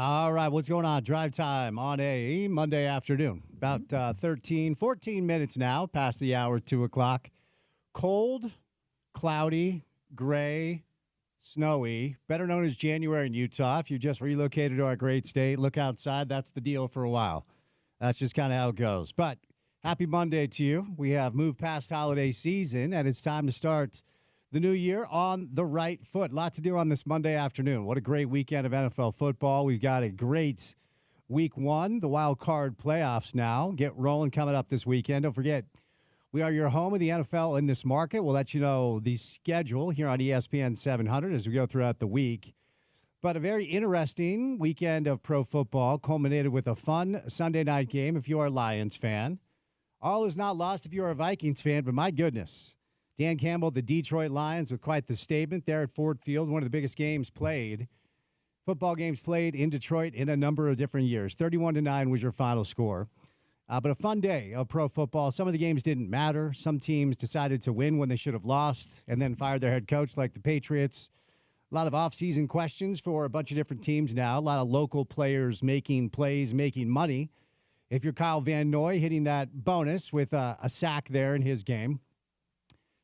All right, what's going on? Drive time on a Monday afternoon. About 14 minutes now, past the hour, 2 o'clock. Cold, cloudy, gray, snowy, better known as January in Utah. If you just relocated to our great state, look outside. That's the deal for a while. That's just kind of how it goes. But happy Monday to you. We have moved past holiday season, and it's time to start the new year on the right foot. A lot to do on this Monday afternoon. What a great weekend of NFL football. We've got a great week one, the wild card playoffs now. Get rolling coming up this weekend. Don't forget, we are your home of the NFL in this market. We'll let you know the schedule here on ESPN 700 as we go throughout the week. But a very interesting weekend of pro football culminated with a fun Sunday night game if you are a Lions fan. All is not lost if you are a Vikings fan, but my goodness. Dan Campbell, the Detroit Lions, with quite the statement there at Ford Field, one of the biggest football games played in Detroit in a number of different years. 31-9 was your final score. But a fun day of pro football. Some of the games didn't matter. Some teams decided to win when they should have lost and then fired their head coach, like the Patriots. A lot of offseason questions for a bunch of different teams now. A lot of local players making plays, making money. If you're Kyle Van Noy hitting that bonus with a sack there in his game.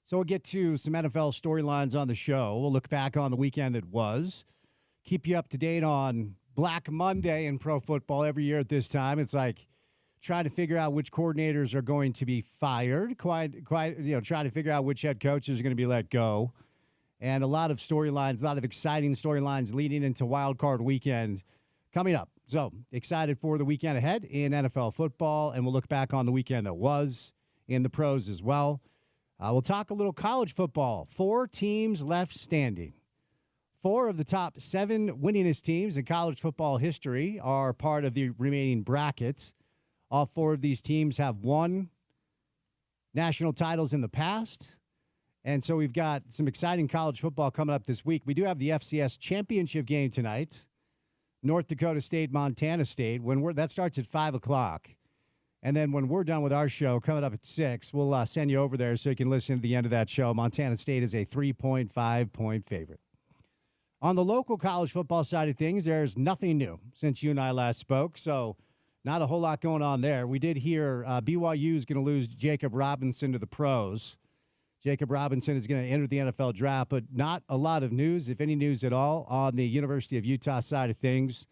So we'll get to some NFL storylines on the show. We'll look back on the weekend that was. Keep you up to date on Black Monday in pro football every year at this time. It's like trying to figure out which coordinators are going to be fired, trying to figure out which head coaches are going to be let go. And a lot of storylines, a lot of exciting storylines leading into Wild Card Weekend coming up. So excited for the weekend ahead in NFL football, and we'll look back on the weekend that was in the pros as well. We'll talk a little college football. 4 teams left standing. 4 of the top 7 winningest teams in college football history are part of the remaining brackets. All 4 of these teams have won national titles in the past. And so we've got some exciting college football coming up this week. We do have the FCS championship game tonight. North Dakota State, Montana State. That starts at 5 o'clock. And then when we're done with our show, coming up at 6, we'll send you over there so you can listen to the end of that show. Montana State is a 3.5-point favorite. On the local college football side of things, there's nothing new since you and I last spoke, so not a whole lot going on there. We did hear BYU is going to lose Jacob Robinson to the pros. Jacob Robinson is going to enter the NFL draft, but not a lot of news, if any news at all, on the University of Utah side of things.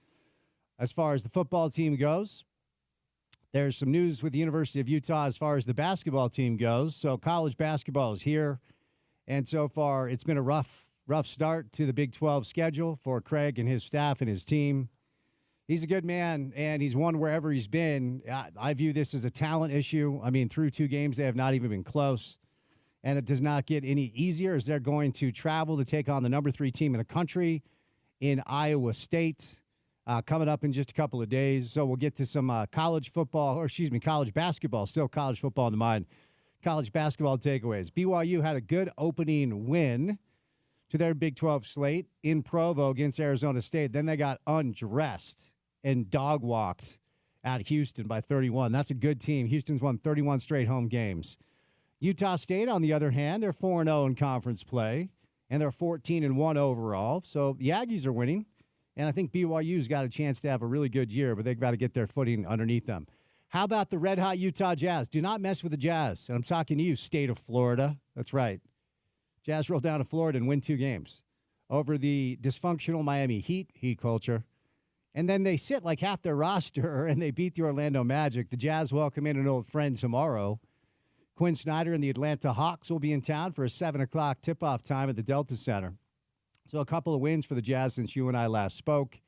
As far as the football team goes, there's some news with the University of Utah as far as the basketball team goes. So college basketball is here, and so far it's been a rough start to the Big 12 schedule for Craig and his staff and his team. He's a good man, and he's won wherever he's been. I view this as a talent issue. I mean, through 2 games, they have not even been close, and it does not get any easier as they're going to travel to take on the number 3 team in the country in Iowa State. Coming up in just a couple of days. So we'll get to some college basketball, still college football in the mind. College basketball takeaways. BYU had a good opening win to their Big 12 slate in Provo against Arizona State. Then they got undressed and dog-walked at Houston by 31. That's a good team. Houston's won 31 straight home games. Utah State, on the other hand, they're 4-0 in conference play, and they're 14-1 overall. So the Aggies are winning. And I think BYU's got a chance to have a really good year, but they've got to get their footing underneath them. How about the red-hot Utah Jazz? Do not mess with the Jazz. And I'm talking to you, state of Florida. That's right. Jazz roll down to Florida and win 2 games over the dysfunctional Miami Heat culture. And then they sit like half their roster, and they beat the Orlando Magic. The Jazz welcome in an old friend tomorrow. Quinn Snyder and the Atlanta Hawks will be in town for a 7 o'clock tip-off time at the Delta Center. So a couple of wins for the Jazz since you and I last spoke.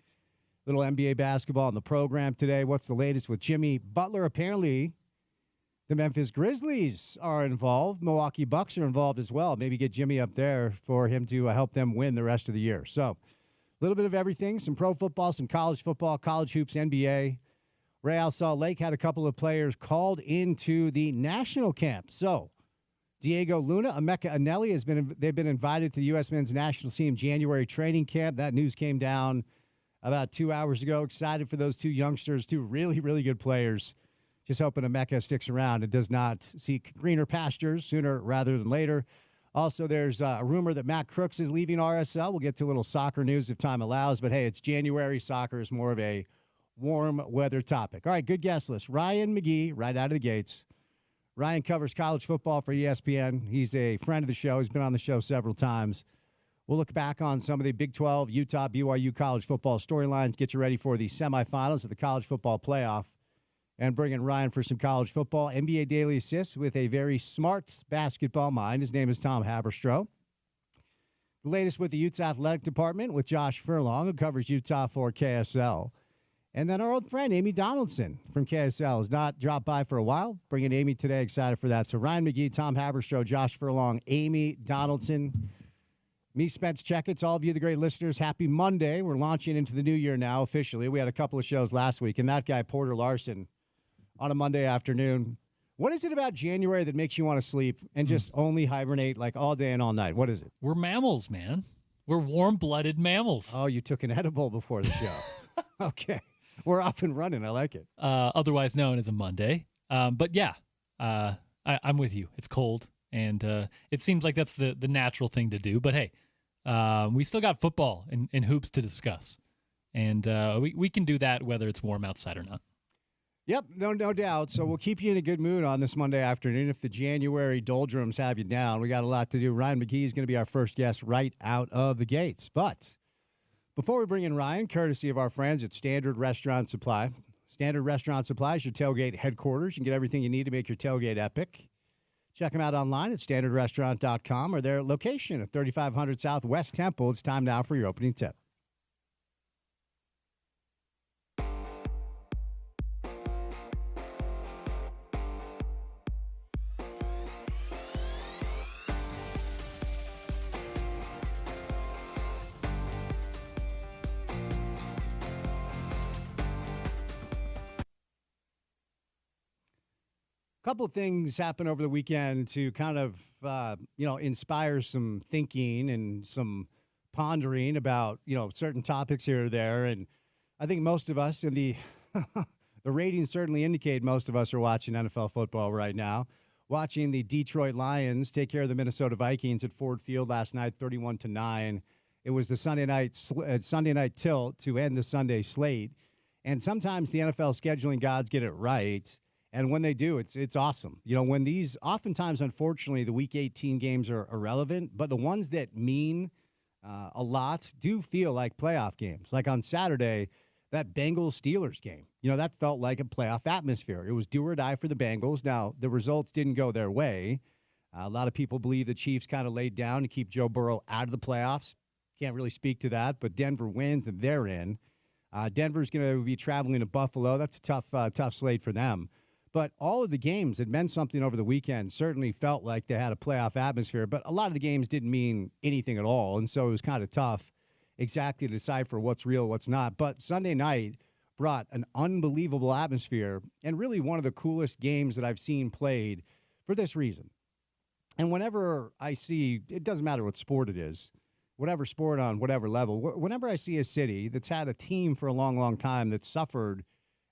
Little NBA basketball in the program today. What's the latest with Jimmy Butler? Apparently, the Memphis Grizzlies are involved. Milwaukee Bucks are involved as well. Maybe get Jimmy up there for him to help them win the rest of the year. So a little bit of everything, some pro football, some college football, college hoops, NBA. Real Salt Lake had a couple of players called into the national camp. So Diego Luna, Emeka Anelli, they've been invited to the U.S. men's national team January training camp. That news came down about 2 hours ago. Excited for those 2 youngsters, 2 really, really good players. Just hoping Emeka sticks around and does not seek greener pastures sooner rather than later. Also, there's a rumor that Matt Crooks is leaving RSL. We'll get to a little soccer news if time allows. But, hey, it's January. Soccer is more of a warm weather topic. All right, good guest list. Ryan McGee, right out of the gates. Ryan covers college football for ESPN. He's a friend of the show. He's been on the show several times. We'll look back on some of the Big 12, Utah, BYU college football storylines, get you ready for the semifinals of the college football playoff, and bring in Ryan for some college football. NBA Daily Assist with a very smart basketball mind. His name is Tom Haberstroh. The latest with the Utah Athletic Department with Josh Furlong, who covers Utah for KSL. And then our old friend, Amy Donaldson from KSL, has not dropped by for a while. Bringing Amy today. Excited for that. So Ryan McGee, Tom Haberstroh, Josh Furlong, Amy Donaldson, me, Spence Checketts, all of you, the great listeners, happy Monday. We're launching into the new year now officially. We had a couple of shows last week, and that guy, Porter Larson, on a Monday afternoon. What is it about January that makes you want to sleep and just only hibernate like all day and all night? What is it? We're mammals, man. We're warm-blooded mammals. Oh, you took an edible before the show. Okay. We're off and running. I like it. Otherwise known as a Monday. But yeah, I'm with you. It's cold, and it seems like that's the natural thing to do. But hey, we still got football and hoops to discuss, and we can do that whether it's warm outside or not. Yep, no doubt. So we'll keep you in a good mood on this Monday afternoon. If the January doldrums have you down, we got a lot to do. Ryan McGee is going to be our first guest right out of the gates. But before we bring in Ryan, courtesy of our friends at Standard Restaurant Supply. Standard Restaurant Supply is your tailgate headquarters. You can get everything you need to make your tailgate epic. Check them out online at standardrestaurant.com or their location at 3500 South West Temple. It's time now for your opening tip. Couple of things happened over the weekend to kind of, inspire some thinking and some pondering about, certain topics here or there. And I think most of us, and the ratings certainly indicate most of us are watching NFL football right now. Watching the Detroit Lions take care of the Minnesota Vikings at Ford Field last night, 31-9. It was the Sunday night tilt to end the Sunday slate. And sometimes the NFL scheduling gods get it right. And when they do, it's awesome. When these, oftentimes, unfortunately, the Week 18 games are irrelevant, but the ones that mean a lot do feel like playoff games. Like on Saturday, that Bengals-Steelers game, that felt like a playoff atmosphere. It was do or die for the Bengals. Now, the results didn't go their way. A lot of people believe the Chiefs kind of laid down to keep Joe Burrow out of the playoffs. Can't really speak to that, but Denver wins, and they're in. Denver's going to be traveling to Buffalo. That's a tough slate for them. But all of the games that meant something over the weekend certainly felt like they had a playoff atmosphere. But a lot of the games didn't mean anything at all. And so it was kind of tough exactly to decipher what's real, what's not. But Sunday night brought an unbelievable atmosphere and really one of the coolest games that I've seen played for this reason. And whenever I see, it doesn't matter what sport it is, whatever sport on whatever level, whenever I see a city that's had a team for a long, long time, that's suffered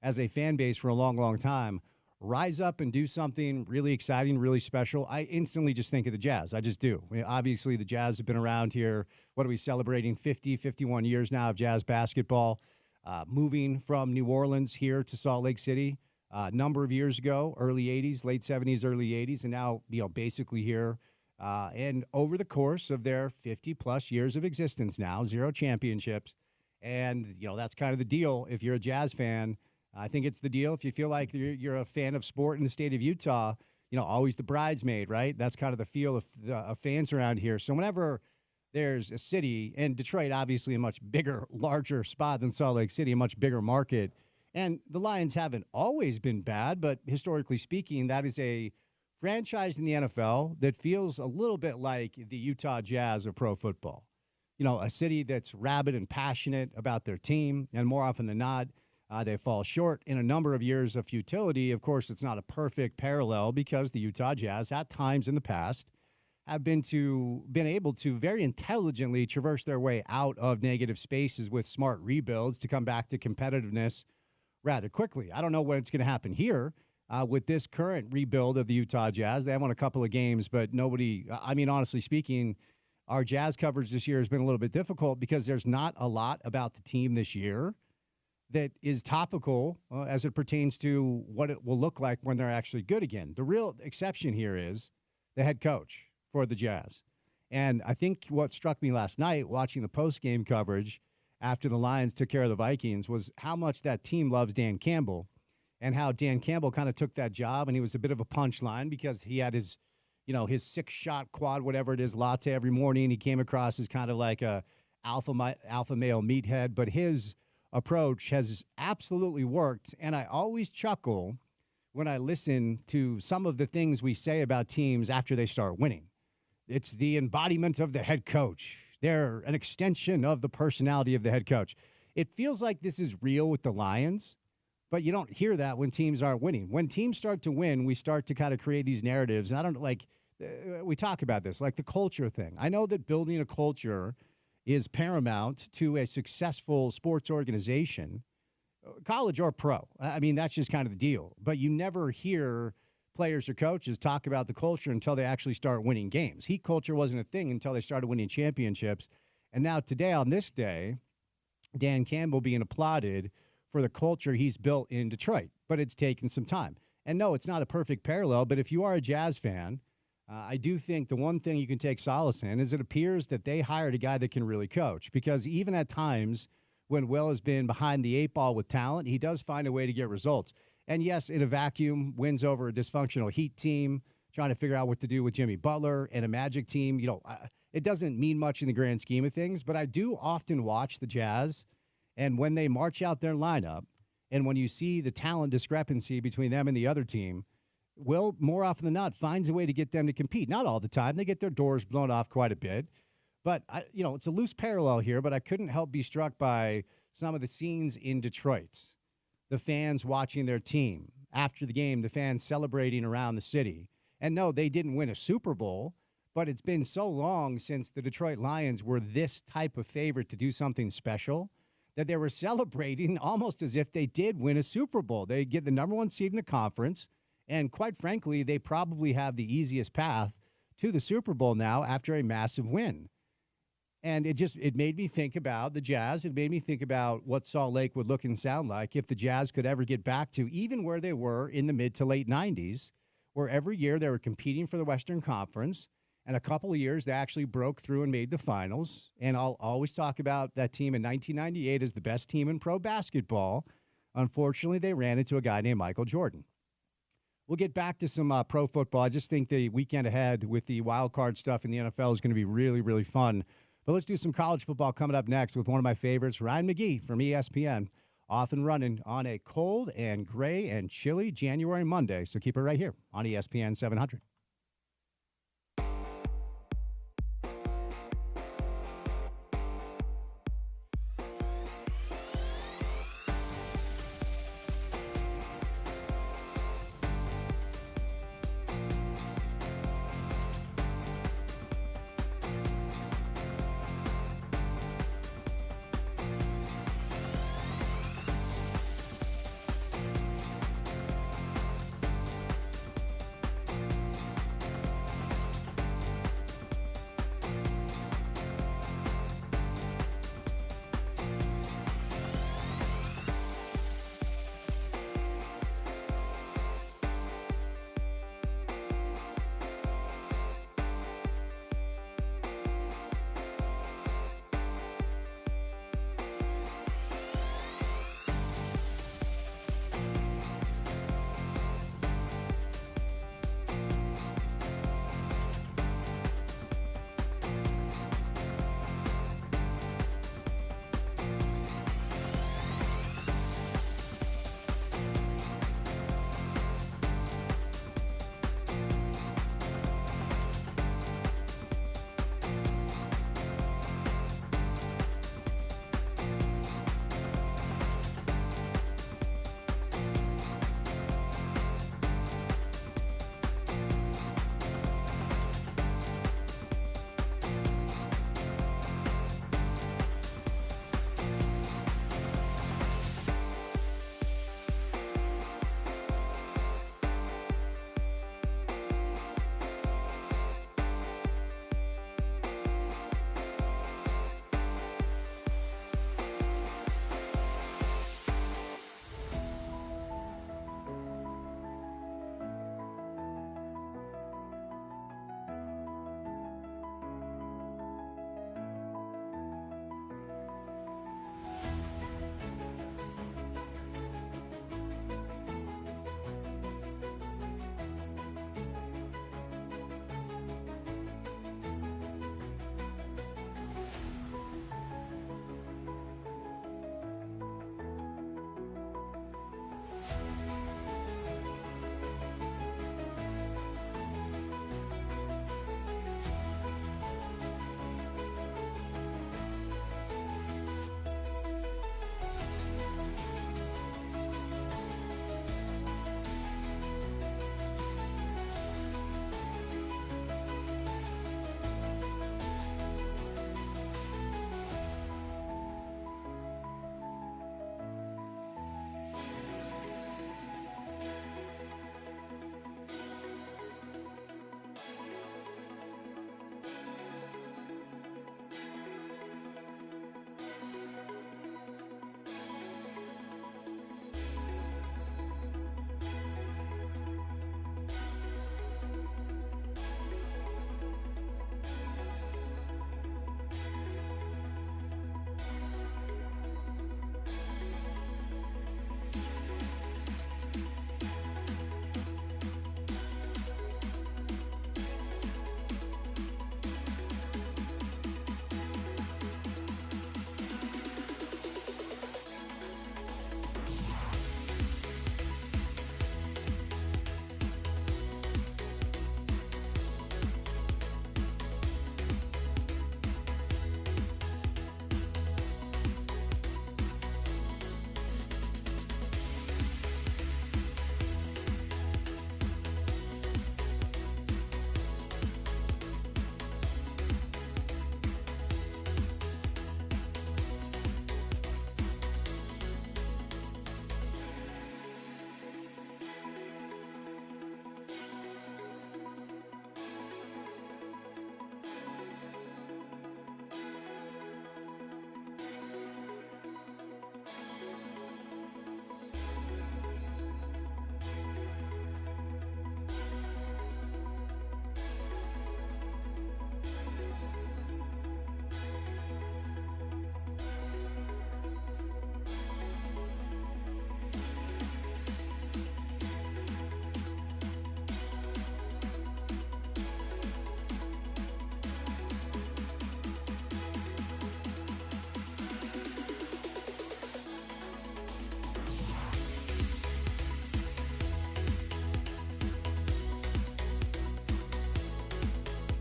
as a fan base for a long, long time, rise up and do something really exciting, really special, I instantly just think of the Jazz. I just do. I mean, obviously, the Jazz have been around here. What are we celebrating? 51 years now of Jazz basketball. Moving from New Orleans here to Salt Lake City a number of years ago, early 80s, late 70s, early 80s, and now, basically here. And over the course of their 50-plus years of existence now, 0 championships. And, that's kind of the deal if you're a Jazz fan. I think it's the deal if you feel like you're a fan of sport in the state of Utah, always the bridesmaid, right? That's kind of the feel of fans around here. So whenever there's a city, and Detroit, obviously a much bigger, larger spot than Salt Lake City, a much bigger market, and the Lions haven't always been bad, but historically speaking, that is a franchise in the NFL that feels a little bit like the Utah Jazz of pro football. A city that's rabid and passionate about their team, and more often than not, they fall short in a number of years of futility. Of course, it's not a perfect parallel because the Utah Jazz, at times in the past, have been able to very intelligently traverse their way out of negative spaces with smart rebuilds to come back to competitiveness rather quickly. I don't know when it's going to happen here. with this current rebuild of the Utah Jazz. They have won a couple of games, but nobody, I mean, honestly speaking, our Jazz coverage this year has been a little bit difficult because there's not a lot about the team this year that is topical as it pertains to what it will look like when they're actually good again. The real exception here is the head coach for the Jazz. And I think what struck me last night watching the post-game coverage after the Lions took care of the Vikings was how much that team loves Dan Campbell and how Dan Campbell kind of took that job, and he was a bit of a punchline because he had his, his 6-shot quad, whatever it is, latte every morning. He came across as kind of like a alpha male meathead, but his approach has absolutely worked. And I always chuckle when I listen to some of the things we say about teams after they start winning. It's the embodiment of the head coach. They're an extension of the personality of the head coach. It feels like this is real with the Lions, but you don't hear that when teams aren't winning. When teams start to win, we start to kind of create these narratives. And I don't we talk about this, like the culture thing. I know that building a culture is paramount to a successful sports organization, college or pro. I mean, that's just kind of the deal. But you never hear players or coaches talk about the culture until they actually start winning games. Heat culture wasn't a thing until they started winning championships. And now today, on this day, Dan Campbell being applauded for the culture he's built in Detroit. But it's taken some time. And no, it's not a perfect parallel, but if you are a Jazz fan, I do think the one thing you can take solace in is it appears that they hired a guy that can really coach. Because even at times when Will has been behind the 8 ball with talent, he does find a way to get results. And yes, in a vacuum, wins over a dysfunctional Heat team, trying to figure out what to do with Jimmy Butler and a Magic team. It doesn't mean much in the grand scheme of things, but I do often watch the Jazz, and when they march out their lineup, and when you see the talent discrepancy between them and the other team, Will, more often than not, finds a way to get them to compete. Not all the time. They get their doors blown off quite a bit. But, it's a loose parallel here, but I couldn't help be struck by some of the scenes in Detroit. The fans watching their team. After the game, the fans celebrating around the city. And no, they didn't win a Super Bowl, but it's been so long since the Detroit Lions were this type of favorite to do something special that they were celebrating almost as if they did win a Super Bowl. They get the number 1 seed in the conference, and quite frankly, they probably have the easiest path to the Super Bowl now after a massive win. And it made me think about the Jazz. It made me think about what Salt Lake would look and sound like if the Jazz could ever get back to even where they were in the mid to late 90s, where every year they were competing for the Western Conference, and a couple of years they actually broke through and made the finals. And I'll always talk about that team in 1998 as the best team in pro basketball. Unfortunately, they ran into a guy named Michael Jordan. We'll get back to some pro football. I just think the weekend ahead with the wild card stuff in the NFL is going to be really, really fun. But let's do some college football coming up next with one of my favorites, Ryan McGee from ESPN, off and running on a cold and gray and chilly January Monday. So keep it right here on ESPN 700.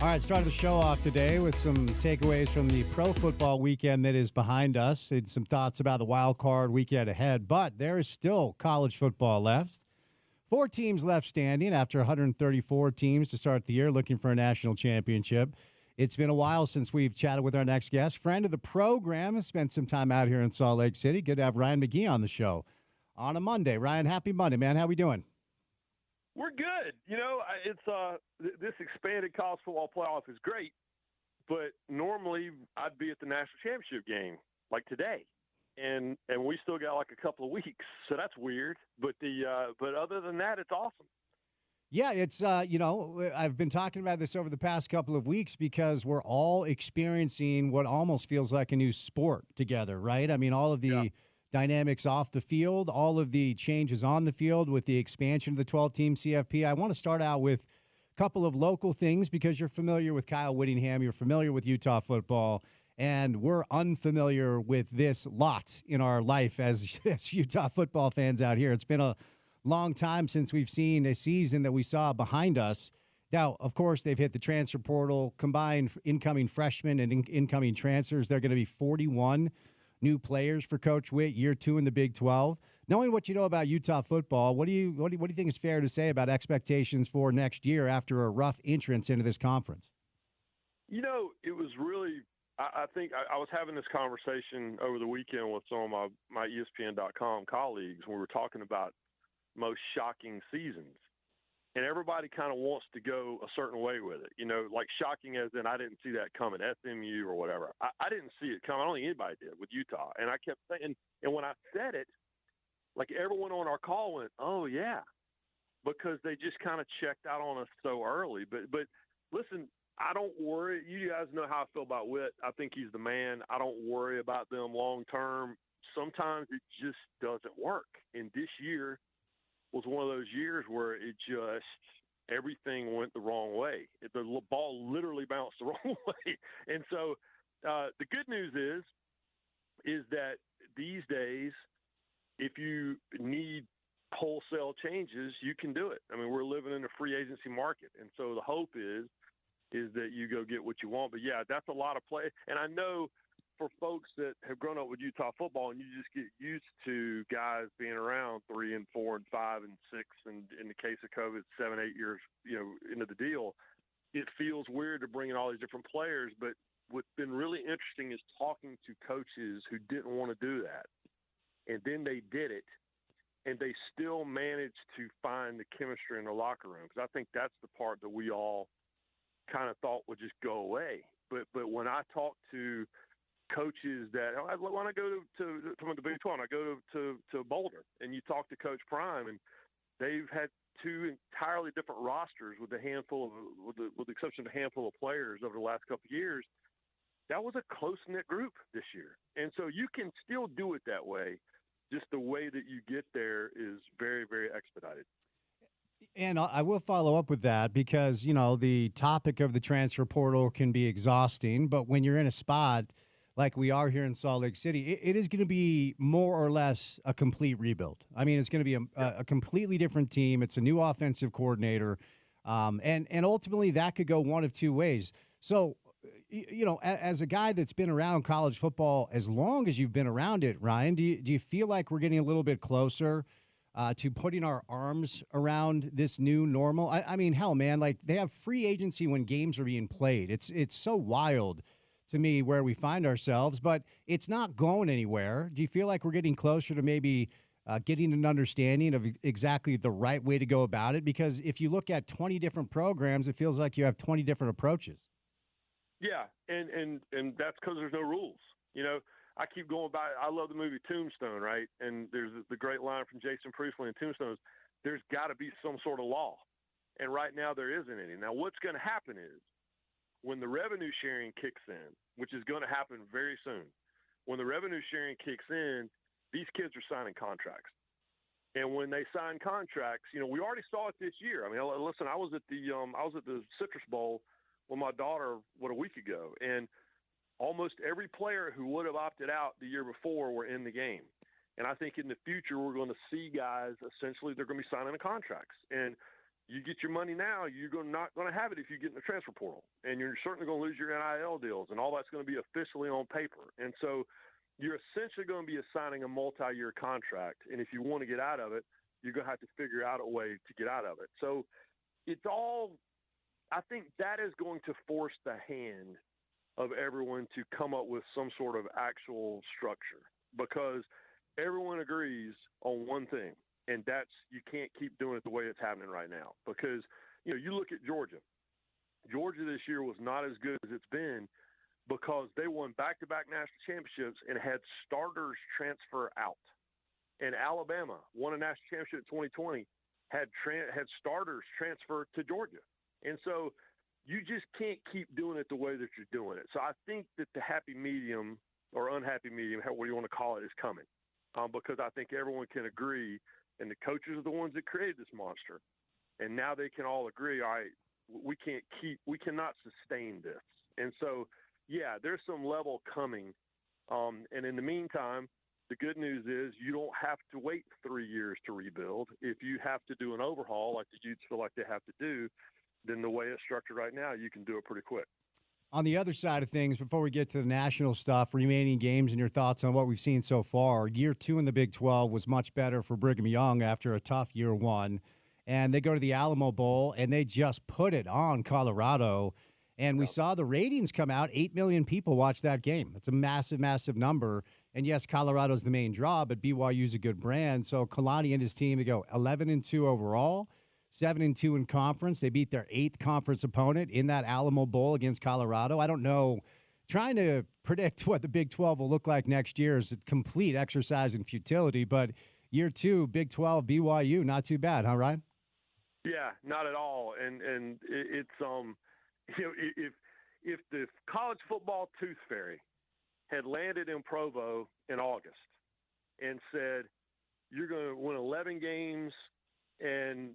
All right, started the show off today with some takeaways from the pro football weekend that is behind us and some thoughts about the wild card weekend ahead. But there is still college football left. 4 teams left standing after 134 teams to start the year looking for a national championship. It's been a while since we've chatted with our next guest. Friend of the program, has spent some time out here in Salt Lake City. Good to have Ryan McGee on the show on a Monday. Ryan, happy Monday, man. How we doing? We're good. You know, it's this expanded college football playoff is great, but normally I'd be at the national championship game like today, and we still got like a couple of weeks, so that's weird. But but other than that, it's awesome. Yeah, it's I've been talking about this over the past couple of weeks because we're all experiencing what almost feels like a new sport together, right? I mean, all of the dynamics off the field, all of the changes on the field with the expansion of the 12-team CFP. I want to start out with a couple of local things because you're familiar with Kyle Whittingham, you're familiar with Utah football, and we're unfamiliar with this lot in our life as Utah football fans out here. It's been a long time since we've seen a season that we saw behind us. Now, of course, they've hit the transfer portal, combined incoming freshmen and incoming transfers. They're going to be 41 new players for Coach Witt, year 2 in the Big 12. Knowing what you know about Utah football, what do you think is fair to say about expectations for next year after a rough entrance into this conference? You know, it was really I think I was having this conversation over the weekend with some of my ESPN.com colleagues when we were talking about most shocking seasons. And everybody kind of wants to go a certain way with it. You know, like shocking as in I didn't see that coming, SMU or whatever. I didn't see it coming. I don't think anybody did with Utah. And I kept saying, and when I said it, like everyone on our call went, oh, yeah, because they just kind of checked out on us so early. But listen, I don't worry. You guys know how I feel about Witt. I think he's the man. I don't worry about them long term. Sometimes it just doesn't work. And this year was one of those years where it just everything went the wrong way. The ball literally bounced the wrong way. And so the good news is that these days, if you need wholesale changes, you can do it. I mean, we're living in a free agency market. And so the hope is that you go get what you want. But, yeah, that's a lot of play. And I know for folks that have grown up with Utah football and you just get used to guys being around 3 and 4 and 5 and 6, and in the case of COVID, 7, 8 years, into the deal, it feels weird to bring in all these different players. But what's been really interesting is talking to coaches who didn't want to do that. And then they did it, and they still managed to find the chemistry in the locker room. Because I think that's the part that we all kind of thought would just go away. But when I talk to coaches that when I go to the Big 12, I go to Boulder, and you talk to Coach Prime, and they've had 2 entirely different rosters with the exception of a handful of players over the last couple of years. That was a close-knit group this year, and so you can still do it that way. Just the way that you get there is very, very expedited. And I will follow up with that because, the topic of the transfer portal can be exhausting, but when you're in a spot like we are here in Salt Lake City, it is going to be more or less a complete rebuild. I mean, it's going to be a completely different team. It's a new offensive coordinator. And ultimately that could go one of 2 ways. So, as a guy that's been around college football as long as you've been around it, Ryan, do you feel like we're getting a little bit closer to putting our arms around this new normal? I mean, hell, man, like they have free agency when games are being played. It's so wild to me where we find ourselves, but it's not going anywhere. Do you feel like we're getting closer to maybe getting an understanding of exactly the right way to go about it? Because if you look at 20 different programs, it feels like you have 20 different approaches. Yeah, and that's because there's no rules. I keep going by. I love the movie Tombstone, right? And there's the great line from Jason Priestley in Tombstone: "There's got to be some sort of law," and right now there isn't any. Now, what's going to happen is when the revenue sharing kicks in, which is going to happen very soon. When the revenue sharing kicks in, these kids are signing contracts. And when they sign contracts, we already saw it this year. I mean, listen, I was at the Citrus Bowl with my daughter, a week ago, and almost every player who would have opted out the year before were in the game. And I think in the future we're going to see guys, essentially, they're going to be signing the contracts. And you get your money now, you're not going to have it if you get in the transfer portal. And you're certainly going to lose your NIL deals, and all that's going to be officially on paper. And so you're essentially going to be assigning a multi-year contract. And if you want to get out of it, you're going to have to figure out a way to get out of it. So it's all – I think that is going to force the hand of everyone to come up with some sort of actual structure, because everyone agrees on one thing, and that's you can't keep doing it the way it's happening right now. Because, you look at Georgia. Georgia this year was not as good as it's been because they won back-to-back national championships and had starters transfer out. And Alabama won a national championship in 2020, had starters transfer to Georgia. And so you just can't keep doing it the way that you're doing it. So I think that the happy medium or unhappy medium, what you want to call it, is coming, because I think everyone can agree, and the coaches are the ones that created this monster. And now they can all agree, all right, we cannot sustain this. And so, yeah, there's some level coming. And in the meantime, the good news is you don't have to wait 3 years to rebuild. If you have to do an overhaul like the Utes feel like they have to do, then the way it's structured right now, you can do it pretty quick. On the other side of things, before we get to the national stuff, remaining games and your thoughts on what we've seen so far, year 2 in the Big 12 was much better for Brigham Young after a tough year 1. And they go to the Alamo Bowl, and they just put it on Colorado. And we saw the ratings come out. 8 million people watched that game. It's a massive, massive number. And, yes, Colorado's the main draw, but BYU's a good brand. So Kalani and his team, they go 11-2 overall, 7-2 in conference. They beat their 8th conference opponent in that Alamo Bowl against Colorado. I don't know. Trying to predict what the Big 12 will look like next year is a complete exercise in futility. But year 2, Big 12, BYU, not too bad, huh, Ryan? Yeah, not at all. And it's if the college football tooth fairy had landed in Provo in August and said, you're going to win 11 games and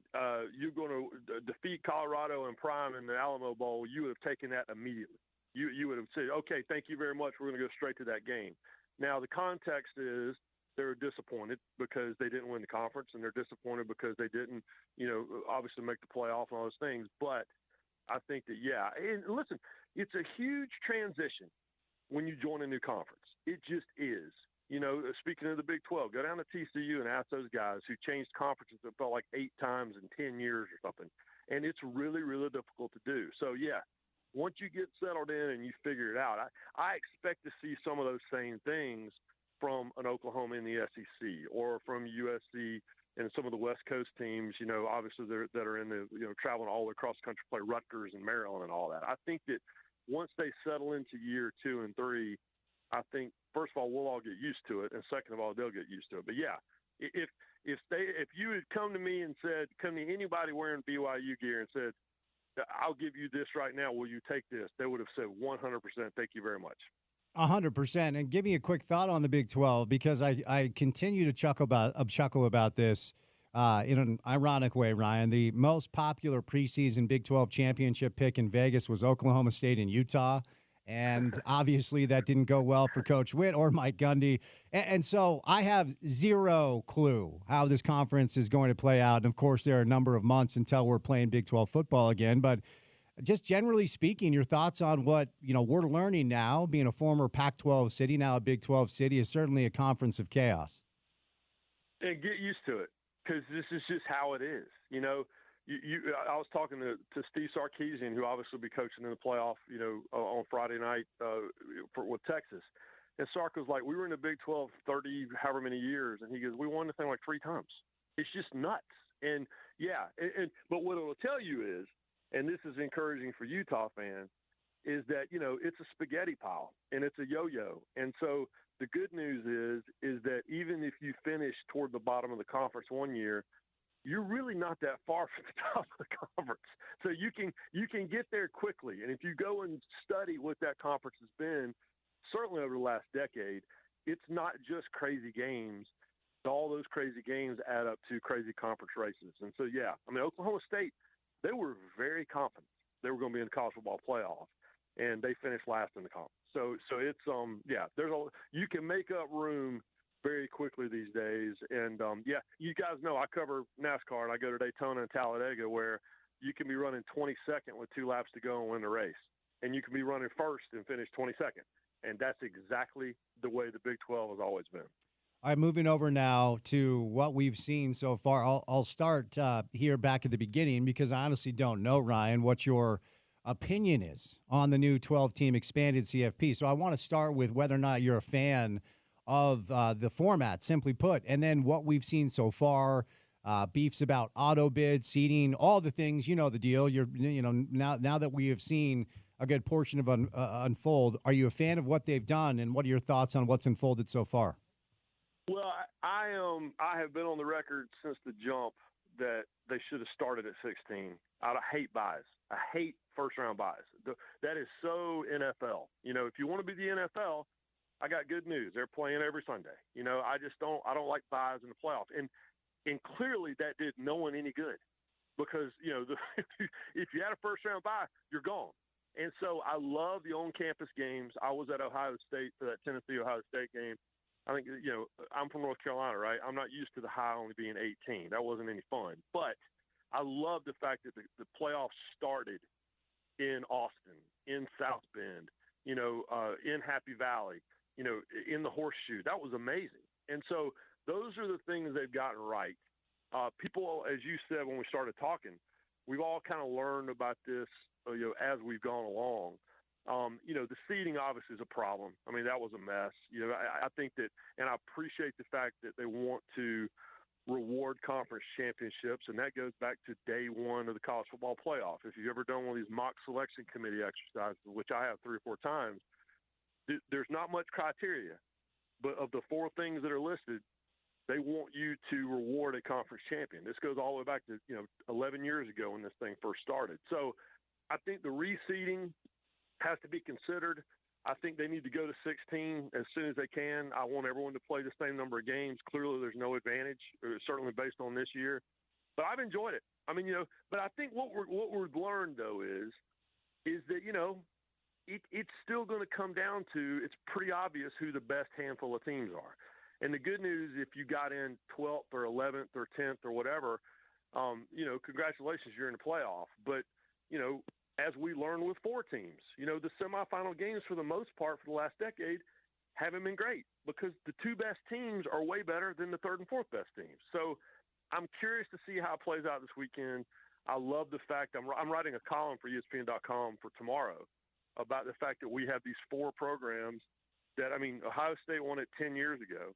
you're going to defeat Colorado and Prime in the Alamo Bowl, you would have taken that immediately. You would have said, okay, thank you very much. We're going to go straight to that game. Now, the context is they're disappointed because they didn't win the conference, and they're disappointed because they didn't, obviously make the playoff and all those things. But I think that, yeah, and listen, it's a huge transition when you join a new conference. It just is. Speaking of the Big 12, go down to TCU and ask those guys who changed conferences that felt like 8 times in 10 years or something. And it's really, really difficult to do. So, yeah, once you get settled in and you figure it out, I expect to see some of those same things from an Oklahoma in the SEC or from USC and some of the West Coast teams, obviously that are in the, traveling all across the country, play Rutgers and Maryland and all that. I think that once they settle into year 2 and 3, I think, first of all, we'll all get used to it, and second of all, they'll get used to it. But, yeah, if you had come to me and said, come to anybody wearing BYU gear and said, I'll give you this right now, will you take this? They would have said 100%, thank you very much. 100%. And give me a quick thought on the Big 12, because I continue to chuckle about this in an ironic way, Ryan. The most popular preseason Big 12 championship pick in Vegas was Oklahoma State and Utah. And obviously that didn't go well for Coach Witt or Mike Gundy. And so I have zero clue how this conference is going to play out. And, of course, there are a number of months until we're playing Big 12 football again. But just generally speaking, your thoughts on what, we're learning now, being a former Pac-12 city, now a Big 12 city, is certainly a conference of chaos. And get used to it, because this is just how it is. I was talking to Steve Sarkisian, who obviously will be coaching in the playoff, on Friday night with Texas. And Sark was like, we were in the Big 12 30 however many years, and he goes, we won the thing like 3 times. It's just nuts. And, yeah, but what it will tell you is, and this is encouraging for Utah fans, is that, it's a spaghetti pile and it's a yo-yo. And so the good news is that even if you finish toward the bottom of the conference one year, you're really not that far from the top of the conference. So you can get there quickly. And if you go and study what that conference has been, certainly over the last decade, it's not just crazy games. All those crazy games add up to crazy conference races. And so, yeah, Oklahoma State, they were very confident they were going to be in the college football playoff, and they finished last in the conference. So it's yeah, you can make up room very quickly these days. And, yeah, you guys know I cover NASCAR, and I go to Daytona and Talladega, where you can be running 22nd with 2 laps to go and win the race. And you can be running first and finish 22nd. And that's exactly the way the Big 12 has always been. All right, moving over now to what we've seen so far. I'll start here back at the beginning because I honestly don't know, Ryan, what your opinion is on the new 12-team expanded CFP. So I want to start with whether or not you're a fan of the format, simply put, and then what we've seen so far, beefs about auto bid, seating, all the things. You know the deal. Now that we have seen a good portion of unfold, are you a fan of what they've done, and what are your thoughts on what's unfolded so far? Well, I have been on the record since the jump that they should have started at 16. I hate buys. I hate first-round buys. That is so NFL. If you want to be the NFL, I got good news. They're playing every Sunday. I don't like buys in the playoffs. And clearly that did no one any good because, if you had a first-round buy, you're gone. And so I love the on-campus games. I was at Ohio State for that Tennessee-Ohio State game. I think, I'm from North Carolina, right? I'm not used to the high only being 18. That wasn't any fun. But I love the fact that the playoffs started in Austin, in South Bend, in Happy Valley, in the Horseshoe. That was amazing. And so those are the things they've gotten right. People, as you said when we started talking, we've all kind of learned about this, as we've gone along. The seeding obviously is a problem. I mean, that was a mess. I think that, and I appreciate the fact that they want to reward conference championships, and that goes back to day one of the college football playoff. If you've ever done one of these mock selection committee exercises, which I have 3 or 4 times, there's not much criteria. But of the 4 things that are listed, they want you to reward a conference champion. This goes all the way back to 11 years ago when this thing first started. So I think the reseeding has to be considered. I think they need to go to 16 as soon as they can. I want everyone to play the same number of games. Clearly, there's no advantage, certainly based on this year. But I've enjoyed it. I mean, but I think what we've learned though is that it's still going to come down to, it's pretty obvious who the best handful of teams are. And the good news, if you got in 12th or 11th or 10th or whatever, congratulations, you're in the playoff. But as we learned with 4 teams, the semifinal games for the most part for the last decade haven't been great because the 2 best teams are way better than the 3rd and 4th best teams. So I'm curious to see how it plays out this weekend. I love the fact I'm writing a column for ESPN.com for tomorrow about the fact that we have these 4 programs that, Ohio State won it 10 years ago.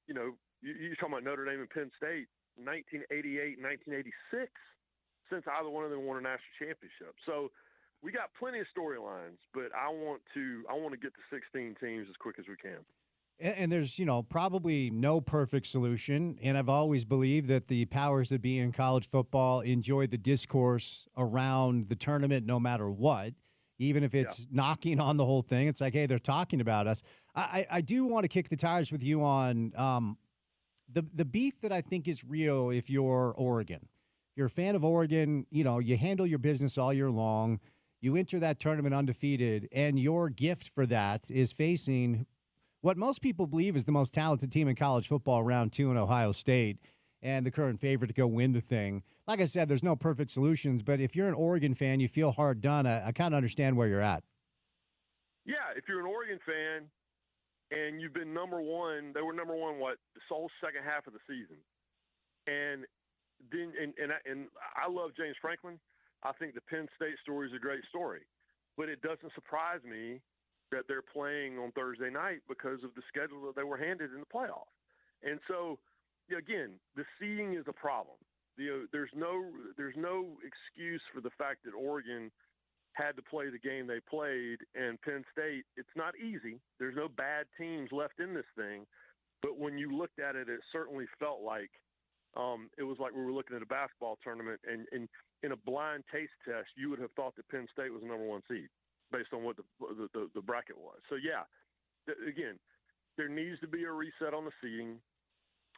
You're talking about Notre Dame and Penn State, 1988, 1986. Since either one of them won a national championship. So we got plenty of storylines, but I want to get to 16 teams as quick as we can. And there's, probably no perfect solution. And I've always believed that the powers that be in college football enjoy the discourse around the tournament no matter what, even if it's knocking on the whole thing. It's like, hey, they're talking about us. I do want to kick the tires with you on the beef that I think is real if you're Oregon. You're a fan of Oregon, you handle your business all year long. You enter that tournament undefeated, and your gift for that is facing what most people believe is the most talented team in college football, round 2 in Ohio State, and the current favorite to go win the thing. Like I said, there's no perfect solutions, but if you're an Oregon fan, you feel hard done. I kind of understand where you're at. Yeah, if you're an Oregon fan and you've been number one, they were number one, the whole second half of the season. And then, and I love James Franklin. I think the Penn State story is a great story, but it doesn't surprise me that they're playing on Thursday night because of the schedule that they were handed in the playoff. And so, again, the seeding is a problem. There's no excuse for the fact that Oregon had to play the game they played, and Penn State, it's not easy. There's no bad teams left in this thing, but when you looked at it, it certainly felt like it was like we were looking at a basketball tournament, and in a blind taste test, you would have thought that Penn State was the number 1 seed based on what the bracket was. So, again, there needs to be a reset on the seeding.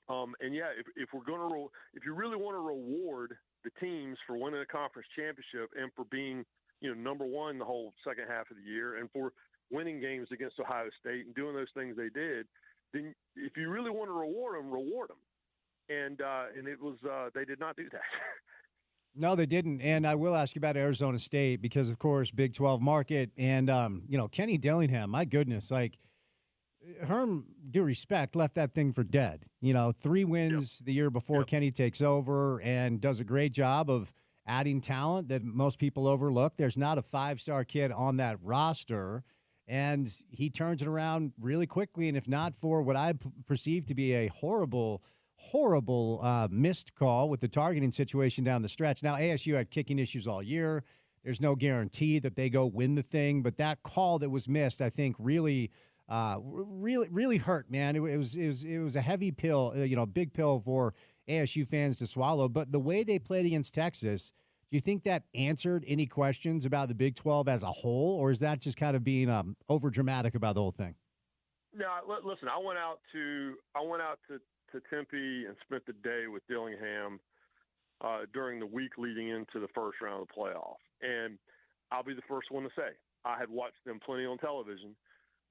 If you really want to reward the teams for winning a conference championship and for being, number 1 the whole second half of the year and for winning games against Ohio State and doing those things they did, then if you really want to reward them. And it was they did not do that. No, they didn't. And I will ask you about Arizona State because, of course, Big 12 market. And, Kenny Dillingham, my goodness, like Herm, due respect, left that thing for dead. 3 wins the year before Kenny takes over and does a great job of adding talent that most people overlook. There's not a 5-star kid on that roster. And he turns it around really quickly. And if not for what I perceive to be a horrible missed call with the targeting situation down the stretch. Now, ASU had kicking issues all year. There's no guarantee that they go win the thing. But that call that was missed, I think, really hurt, man. It was a heavy pill, big pill for ASU fans to swallow. But the way they played against Texas, do you think that answered any questions about the Big 12 as a whole, or is that just kind of being over dramatic about the whole thing? No, listen. I went out to Tempe and spent the day with Dillingham during the week leading into the first round of the playoff. And I'll be the first one to say I had watched them plenty on television.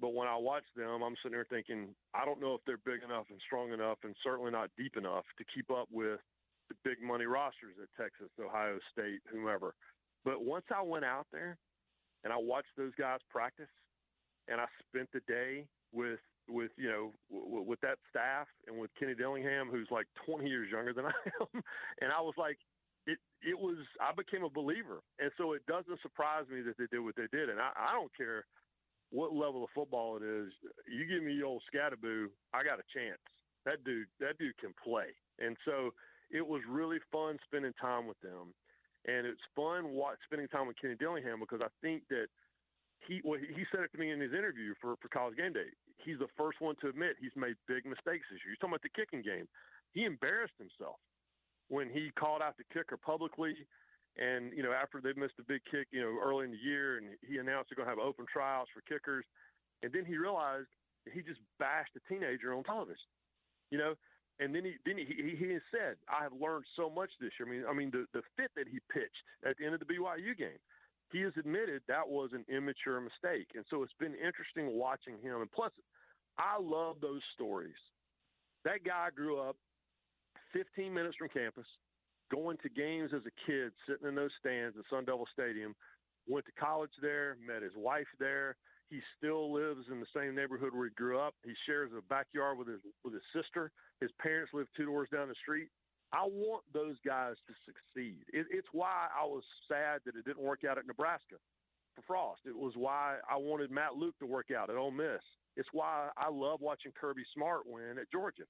But when I watch them, I'm sitting there thinking, I don't know if they're big enough and strong enough and certainly not deep enough to keep up with the big money rosters at Texas, Ohio State, whomever. But once I went out there and I watched those guys practice and I spent the day with that staff and with Kenny Dillingham, who's like 20 years younger than I am. And I was like, I became a believer. And so it doesn't surprise me that they did what they did. And I don't care what level of football it is. You give me the old Scattaboo, I got a chance. That dude can play. And so it was really fun spending time with them. And it's fun spending time with Kenny Dillingham because I think that he said it to me in his interview for College Game Day. He's the first one to admit he's made big mistakes this year. He's talking about the kicking game. He embarrassed himself when he called out the kicker publicly. And, after they missed a big kick, early in the year, and he announced they're going to have open tryouts for kickers. And then he realized that he just bashed a teenager on television, And then he has said, I have learned so much this year. I mean, the fit that he pitched at the end of the BYU game, he has admitted that was an immature mistake. And so it's been interesting watching him. And plus, I love those stories. That guy grew up 15 minutes from campus, going to games as a kid, sitting in those stands at Sun Devil Stadium, went to college there, met his wife there. He still lives in the same neighborhood where he grew up. He shares a backyard with his sister. His parents live 2 doors down the street. I want those guys to succeed. It's why I was sad that it didn't work out at Nebraska for Frost. It was why I wanted Matt Luke to work out at Ole Miss. It's why I love watching Kirby Smart win at Georgia.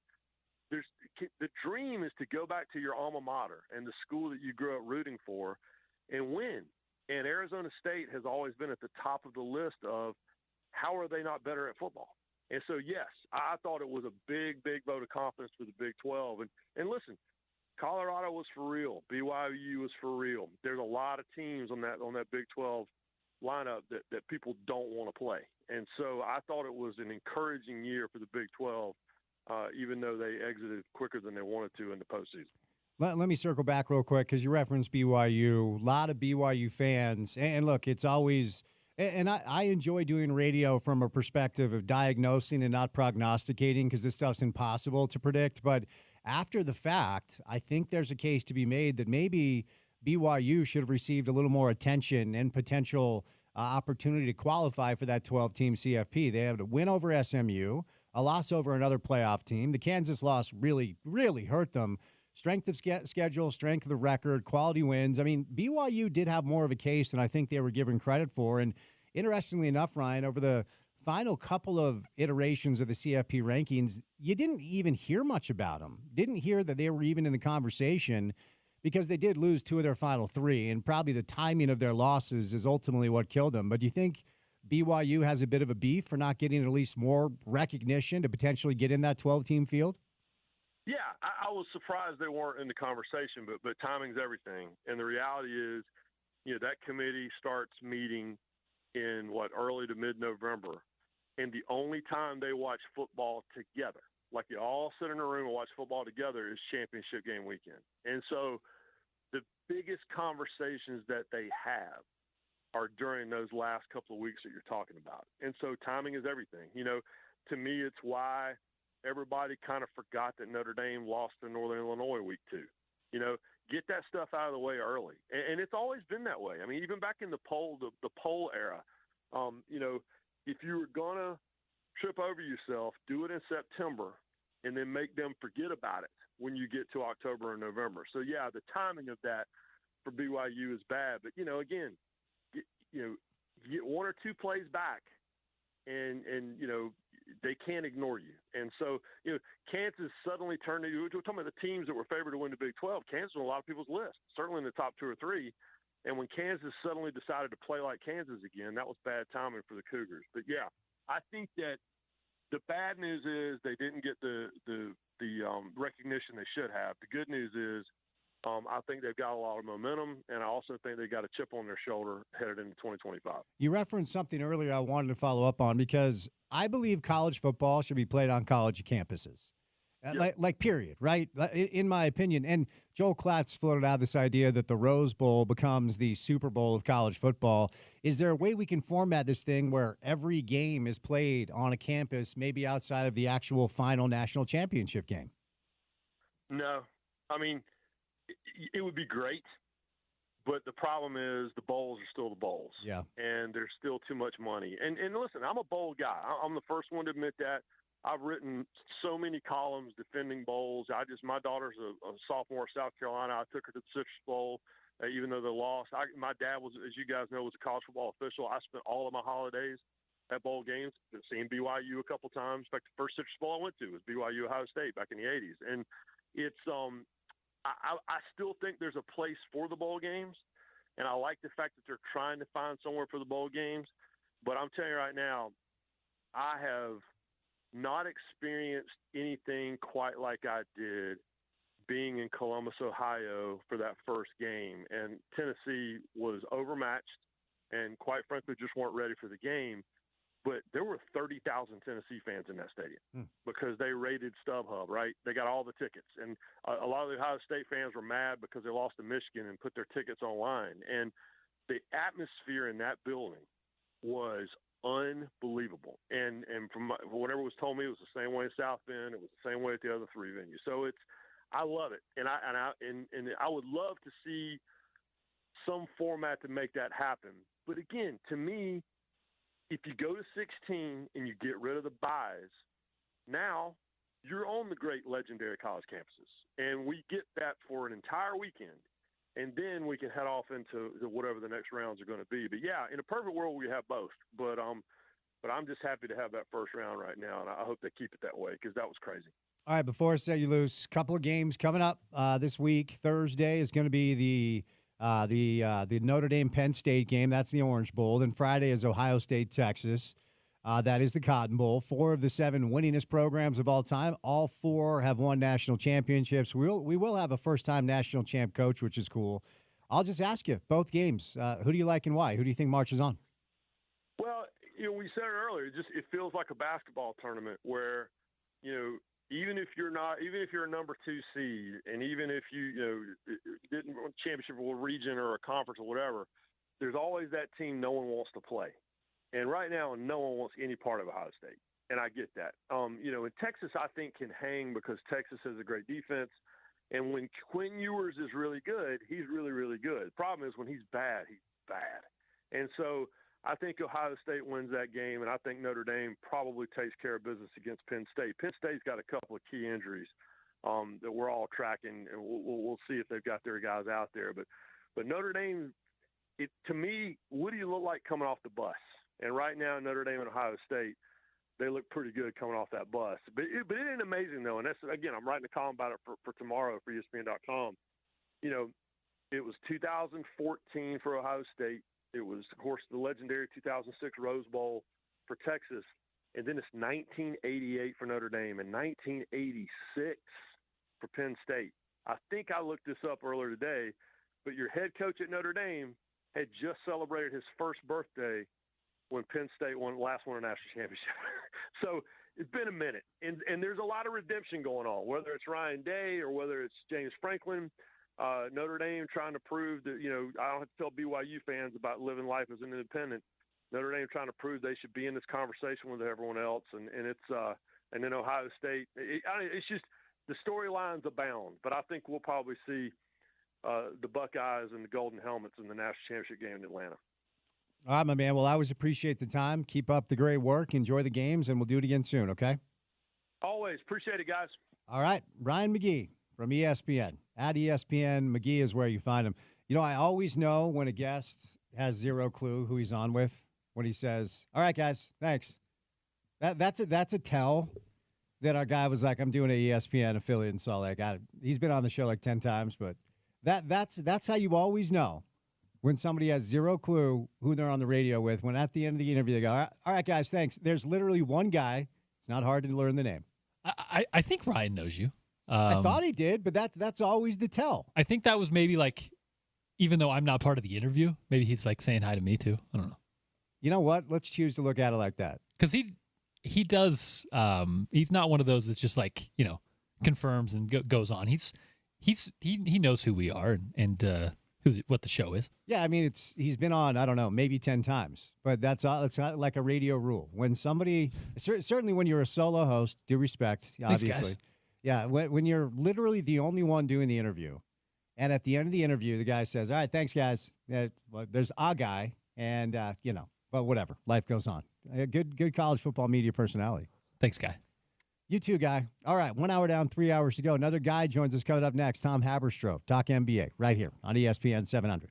The dream is to go back to your alma mater and the school that you grew up rooting for and win. And Arizona State has always been at the top of the list of how are they not better at football? And so, yes, I thought it was a big, big vote of confidence for the Big 12. And listen, Colorado was for real. BYU was for real. There's a lot of teams on that Big 12 lineup that people don't want to play. And so I thought it was an encouraging year for the Big 12, even though they exited quicker than they wanted to in the postseason. Let me circle back real quick because you referenced BYU. A lot of BYU fans. And look, it's always – and I enjoy doing radio from a perspective of diagnosing and not prognosticating because this stuff's impossible to predict. But after the fact, I think there's a case to be made that maybe BYU should have received a little more attention and potential opportunity to qualify for that 12-team CFP. They have a win over SMU, a loss over another playoff team. The Kansas loss really, really hurt them. Strength of schedule, strength of the record, quality wins. I mean, BYU did have more of a case than I think they were given credit for. And interestingly enough, Ryan, over the final couple of iterations of the CFP rankings, you didn't even hear much about them. Didn't hear that they were even in the conversation because they did lose 2 of their final 3. And probably the timing of their losses is ultimately what killed them. But do you think BYU has a bit of a beef for not getting at least more recognition to potentially get in that 12-team field? Yeah, I was surprised they weren't in the conversation, but timing's everything. And the reality is, that committee starts meeting in early to mid-November. And the only time they watch football together, like you all sit in a room and watch football together, is championship game weekend. And so the biggest conversations that they have are during those last couple of weeks that you're talking about. And so timing is everything. To me, it's why everybody kind of forgot that Notre Dame lost to Northern Illinois week 2. Get that stuff out of the way early. And it's always been that way. I mean, even back in the poll era, if you were going to trip over yourself, do it in September and then make them forget about it when you get to October and November. So, yeah, the timing of that for BYU is bad. But, again, get 1 or 2 plays back and they can't ignore you. And so, Kansas suddenly turned into – we're talking about the teams that were favored to win the Big 12. Kansas was on a lot of people's list, certainly in the top 2 or 3. And when Kansas suddenly decided to play like Kansas again, that was bad timing for the Cougars. But, yeah, I think that the bad news is they didn't get the recognition they should have. The good news is I think they've got a lot of momentum, and I also think they've got a chip on their shoulder headed into 2025. You referenced something earlier I wanted to follow up on because I believe college football should be played on college campuses. Yep. Like period, right? In my opinion. And Joel Klatt floated out this idea that the Rose Bowl becomes the Super Bowl of college football. Is there a way we can format this thing where every game is played on a campus, maybe outside of the actual final national championship game? No. I mean, it would be great, but the problem is the bowls are still the bowls. Yeah. And there's still too much money. And listen, I'm a bowl guy. I'm the first one to admit that. I've written so many columns defending bowls. My daughter's a sophomore at South Carolina. I took her to the Citrus Bowl, even though they lost. My dad was, as you guys know, was a college football official. I spent all of my holidays at bowl games. I've seen BYU a couple times. In fact, the first Citrus Bowl I went to was BYU Ohio State back in the 80s. And it's I still think there's a place for the bowl games, and I like the fact that they're trying to find somewhere for the bowl games. But I'm telling you right now, I have not experienced anything quite like I did being in Columbus, Ohio for that first game. And Tennessee was overmatched and, quite frankly, just weren't ready for the game. But there were 30,000 Tennessee fans in that stadium because they raided StubHub, right? They got all the tickets. And a lot of the Ohio State fans were mad because they lost to Michigan and put their tickets online. And the atmosphere in that building was unbelievable. And from whatever was told me, it was the same way in South Bend. It was the same way at the other 3 venues. So I love it. And I would love to see some format to make that happen. But again, to me, if you go to 16 and you get rid of the buys, now you're on the great legendary college campuses. And we get that for an entire weekend. And then we can head off into whatever the next rounds are going to be. But, yeah, in a perfect world, we have both. But I'm just happy to have that first round right now, and I hope they keep it that way because that was crazy. All right, before I set you loose, a couple of games coming up this week. Thursday is going to be the Notre Dame Penn State game. That's the Orange Bowl. Then Friday is Ohio State, Texas. That is the Cotton Bowl. 4 of the 7 winningest programs of all time. All 4 have won national championships. We will have a first-time national champ coach, which is cool. I'll just ask you, both games, who do you like and why? Who do you think marches on? Well, we said it earlier. It feels like a basketball tournament where, even if you're a number 2 seed, and even if you didn't win a championship or a region or a conference or whatever, there's always that team no one wants to play. And right now, no one wants any part of Ohio State, and I get that. And Texas, I think, can hang because Texas has a great defense. And when Quinn Ewers is really good, he's really, really good. The problem is when he's bad, he's bad. And so I think Ohio State wins that game, and I think Notre Dame probably takes care of business against Penn State. Penn State's got a couple of key injuries that we're all tracking, and we'll see if they've got their guys out there. But Notre Dame, to me, what do you look like coming off the bus? And right now, Notre Dame and Ohio State, they look pretty good coming off that bus. But it ain't amazing, though. And that's, again, I'm writing a column about it for tomorrow for ESPN.com. It was 2014 for Ohio State. It was, of course, the legendary 2006 Rose Bowl for Texas. And then it's 1988 for Notre Dame and 1986 for Penn State. I think I looked this up earlier today, but your head coach at Notre Dame had just celebrated his first birthday when Penn State last won a national championship. So it's been a minute. And there's a lot of redemption going on, whether it's Ryan Day or whether it's James Franklin. Notre Dame trying to prove that, I don't have to tell BYU fans about living life as an independent. Notre Dame trying to prove they should be in this conversation with everyone else. And it's and then Ohio State. It's just the storylines abound, but I think we'll probably see the Buckeyes and the Golden Helmets in the national championship game in Atlanta. All right, my man. Well, I always appreciate the time. Keep up the great work. Enjoy the games, and we'll do it again soon, okay? Always. Appreciate it, guys. All right. Ryan McGee from ESPN. At ESPN, McGee is where you find him. You know, I always know when a guest has zero clue who he's on with when he says, all right, guys, thanks. That's a tell that our guy was like, I'm doing an ESPN affiliate in Salt Lake. He's been on the show like 10 times, but that's how you always know when somebody has zero clue who they're on the radio with, when at the end of the interview they go, all right, guys, thanks. There's literally one guy. It's not hard to learn the name. I think Ryan knows you. I thought he did, but that's always the tell. I think that was maybe like, even though I'm not part of the interview, maybe he's like saying hi to me too. I don't know. You know what? Let's choose to look at it like that. Because he does. He's not one of those that's just like, confirms and goes on. He knows who we are and what the show is. Yeah, I mean, he's been on, I don't know, maybe 10 times, but that's not like a radio rule. When somebody, certainly when you're a solo host, due respect, obviously. Thanks, guys. Yeah, when you're literally the only one doing the interview, and at the end of the interview, the guy says, all right, thanks, guys. Well, there's a guy, and, but whatever. Life goes on. A good college football media personality. Thanks, Guy. You too, Guy. All right, 1 hour down, 3 hours to go. Another guy joins us coming up next, Tom Haberstroh. Talk NBA right here on ESPN 700.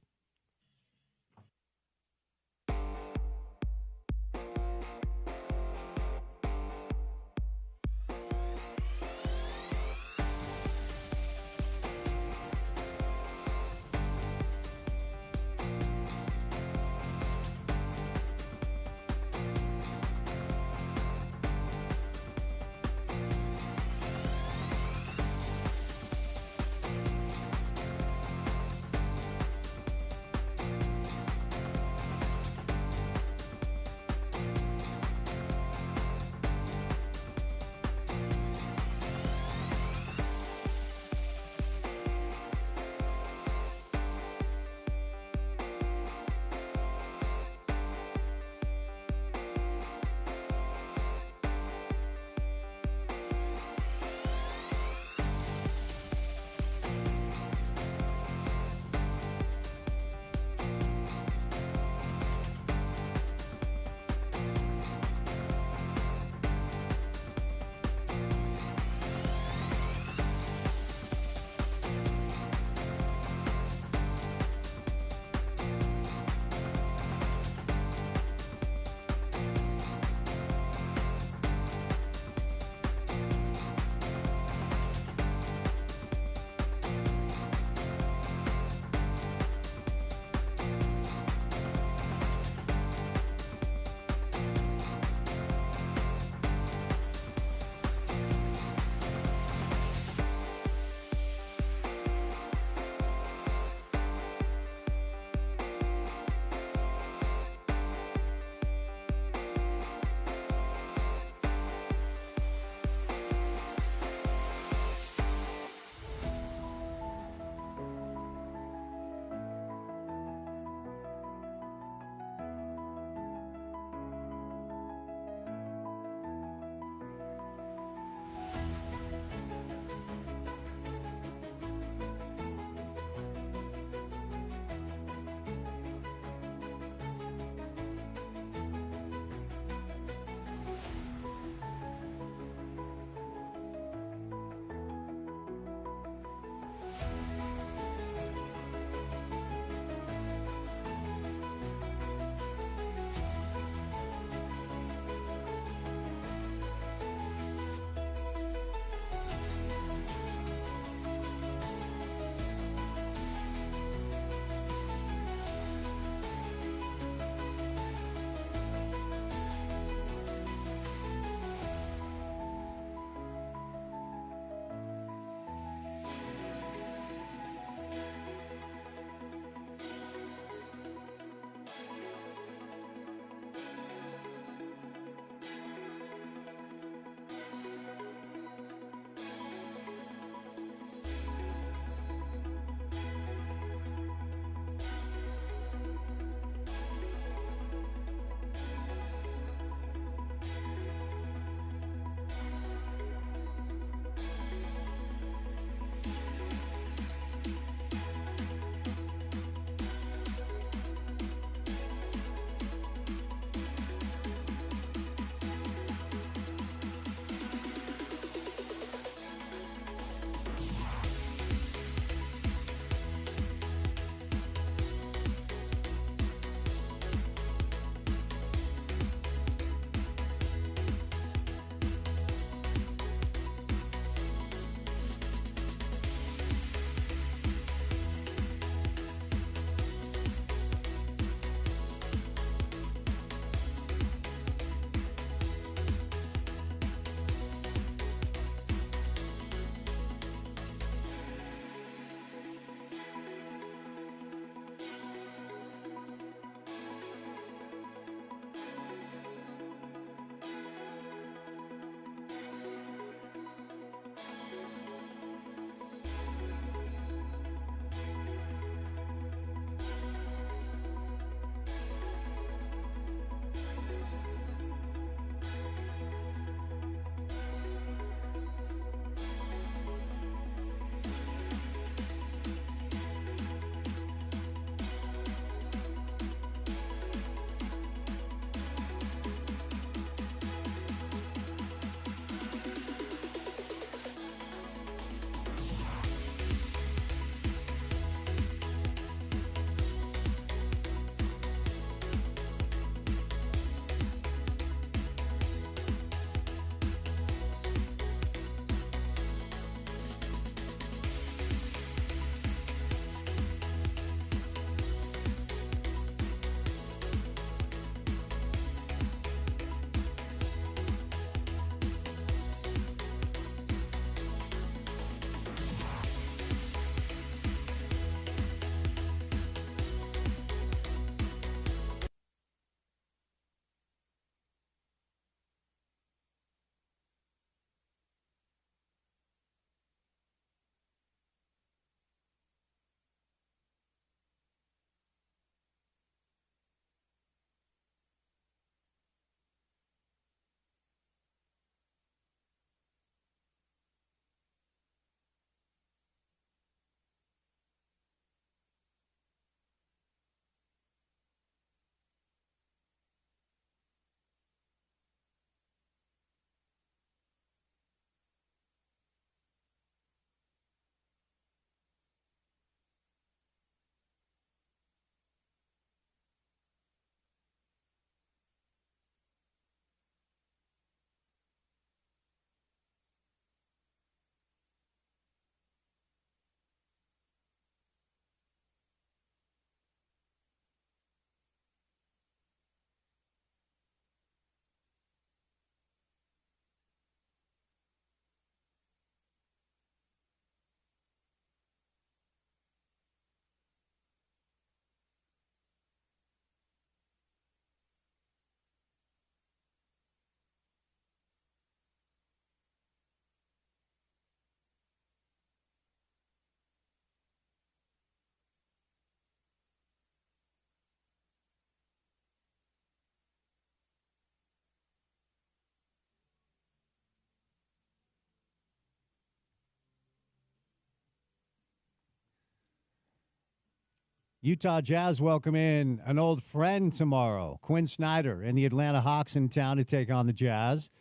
Utah Jazz welcome in an old friend tomorrow, Quinn Snyder and the Atlanta Hawks in town to take on the Jazz.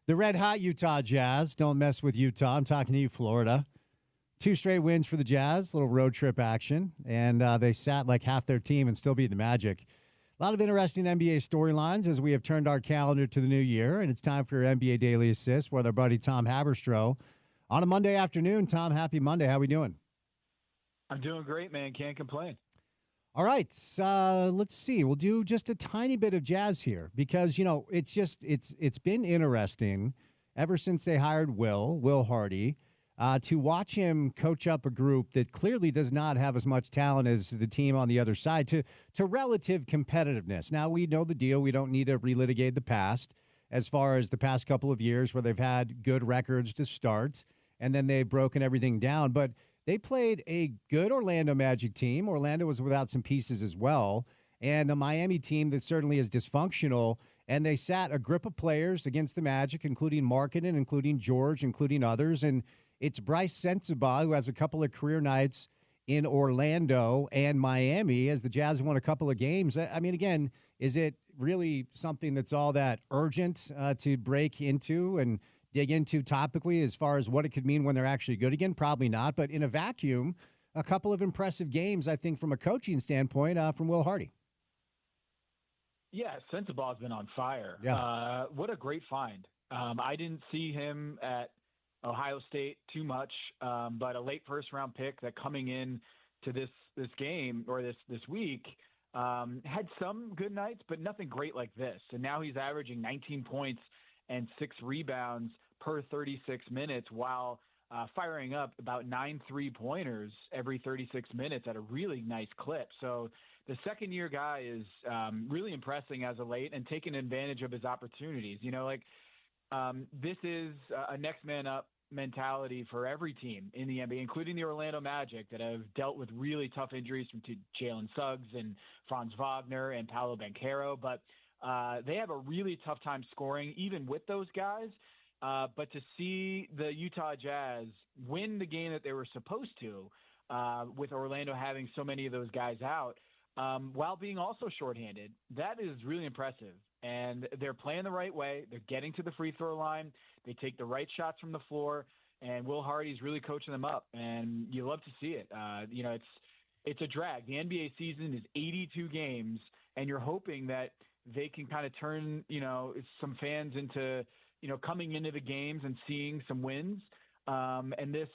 The red-hot Utah Jazz. Don't mess with Utah. I'm talking to you, Florida. 2 straight wins for the Jazz, little road trip action, and they sat like half their team and still beat the Magic. A lot of interesting NBA storylines as we have turned our calendar to the new year, and it's time for your NBA Daily Assist with our buddy Tom Haberstroh. On a Monday afternoon, Tom, happy Monday. How we doing? I'm doing great, man. Can't complain. All right, let's see. We'll do just a tiny bit of jazz here because, it's been interesting ever since they hired Will Hardy, to watch him coach up a group that clearly does not have as much talent as the team on the other side to relative competitiveness. Now, we know the deal. We don't need to relitigate the past as far as the past couple of years where they've had good records to start and then they've broken everything down. But they played a good Orlando Magic team. Orlando was without some pieces as well, and a Miami team that certainly is dysfunctional. And they sat a grip of players against the Magic, including Markkanen, including George, including others. And it's Bryce Sensabaugh, who has a couple of career nights in Orlando and Miami as the Jazz won a couple of games. I mean, again, is it really something that's all that urgent to break into and dig into topically as far as what it could mean when they're actually good again? Probably not. But in a vacuum, a couple of impressive games, I think, from a coaching standpoint from Will Hardy. Yeah, Sensabaugh's been on fire. Yeah. What a great find. I didn't see him at Ohio State too much, but a late first-round pick that coming in to this game or this week had some good nights, but nothing great like this. And now he's averaging 19 points and 6 rebounds per 36 minutes while firing up about 9 3-pointers every 36 minutes at a really nice clip. So the second-year guy is really impressing as of late and taking advantage of his opportunities. This is a next man up mentality for every team in the NBA, including the Orlando Magic that have dealt with really tough injuries from Jalen Suggs and Franz Wagner and Paolo Banchero. But they have a really tough time scoring even with those guys. But to see the Utah Jazz win the game that they were supposed to, with Orlando having so many of those guys out, while being also shorthanded, that is really impressive. And they're playing the right way. They're getting to the free throw line. They take the right shots from the floor. And Will Hardy's really coaching them up. And you love to see it. It's a drag. The NBA season is 82 games, and you're hoping that they can kind of turn, some fans into, coming into the games and seeing some wins. And this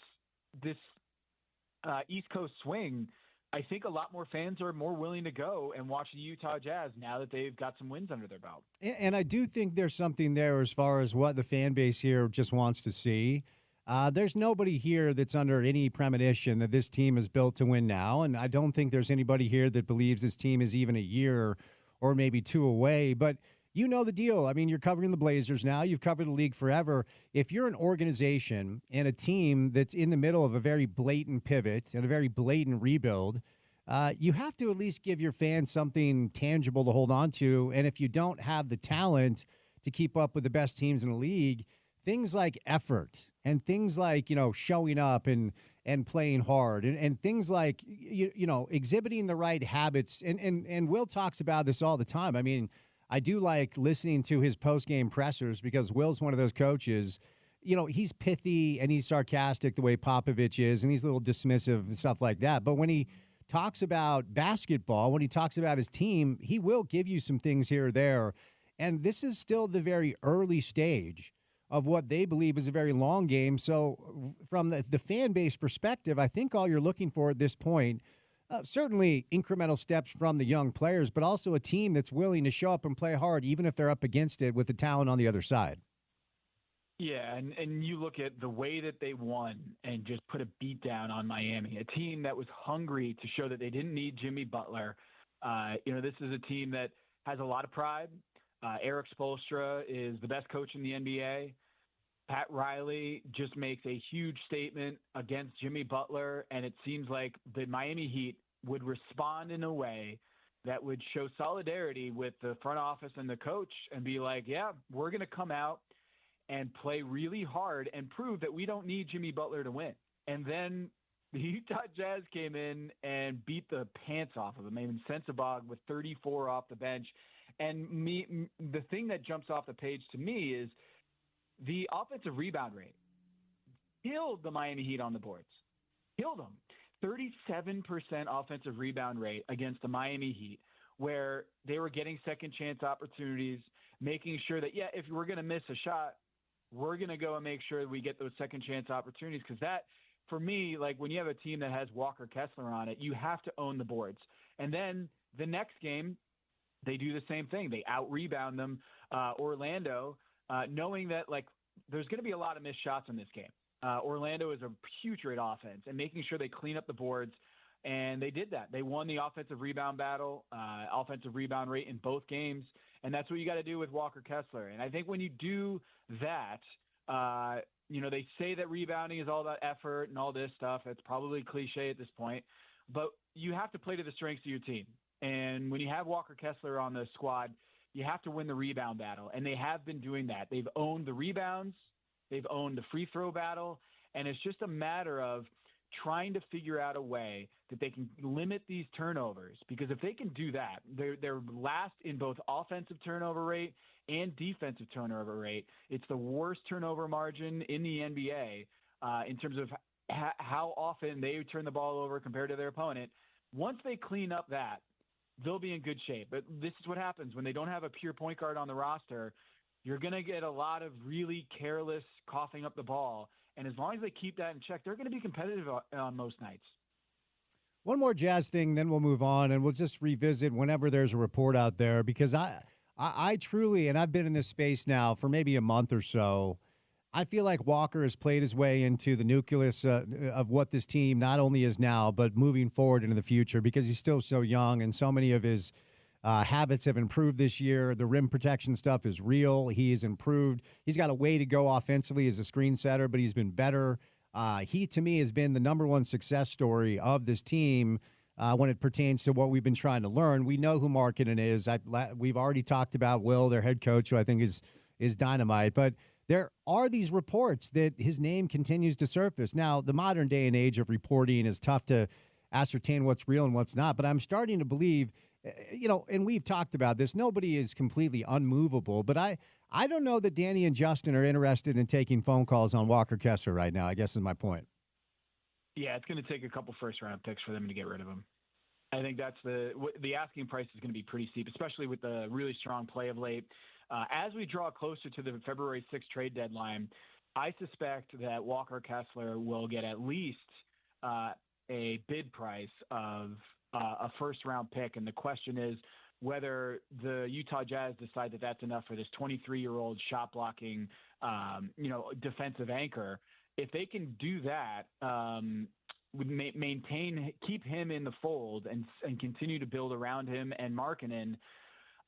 East Coast swing, I think a lot more fans are more willing to go and watch the Utah Jazz now that they've got some wins under their belt. And I do think there's something there as far as what the fan base here just wants to see. There's nobody here that's under any premonition that this team is built to win now. And I don't think there's anybody here that believes this team is even a year or maybe 2 away. But you know the deal. I mean, you're covering the Blazers now. You've covered the league forever. If you're an organization and a team that's in the middle of a very blatant pivot and a very blatant rebuild, you have to at least give your fans something tangible to hold on to. And if you don't have the talent to keep up with the best teams in the league, things like effort and things like, showing up and playing hard and things like, exhibiting the right habits. And Will talks about this all the time. I mean, I do like listening to his post-game pressers because Will's one of those coaches, he's pithy and he's sarcastic the way Popovich is, and he's a little dismissive and stuff like that. But when he talks about basketball, when he talks about his team, he will give you some things here or there. And this is still the very early stage of what they believe is a very long game. So from the fan base perspective, I think all you're looking for at this point, certainly incremental steps from the young players, but also a team that's willing to show up and play hard, even if they're up against it with the talent on the other side. Yeah, and you look at the way that they won and just put a beat down on Miami, a team that was hungry to show that they didn't need Jimmy Butler. This is a team that has a lot of pride. Eric Spoelstra is the best coach in the NBA. Pat Riley just makes a huge statement against Jimmy Butler, and it seems like the Miami Heat would respond in a way that would show solidarity with the front office and the coach and be like, yeah, we're going to come out and play really hard and prove that we don't need Jimmy Butler to win. And then The Utah Jazz came in and beat the pants off of them. I mean, Sensabaugh with 34 off the bench. And the thing that jumps off the page to me is the offensive rebound rate killed the Miami Heat on the boards. Killed them. 37% offensive rebound rate against the Miami Heat, where they were getting second chance opportunities, making sure that, if we're going to miss a shot, we're going to go and make sure that we get those second chance opportunities. Because that, for me, like when you have a team that has Walker Kessler on it, you have to own the boards. And then the next game, they do the same thing. They out-rebound them, Orlando, knowing that like there's going to be a lot of missed shots in this game. Orlando is a putrid offense, and making sure they clean up the boards. And they did that. They won the offensive rebound battle, offensive rebound rate in both games. And that's what you got to do with Walker Kessler. And I think when you do that, they say that rebounding is all about effort and all this stuff. It's probably cliche at this point, but you have to play to the strengths of your team. And when you have Walker Kessler on the squad, you have to win the rebound battle. And they have been doing that. They've owned the rebounds. They've owned the free throw battle. And it's just a matter of trying to figure out a way that they can limit these turnovers, because if they can do that, they're last in both offensive turnover rate and defensive turnover rate. It's the worst turnover margin in the NBA in terms of how often they turn the ball over compared to their opponent. Once they clean up that, they'll be in good shape. But this is what happens when they don't have a pure point guard on the roster. You're going to get a lot of really careless coughing up the ball. And as long as they keep that in check, they're going to be competitive on most nights. One more Jazz thing, then we'll move on, and we'll just revisit whenever there's a report out there, because I truly, and I've been in this space now for maybe a month or so, I feel like Walker has played his way into the nucleus of what this team not only is now, but moving forward into the future, because he's still so young, and so many of his habits have improved this year. The rim protection stuff is real. He has improved. He's got a way to go offensively as a screen setter, but he's been better. He, to me, has been the number one success story of this team when it pertains to what we've been trying to learn. We know who Markkanen is. We've already talked about Will, their head coach, who I think is dynamite. But there are these reports that his name continues to surface. Now, the modern day and age of reporting is tough to ascertain what's real and what's not, but I'm starting to believe, and we've talked about this, nobody is completely unmovable, but I don't know that Danny and Justin are interested in taking phone calls on Walker Kessler right now, I guess is my point. Yeah, it's going to take a couple first-round picks for them to get rid of him. I think that's the asking price is going to be pretty steep, especially with the really strong play of late. As we draw closer to the February 6th trade deadline, I suspect that Walker Kessler will get at least a bid price of a first-round pick. And the question is whether the Utah Jazz decide that that's enough for this 23-year-old shot-blocking, defensive anchor. If they can do that, keep him in the fold and continue to build around him and Markkanen,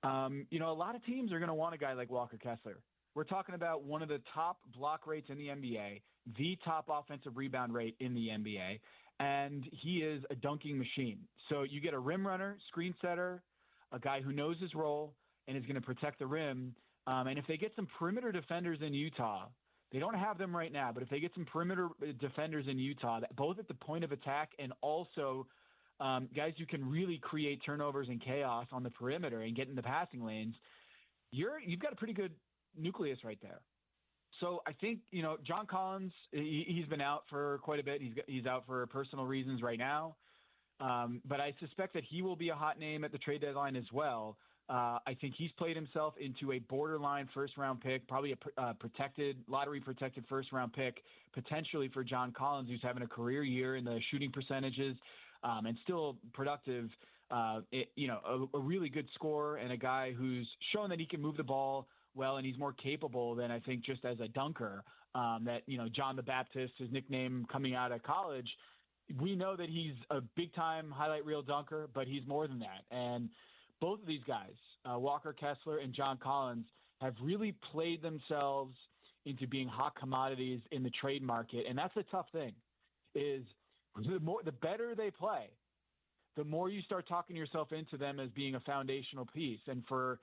a lot of teams are going to want a guy like Walker Kessler. We're talking about one of the top block rates in the NBA, the top offensive rebound rate in the NBA, and he is a dunking machine. So you get a rim runner, screen setter, a guy who knows his role and is going to protect the rim. And if they get some perimeter defenders in Utah, they don't have them right now, but if they get some perimeter defenders in Utah, both at the point of attack and also guys who can really create turnovers and chaos on the perimeter and get in the passing lanes, you've got a pretty good nucleus right there. So I think, John Collins, he's been out for quite a bit. He's out for personal reasons right now. But I suspect that he will be a hot name at the trade deadline as well. I think he's played himself into a borderline first-round pick, probably a lottery-protected first-round pick, potentially for John Collins, who's having a career year in the shooting percentages and still productive, a really good scorer and a guy who's shown that he can move the ball well, and he's more capable than I think just as a dunker. John the Baptist, his nickname coming out of college, we know that he's a big-time highlight reel dunker, but he's more than that. And both of these guys, Walker Kessler and John Collins, have really played themselves into being hot commodities in the trade market. And that's a tough thing, is the better they play, the more you start talking yourself into them as being a foundational piece. And for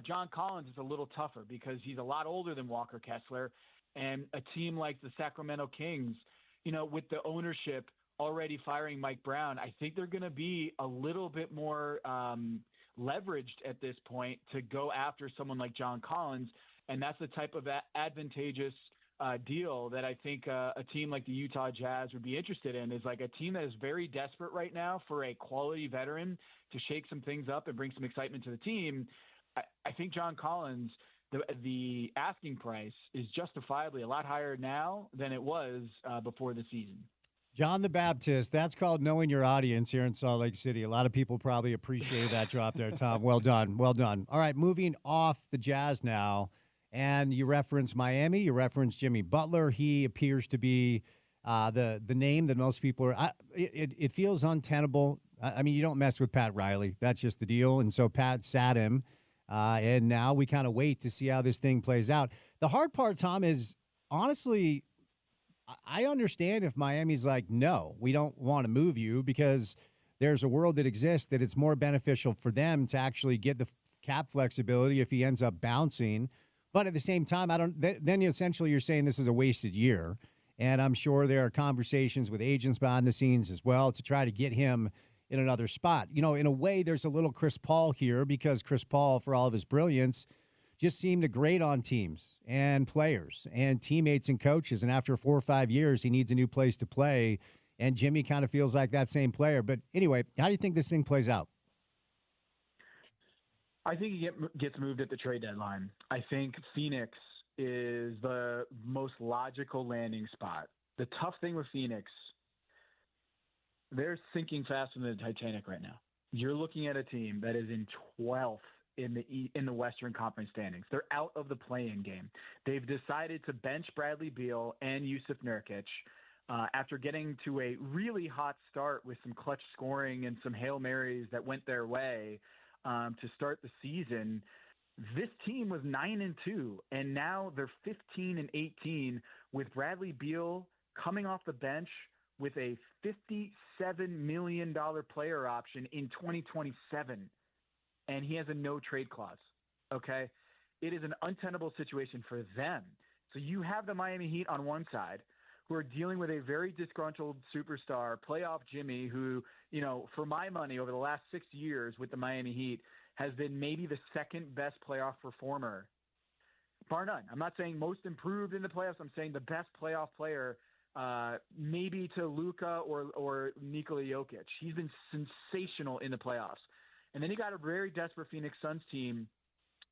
John Collins, it's a little tougher because he's a lot older than Walker Kessler. And a team like the Sacramento Kings, with the ownership already firing Mike Brown, I think they're going to be a little bit more leveraged at this point to go after someone like John Collins. And that's the type of advantageous deal that I think a team like the Utah Jazz would be interested in, is like a team that is very desperate right now for a quality veteran to shake some things up and bring some excitement to the team. I think John Collins, the asking price is justifiably a lot higher now than it was before the season. John the Baptist, that's called knowing your audience here in Salt Lake City. A lot of people probably appreciated that drop there, Tom. Well done. Well done. All right, moving off the Jazz now. And you referenced Miami. You referenced Jimmy Butler. He appears to be the name that most people are. It feels untenable. I mean, you don't mess with Pat Riley. That's just the deal. And so Pat sat him. And now we kind of wait to see how this thing plays out. The hard part, Tom, is honestly, I understand if Miami's like, no, we don't want to move you, because there's a world that exists that it's more beneficial for them to actually get the cap flexibility if he ends up bouncing. But at the same time, then essentially you're saying this is a wasted year. And I'm sure there are conversations with agents behind the scenes as well to try to get him in another spot. You know, in a way, there's a little Chris Paul here, because Chris Paul, for all of his brilliance, just seemed to grate on teams and players and teammates and coaches. And after 4 or 5 years, he needs a new place to play. And Jimmy kind of feels like that same player. But anyway, how do you think this thing plays out? I think he gets moved at the trade deadline. I think Phoenix is the most logical landing spot. The tough thing with Phoenix, they're sinking faster than the Titanic right now. You're looking at a team that is in 12th in the Western Conference standings. They're out of the play-in game. They've decided to bench Bradley Beal and Yusuf Nurkic after getting to a really hot start with some clutch scoring and some Hail Marys that went their way to start the season. This team was 9-2, and now they're 15-18 with Bradley Beal coming off the bench with a $57 million player option in 2027. And he has a no trade clause. Okay. It is an untenable situation for them. So you have the Miami Heat on one side, who are dealing with a very disgruntled superstar, playoff Jimmy, who, you know, for my money over the last 6 years with the Miami Heat has been maybe the second best playoff performer, bar none. I'm not saying most improved in the playoffs. I'm saying the best playoff player, maybe to Luka or Nikola Jokic. He's been sensational in the playoffs. And then you got a very desperate Phoenix Suns team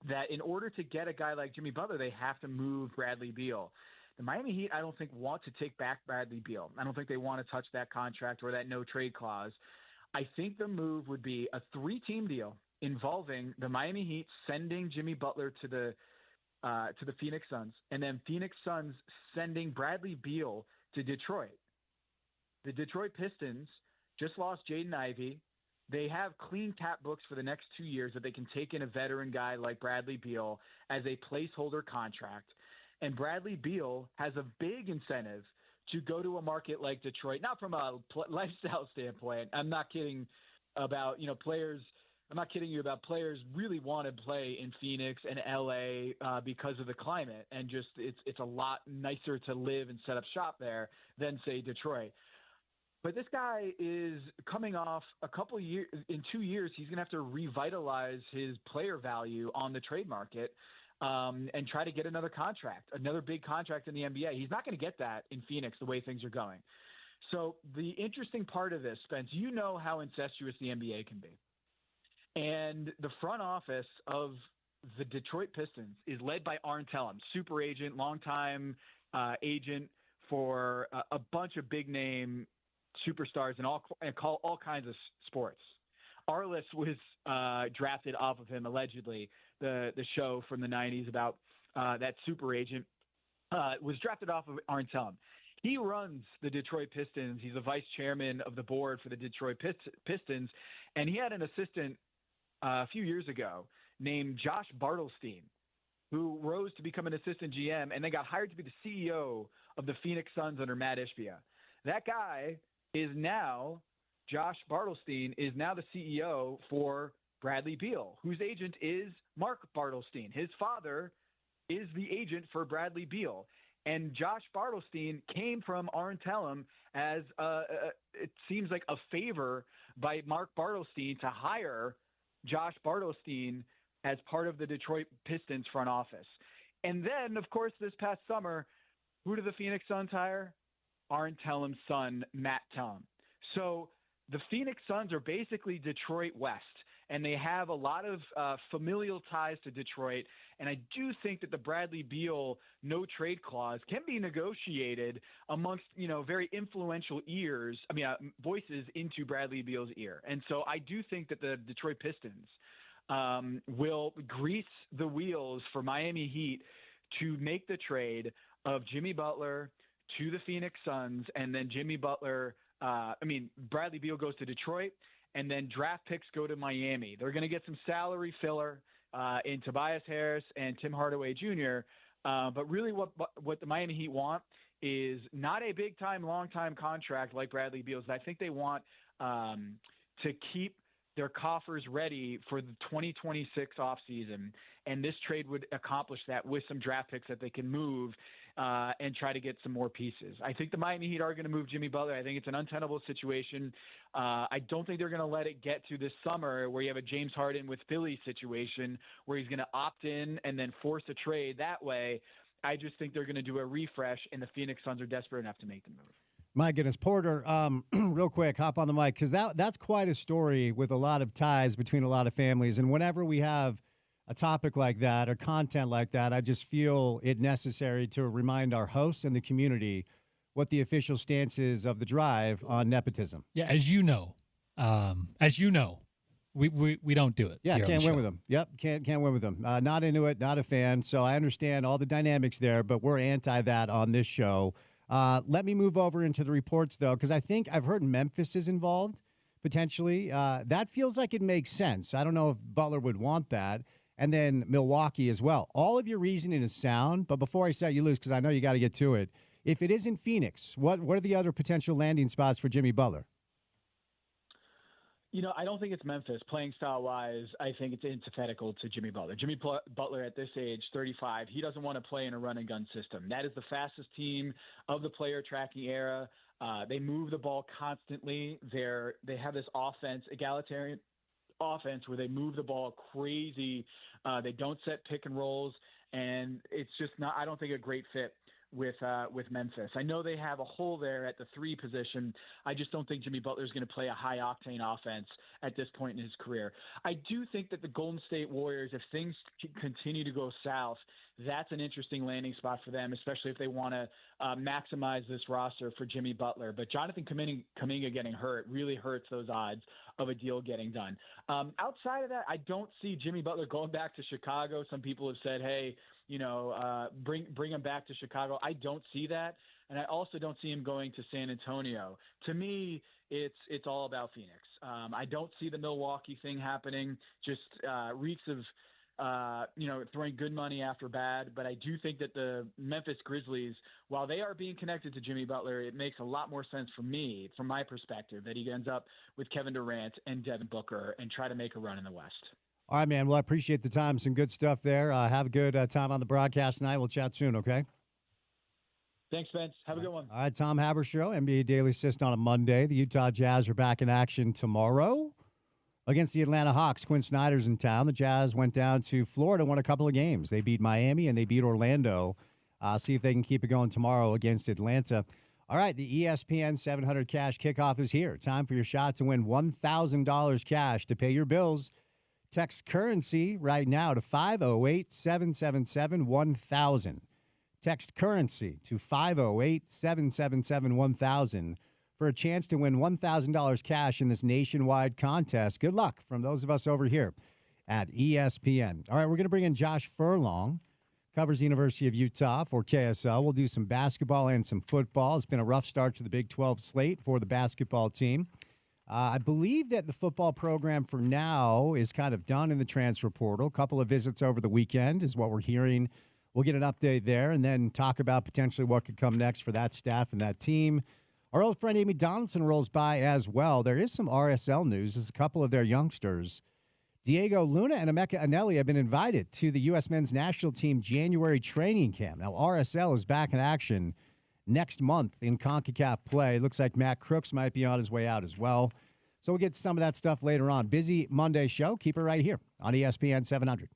that in order to get a guy like Jimmy Butler, they have to move Bradley Beal. The Miami Heat, I don't think, want to take back Bradley Beal. I don't think they want to touch that contract or that no trade clause. I think the move would be a 3-team deal involving the Miami Heat sending Jimmy Butler to the Phoenix Suns, and then Phoenix Suns sending Bradley Beal to Detroit. The Detroit Pistons just lost Jaden Ivey. They have clean cap books for the next 2 years that they can take in a veteran guy like Bradley Beal as a placeholder contract. And Bradley Beal has a big incentive to go to a market like Detroit, not from a lifestyle standpoint. I'm not kidding about, players. I'm not kidding you about players really want to play in Phoenix and LA because of the climate, and just it's a lot nicer to live and set up shop there than, say, Detroit. But this guy is coming off a couple of years. In 2 years, he's going to have to revitalize his player value on the trade market and try to get another contract, another big contract in the NBA. He's not going to get that in Phoenix the way things are going. So the interesting part of this, Spence, you know how incestuous the NBA can be. And the front office of the Detroit Pistons is led by Arn Tellem, super agent, longtime agent for a bunch of big-name superstars and all kinds of sports. Arliss was drafted off of him, allegedly. The show from the 90s about that super agent was drafted off of Arn Tellem. He runs the Detroit Pistons. He's the vice chairman of the board for the Detroit Pistons, and he had an assistant a few years ago named Josh Bartelstein, who rose to become an assistant GM and then got hired to be the CEO of the Phoenix Suns under Matt Ishbia. That guy is now, Josh Bartelstein is now the CEO for Bradley Beal, whose agent is Mark Bartelstein. His father is the agent for Bradley Beal. And Josh Bartelstein came from Arn Tellem as it seems like a favor by Mark Bartelstein to hire Josh Bartelstein as part of the Detroit Pistons front office. And then, of course, this past summer, who did the Phoenix Suns hire? Arn Tellem's son, Matt Tellem. So the Phoenix Suns are basically Detroit West, and they have a lot of familial ties to Detroit. And I do think that the Bradley Beal no trade clause can be negotiated amongst, very influential voices into Bradley Beal's ear. And so I do think that the Detroit Pistons will grease the wheels for Miami Heat to make the trade of Jimmy Butler to the Phoenix Suns, and then Bradley Beal goes to Detroit, and then draft picks go to Miami. They're going to get some salary filler in Tobias Harris and Tim Hardaway Jr., but really what the Miami Heat want is not a big-time, long-time contract like Bradley Beal's. I think they want to keep their coffers ready for the 2026 offseason, and this trade would accomplish that with some draft picks that they can move and try to get some more pieces. I think the Miami Heat are going to move Jimmy Butler. I think it's an untenable situation. I don't think they're going to let it get to this summer where you have a James Harden with Philly situation where he's going to opt in and then force a trade that way. I just think they're going to do a refresh, and the Phoenix Suns are desperate enough to make the move. My goodness, Porter, real quick, hop on the mic, because that's quite a story with a lot of ties between a lot of families. And whenever we have a topic like that or content like that, I just feel it necessary to remind our hosts and the community what the official stance is of the Drive on nepotism. Yeah, as you know, we don't do it. Yeah, can't win with them. Yep, can't win with them. Not into it, not a fan. So I understand all the dynamics there, but we're anti that on this show. Let me move over into the reports, though, because I think I've heard Memphis is involved, potentially. That feels like it makes sense. I don't know if Butler would want that. And then Milwaukee as well. All of your reasoning is sound, but before I set you loose, because I know you got to get to it, if it isn't Phoenix, what are the other potential landing spots for Jimmy Butler? I don't think it's Memphis. Playing style-wise, I think it's antithetical to Jimmy Butler. Jimmy Butler at this age, 35, he doesn't want to play in a run-and-gun system. That is the fastest team of the player tracking era. They move the ball constantly. They have this offense, egalitarian offense, where they move the ball crazy. They don't set pick and rolls, and it's just not, I don't think, a great fit with Memphis. I know they have a hole there at the 3 position. I just don't think Jimmy Butler is going to play a high-octane offense at this point in his career. I do think that the Golden State Warriors, if things continue to go south, that's an interesting landing spot for them, especially if they want to maximize this roster for Jimmy Butler. But Jonathan Kuminga getting hurt really hurts those odds of a deal getting done. Outside of that, I don't see Jimmy Butler going back to Chicago. Some people have said, hey, bring him back to Chicago. I don't see that. And I also don't see him going to San Antonio. To me, it's all about Phoenix. I don't see the Milwaukee thing happening. Just reeks of, throwing good money after bad. But I do think that the Memphis Grizzlies, while they are being connected to Jimmy Butler, it makes a lot more sense for me, from my perspective, that he ends up with Kevin Durant and Devin Booker and try to make a run in the West. All right, man. Well, I appreciate the time. Some good stuff there. Have a good time on the broadcast tonight. We'll chat soon, okay? Thanks, Spence. Have a good one. All right, Tom Haber Show, NBA Daily Assist on a Monday. The Utah Jazz are back in action tomorrow against the Atlanta Hawks. Quinn Snyder's in town. The Jazz went down to Florida, won a couple of games. They beat Miami and they beat Orlando. See if they can keep it going tomorrow against Atlanta. All right, the ESPN 700 Cash Kickoff is here. Time for your shot to win $1,000 cash to pay your bills. Text currency right now to 508-777-1000. Text currency to 508-777-1000 for a chance to win $1,000 cash in this nationwide contest. Good luck from those of us over here at ESPN. All right, we're going to bring in Josh Furlong, covers the University of Utah for KSL. We'll do some basketball and some football. It's been a rough start to the Big 12 slate for the basketball team. I believe that the football program for now is kind of done in the transfer portal. A couple of visits over the weekend is what we're hearing. We'll get an update there and then talk about potentially what could come next for that staff and that team. Our old friend Amy Donaldson rolls by as well. There is some RSL news. There's a couple of their youngsters Diego Luna and Emeka Anelli have been invited to the U.S. men's national team January training camp. Now, RSL is back in action next month in CONCACAF play. Looks like Matt Crooks might be on his way out as well. So we'll get to some of that stuff later on. Busy Monday show. Keep it right here on ESPN 700.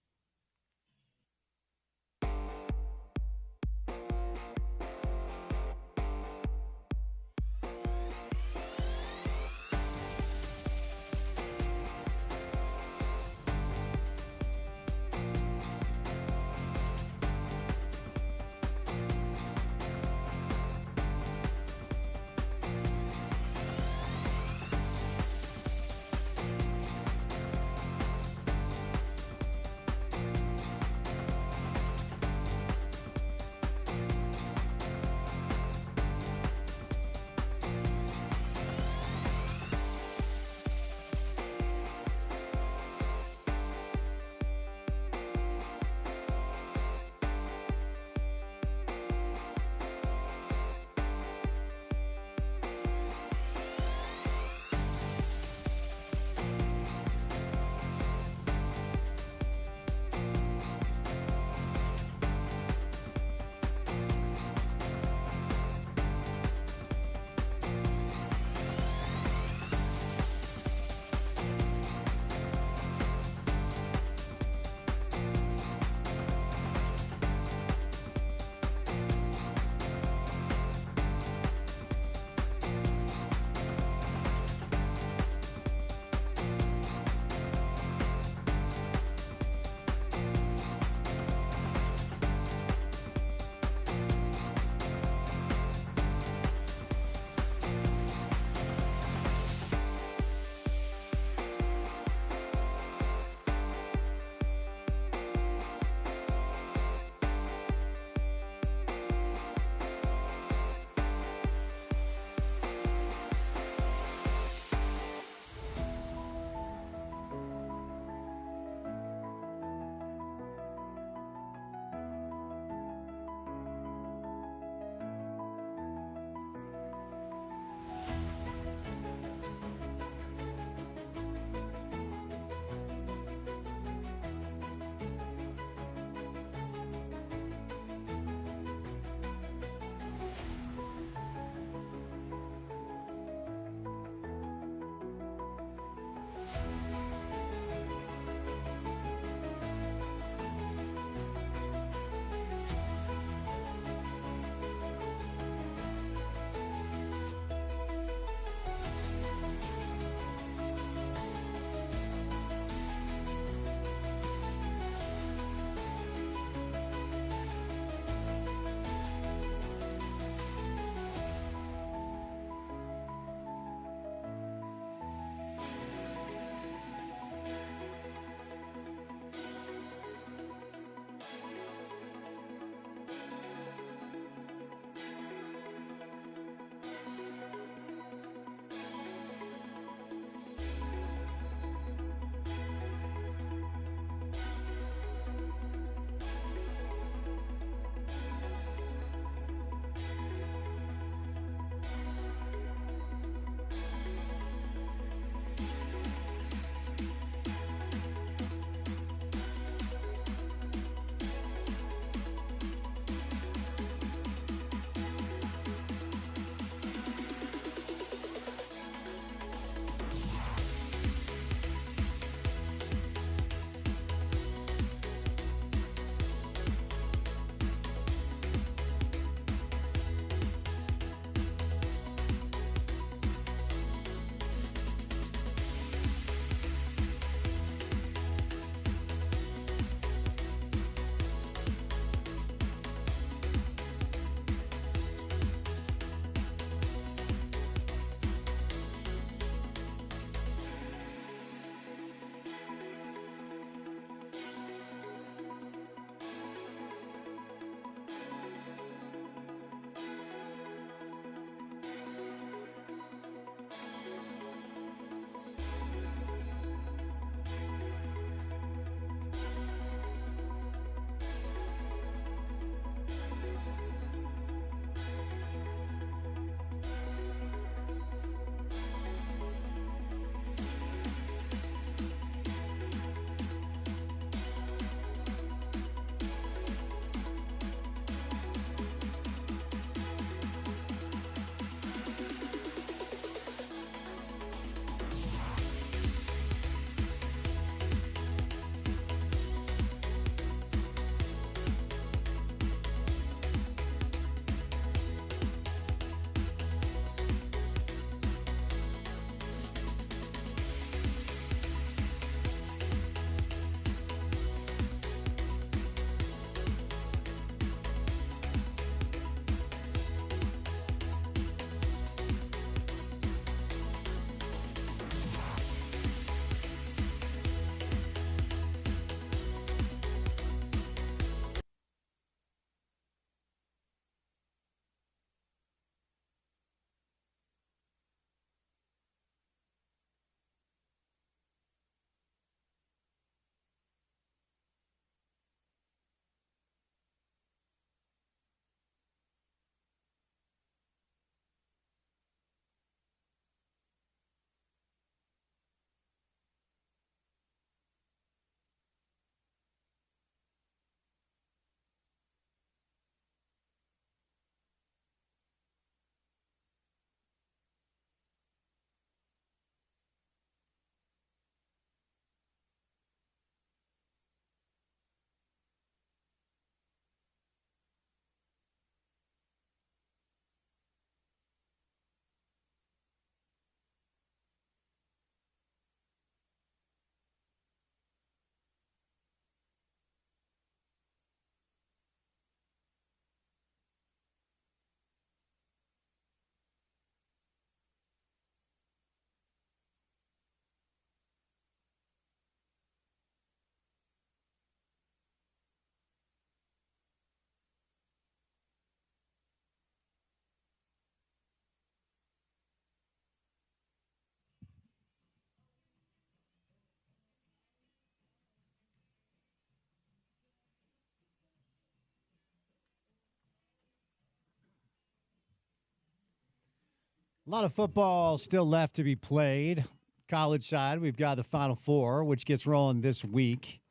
A lot of football still left to be played. College side, we've got the Final Four, which gets rolling this week.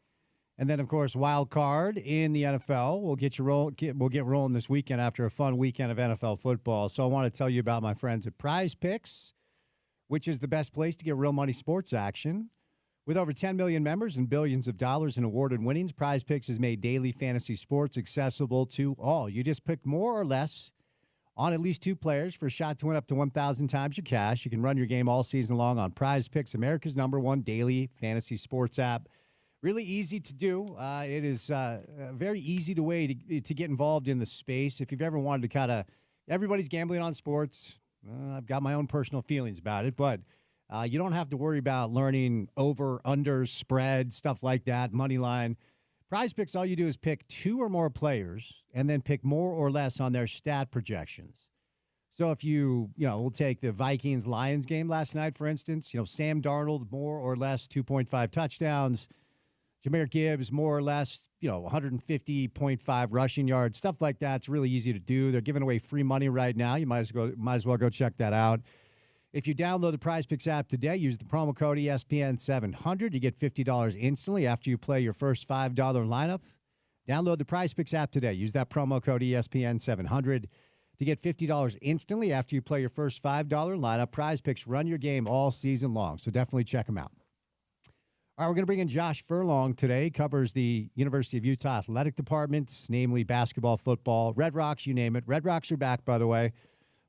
And then, of course, wild card in the NFL. We'll get rolling this weekend after a fun weekend of NFL football. So I want to tell you about my friends at Prize Picks, which is the best place to get real money sports action. With over 10 million members and billions of dollars in awarded winnings, Prize Picks has made daily fantasy sports accessible to all. You just pick more or less on at least two players for a shot to win up to 1,000 times your cash. You can run your game all season long on Prize Picks, America's #1 daily fantasy sports app. Really easy to do. It is a very easy way to get involved in the space. If you've ever wanted to kind of, everybody's gambling on sports. I've got my own personal feelings about it, but you don't have to worry about learning over, under, spread, stuff like that, money line. Prize Picks, all you do is pick two or more players and then pick more or less on their stat projections. So if we'll take the Vikings-Lions game last night, for instance, Sam Darnold, more or less 2.5 touchdowns. Jahmyr Gibbs, more or less, 150.5 rushing yards, stuff like that. It's really easy to do. They're giving away free money right now. You might as well go check that out. If you download the Prize Picks app today, use the promo code ESPN700. You get $50 instantly after you play your first $5 lineup. Download the Prize Picks app today. Use that promo code ESPN700 to get $50 instantly after you play your first $5 lineup. Prize Picks run your game all season long, so definitely check them out. All right, we're going to bring in Josh Furlong today. Covers the University of Utah athletic departments, namely basketball, football, Red Rocks, you name it. Red Rocks are back, by the way.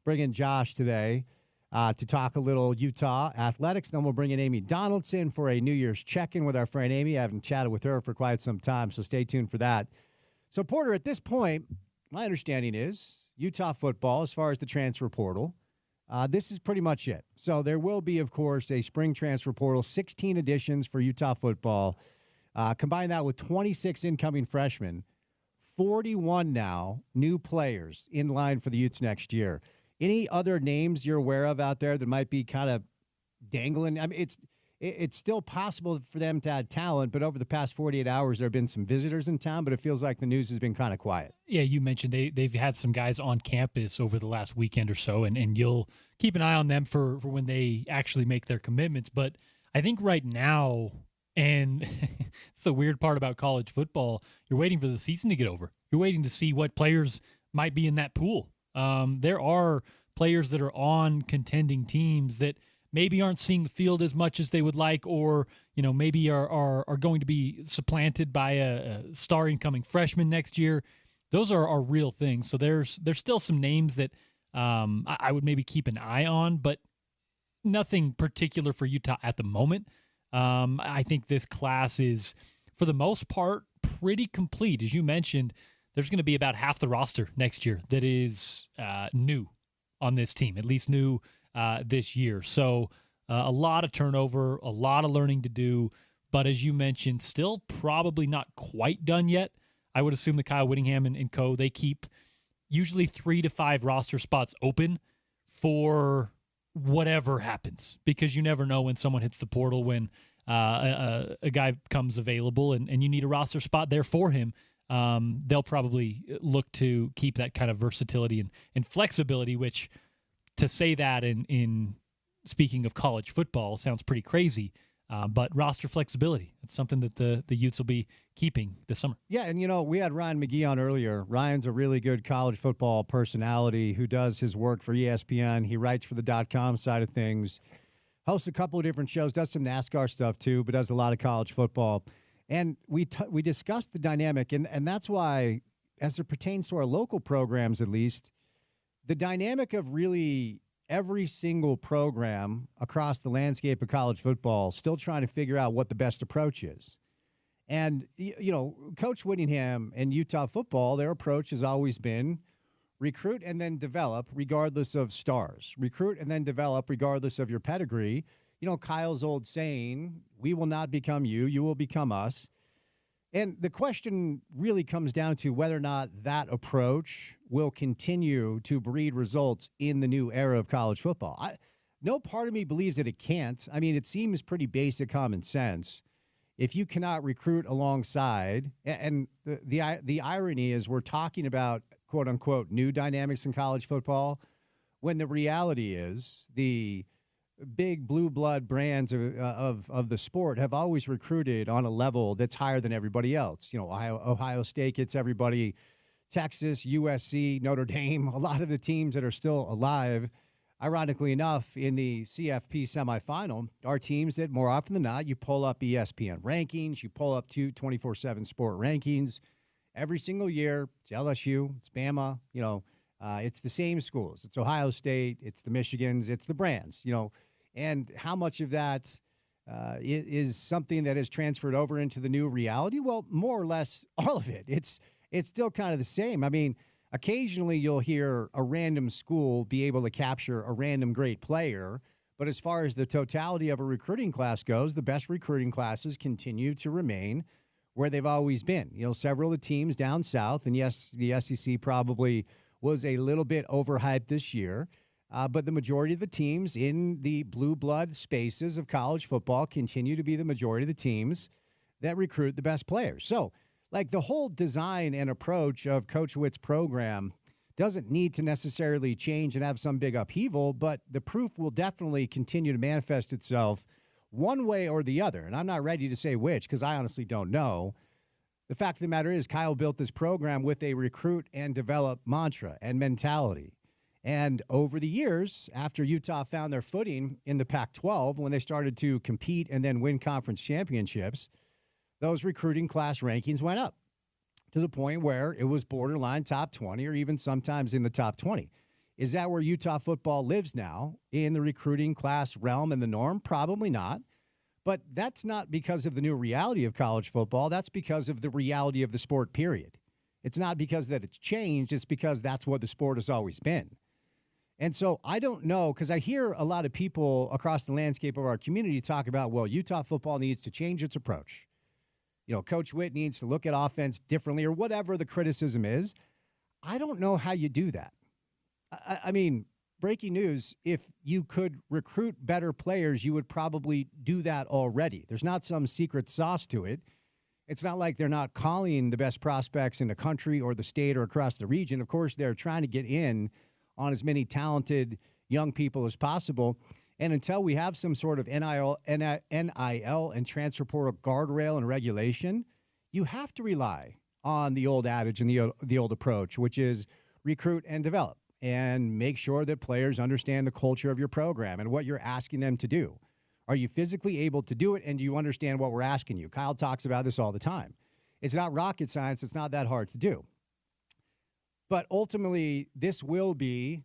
Bring in Josh today to talk a little Utah athletics. Then we'll bring in Amy Donaldson for a New Year's check-in with our friend Amy. I haven't chatted with her for quite some time, so stay tuned for that. So, Porter, at this point, my understanding is Utah football, as far as the transfer portal, this is pretty much it. So there will be, of course, a spring transfer portal, 16 additions for Utah football. Combine that with 26 incoming freshmen, 41 now new players in line for the Utes next year. Any other names you're aware of out there that might be kind of dangling? I mean, it's still possible for them to add talent, but over the past 48 hours, there have been some visitors in town, but it feels like the news has been kind of quiet. Yeah, you mentioned they've had some guys on campus over the last weekend or so, and you'll keep an eye on them for when they actually make their commitments. But I think right now, and it's the weird part about college football, you're waiting for the season to get over. You're waiting to see what players might be in that pool. There are players that are on contending teams that maybe aren't seeing the field as much as they would like, or maybe are going to be supplanted by a star incoming freshman next year. Those are real things. So there's still some names that I would maybe keep an eye on, but nothing particular for Utah at the moment. I think this class is, for the most part, pretty complete. As you mentioned, there's going to be about half the roster next year that is new on this team, at least new this year. So a lot of turnover, a lot of learning to do, but as you mentioned, still probably not quite done yet. I would assume that Kyle Whittingham and co, they keep usually 3 to 5 roster spots open for whatever happens, because you never know when someone hits the portal, when a guy becomes available and you need a roster spot there for him. They'll probably look to keep that kind of versatility and flexibility, which, to say that in speaking of college football, sounds pretty crazy. But roster flexibility, it's something that the Utes will be keeping this summer. Yeah, and we had Ryan McGee on earlier. Ryan's a really good college football personality who does his work for ESPN. He writes for the .com side of things, hosts a couple of different shows, does some NASCAR stuff too, but does a lot of college football. And we discussed the dynamic, and that's why, as it pertains to our local programs at least, the dynamic of really every single program across the landscape of college football still trying to figure out what the best approach is. And, Coach Whittingham and Utah football, their approach has always been recruit and then develop regardless of stars. Recruit and then develop regardless of your pedigree. Kyle's old saying, we will not become you, you will become us. And the question really comes down to whether or not that approach will continue to breed results in the new era of college football. No part of me believes that it can't. I mean, it seems pretty basic common sense. If you cannot recruit alongside, and the irony is we're talking about, quote unquote, new dynamics in college football, when the reality is the big blue blood brands of the sport have always recruited on a level that's higher than everybody else. You know, Ohio State gets everybody, Texas, USC, Notre Dame, a lot of the teams that are still alive, ironically enough, in the CFP semifinal are teams that more often than not, you pull up ESPN rankings, you pull up 24/7 sport rankings every single year. It's LSU, it's Bama, you know, it's the same schools. It's Ohio State, it's the Michigans, it's the brands, you know, and how much of that is something that has transferred over into the new reality? Well, more or less all of it. It's still kind of the same. I mean, occasionally you'll hear a random school be able to capture a random great player, but as far as the totality of a recruiting class goes, the best recruiting classes continue to remain where they've always been. You know, several of the teams down south, and yes, the SEC probably was a little bit overhyped this year, but the majority of the teams in the blue blood spaces of college football continue to be the majority of the teams that recruit the best players. So, like, the whole design and approach of Coach Witt's program doesn't need to necessarily change and have some big upheaval, but the proof will definitely continue to manifest itself one way or the other. And I'm not ready to say which because I honestly don't know. The fact of the matter is Kyle built this program with a recruit and develop mantra and mentality. And over the years, after Utah found their footing in the Pac-12, when they started to compete and then win conference championships, those recruiting class rankings went up to the point where it was borderline top 20 or even sometimes in the top 20. Is that where Utah football lives now in the recruiting class realm and the norm? Probably not. But that's not because of the new reality of college football. That's because of the reality of the sport, period. It's not because that it's changed. It's because that's what the sport has always been. And so I don't know, because I hear a lot of people across the landscape of our community talk about, well, Utah football needs to change its approach. You know, Coach Witt needs to look at offense differently or whatever the criticism is. I don't know how you do that. I mean, breaking news, if you could recruit better players, you would probably do that already. There's not some secret sauce to it. It's not like they're not calling the best prospects in the country or the state or across the region. Of course, they're trying to get in on as many talented young people as possible. And until we have some sort of NIL and transfer portal guardrail and regulation, you have to rely on the old adage and the old approach, which is recruit and develop and make sure that players understand the culture of your program and what you're asking them to do. Are you physically able to do it, and do you understand what we're asking you? Kyle talks about this all the time. It's not rocket science. It's not that hard to do. But ultimately, this will be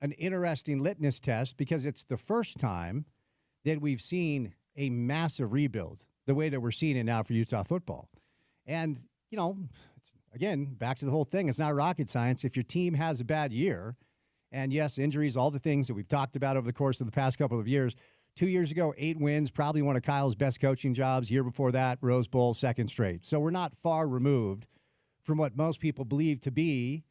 an interesting litmus test because it's the first time that we've seen a massive rebuild the way that we're seeing it now for Utah football. And, you know, again, back to the whole thing, it's not rocket science. If your team has a bad year, and yes, injuries, all the things that we've talked about over the course of the past couple of years, 2 years ago, 8 wins, probably one of Kyle's best coaching jobs. Year before that, Rose Bowl, second straight. So we're not far removed from what most people believe to be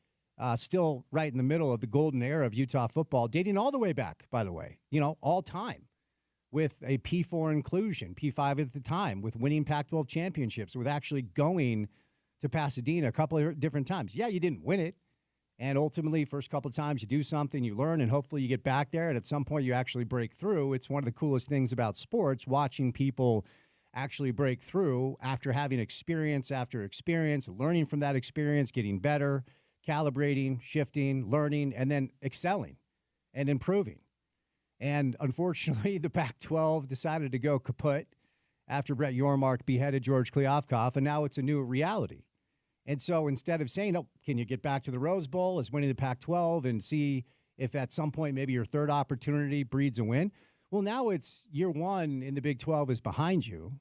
still right in the middle of the golden era of Utah football, dating all the way back, by the way, you know, all time, with a P4 inclusion, P5 at the time, with winning Pac-12 championships, with actually going to Pasadena a couple of different times. Yeah, you didn't win it. And ultimately, first couple of times you do something, you learn, and hopefully you get back there. And at some point you actually break through. It's one of the coolest things about sports, watching people actually break through after having experience after experience, learning from that experience, getting better, calibrating, shifting, learning, and then excelling and improving. And unfortunately, the Pac-12 decided to go kaput after Brett Yormark beheaded George Kliavkoff, and now it's a new reality. And so instead of saying, oh, can you get back to the Rose Bowl as winning the Pac-12 and see if at some point maybe your third opportunity breeds a win? Well, now it's year one in the Big 12 is behind you.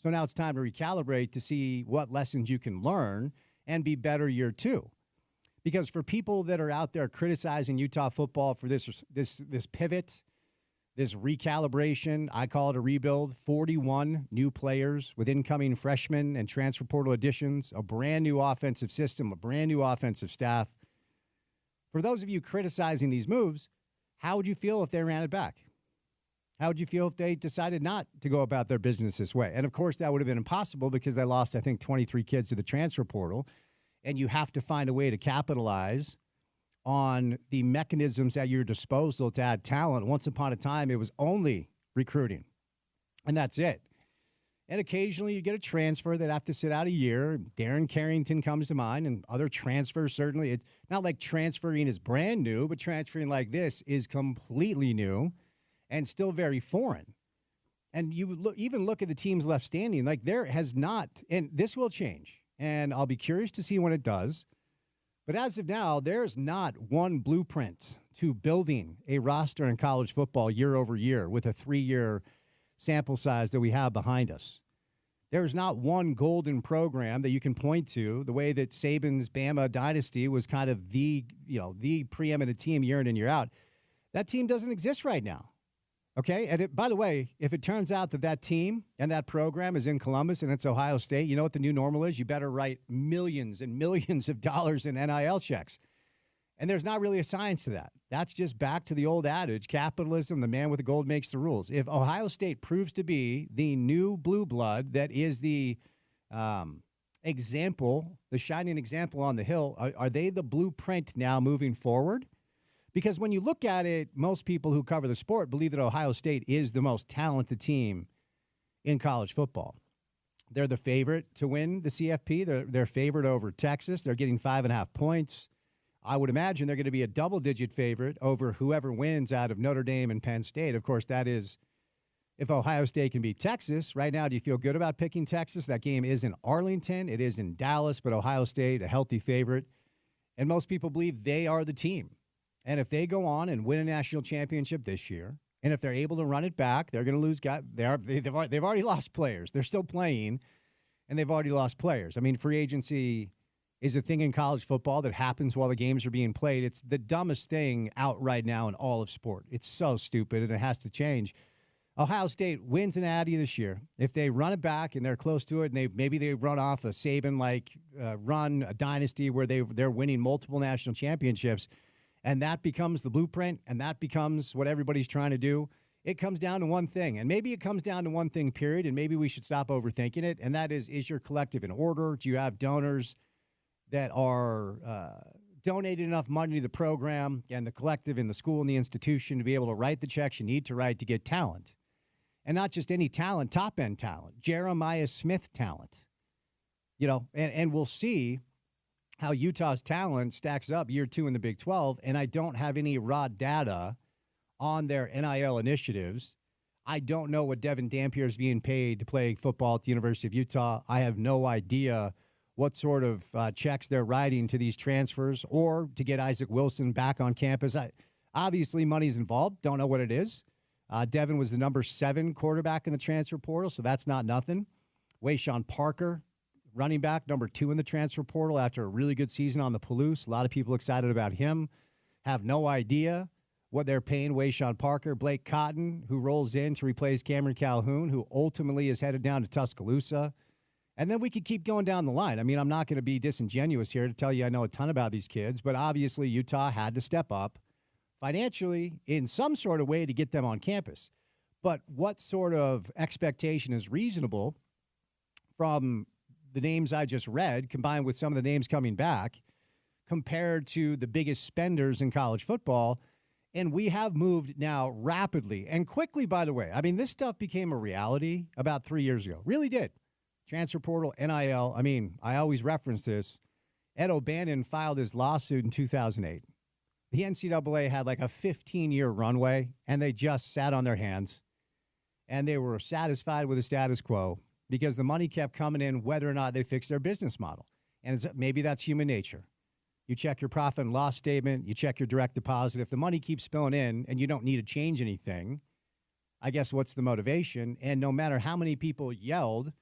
So now it's time to recalibrate to see what lessons you can learn and be better year two. Because for people that are out there criticizing Utah football for this pivot, this recalibration, I call it a rebuild, 41 new players with incoming freshmen and transfer portal additions, a brand new offensive system, a brand new offensive staff. For those of you criticizing these moves, how would you feel if they ran it back? How would you feel if they decided not to go about their business this way? And of course, that would have been impossible because they lost, I think, 23 kids to the transfer portal. And you have to find a way to capitalize on the mechanisms at your disposal to add talent. Once upon a time, it was only recruiting, and that's it. And occasionally you get a transfer that have to sit out a year. Darren Carrington comes to mind, and other transfers certainly. It's not like transferring is brand new, but transferring like this is completely new and still very foreign. And you even look at the teams left standing, like there has not, and this will change. And I'll be curious to see when it does. But as of now, there's not one blueprint to building a roster in college football year over year with a 3-year sample size that we have behind us. There's not one golden program that you can point to, the way that Saban's Bama dynasty was kind of the preeminent team year in and year out. That team doesn't exist right now. Okay? And by the way, if it turns out that team and that program is in Columbus and it's Ohio State, you know what the new normal is? You better write millions and millions of dollars in NIL checks. And there's not really a science to that. That's just back to the old adage, capitalism, the man with the gold makes the rules. If Ohio State proves to be the new blue blood that is the example, the shining example on the hill, are they the blueprint now moving forward? Because when you look at it, most people who cover the sport believe that Ohio State is the most talented team in college football. They're the favorite to win the CFP. They're favored over Texas. They're getting 5.5 points. I would imagine they're going to be a double-digit favorite over whoever wins out of Notre Dame and Penn State. Of course, that is if Ohio State can beat Texas. Right now, do you feel good about picking Texas? That game is in Arlington. It is in Dallas, but Ohio State, a healthy favorite. And most people believe they are the team. And if they go on and win a national championship this year, and if they're able to run it back, they're going to lose guys. They've already lost players. They're still playing, and they've already lost players. I mean, free agency is a thing in college football that happens while the games are being played. It's the dumbest thing out right now in all of sport. It's so stupid, and it has to change. Ohio State wins an Natty this year. If they run it back and they're close to it, and maybe they run off a Saban-like run, a dynasty where they're winning multiple national championships, and that becomes the blueprint, and that becomes what everybody's trying to do, it comes down to one thing. And maybe it comes down to one thing, period, and maybe we should stop overthinking it, and that is your collective in order? Do you have donors that are donated enough money to the program and the collective in the school and the institution to be able to write the checks you need to write to get talent? And not just any talent, top-end talent, Jeremiah Smith talent. And we'll see how Utah's talent stacks up year 2 in the Big 12, and I don't have any raw data on their NIL initiatives. I don't know what Devin Dampier is being paid to play football at the University of Utah. I have no idea what sort of checks they're writing to these transfers or to get Isaac Wilson back on campus. Obviously, money's involved. Don't know what it is. Devin was the number 7 quarterback in the transfer portal, so that's not nothing. Wayshawn Parker, running back, number 2 in the transfer portal after a really good season on the Palouse. A lot of people excited about him. Have no idea what they're paying Wayshawn Parker. Blake Cotton, who rolls in to replace Cameron Calhoun, who ultimately is headed down to Tuscaloosa. And then we could keep going down the line. I mean, I'm not going to be disingenuous here to tell you I know a ton about these kids, but obviously Utah had to step up financially in some sort of way to get them on campus. But what sort of expectation is reasonable from the names I just read, combined with some of the names coming back, compared to the biggest spenders in college football? And we have moved now rapidly and quickly, by the way. I mean, this stuff became a reality about 3 years ago. Really did. Transfer portal, NIL. I mean, I always reference this. Ed O'Bannon filed his lawsuit in 2008. The NCAA had like a 15-year runway, and they just sat on their hands. And they were satisfied with the status quo because the money kept coming in whether or not they fixed their business model. And maybe that's human nature. You check your profit and loss statement. You check your direct deposit. If the money keeps spilling in and you don't need to change anything, I guess what's the motivation? And no matter how many people yelled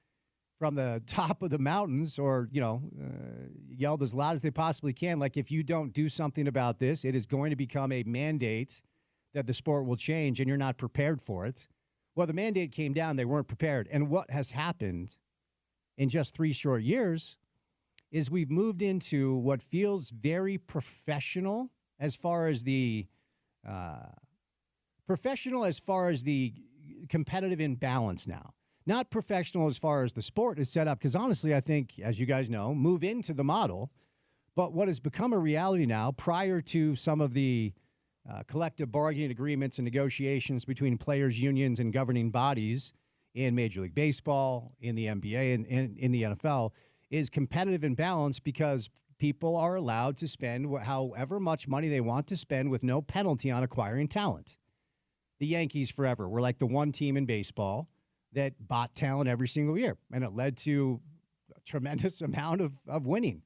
from the top of the mountains or, yelled as loud as they possibly can, like if you don't do something about this, it is going to become a mandate that the sport will change and you're not prepared for it. Well, the mandate came down. They weren't prepared. And what has happened in just 3 short years is we've moved into what feels very professional as far as the competitive imbalance now. Not professional as far as the sport is set up, because honestly, I think, as you guys know, move into the model. But what has become a reality now, prior to some of the collective bargaining agreements and negotiations between players' unions and governing bodies in Major League Baseball, in the NBA, and in the NFL, is competitive imbalance because people are allowed to spend however much money they want to spend with no penalty on acquiring talent. The Yankees forever were like the one team in baseball that bought talent every single year, and it led to a tremendous amount of winning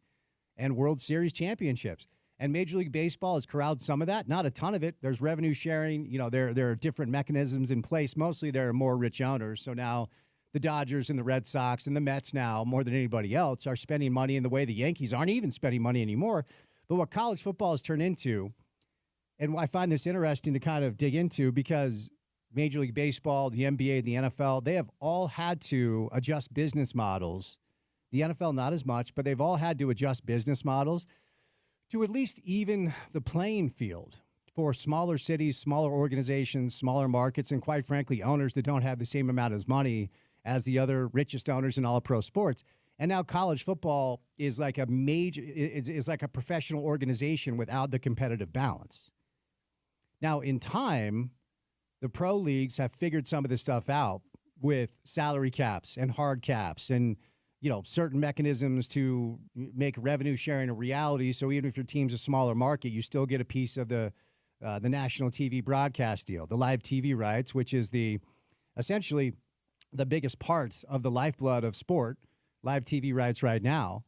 and World Series championships. And Major League Baseball has corralled some of that, not a ton of it. There's revenue sharing. You know, there are different mechanisms in place. Mostly there are more rich owners. So now the Dodgers and the Red Sox and the Mets now, more than anybody else, are spending money in the way the Yankees aren't even spending money anymore. But what college football has turned into, and I find this interesting to kind of dig into, because Major League Baseball, the NBA, the NFL, they have all had to adjust business models. The NFL, not as much, but they've all had to adjust business models to at least even the playing field for smaller cities, smaller organizations, smaller markets, and quite frankly, owners that don't have the same amount of money as the other richest owners in all of pro sports. And now college football is like a is like a professional organization without the competitive balance. Now, in time, the pro leagues have figured some of this stuff out with salary caps and hard caps and, you know, certain mechanisms to make revenue sharing a reality. So even if your team's a smaller market, you still get a piece of the national TV broadcast deal, the live TV rights, which is essentially the biggest parts of the lifeblood of sport, live TV rights right now.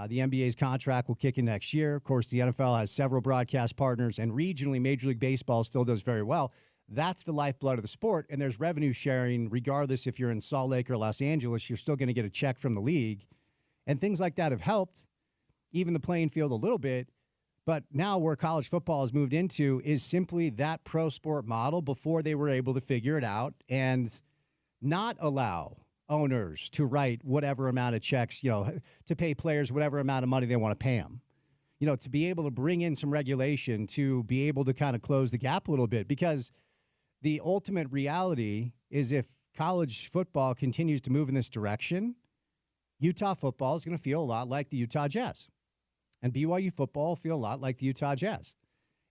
The NBA's contract will kick in next year. Of course, the NFL has several broadcast partners, and regionally, Major League Baseball still does very well. That's the lifeblood of the sport, and there's revenue sharing regardless if you're in Salt Lake or Los Angeles. You're still going to get a check from the league, and things like that have helped even the playing field a little bit. But now where college football has moved into is simply that pro sport model before they were able to figure it out and not allow owners to write whatever amount of checks, you know, to pay players whatever amount of money they want to pay them. You know, to be able to bring in some regulation to be able to kind of close the gap a little bit, because the ultimate reality is if college football continues to move in this direction, Utah football is going to feel a lot like the Utah Jazz. And BYU football will feel a lot like the Utah Jazz.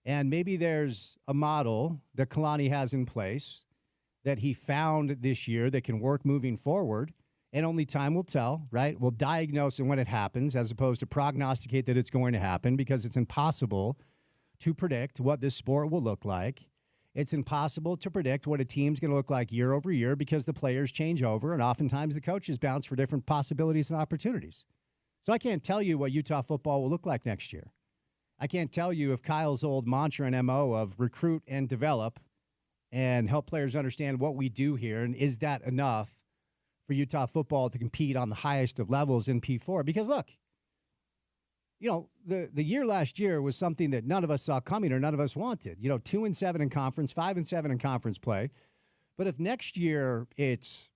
And maybe there's a model that Kalani has in place that he found this year that can work moving forward, and only time will tell, right? We'll diagnose it when it happens as opposed to prognosticate that it's going to happen, because it's impossible to predict what this sport will look like. It's impossible to predict what a team's going to look like year over year because the players change over, and oftentimes the coaches bounce for different possibilities and opportunities. So I can't tell you what Utah football will look like next year. I can't tell you if Kyle's old mantra and MO of recruit and develop and help players understand what we do here, and is that enough for Utah football to compete on the highest of levels in P4? Because look, you know, the year last year was something that none of us saw coming or none of us wanted. You know, 2-7 in conference, 5-7 in conference play. But if next year it's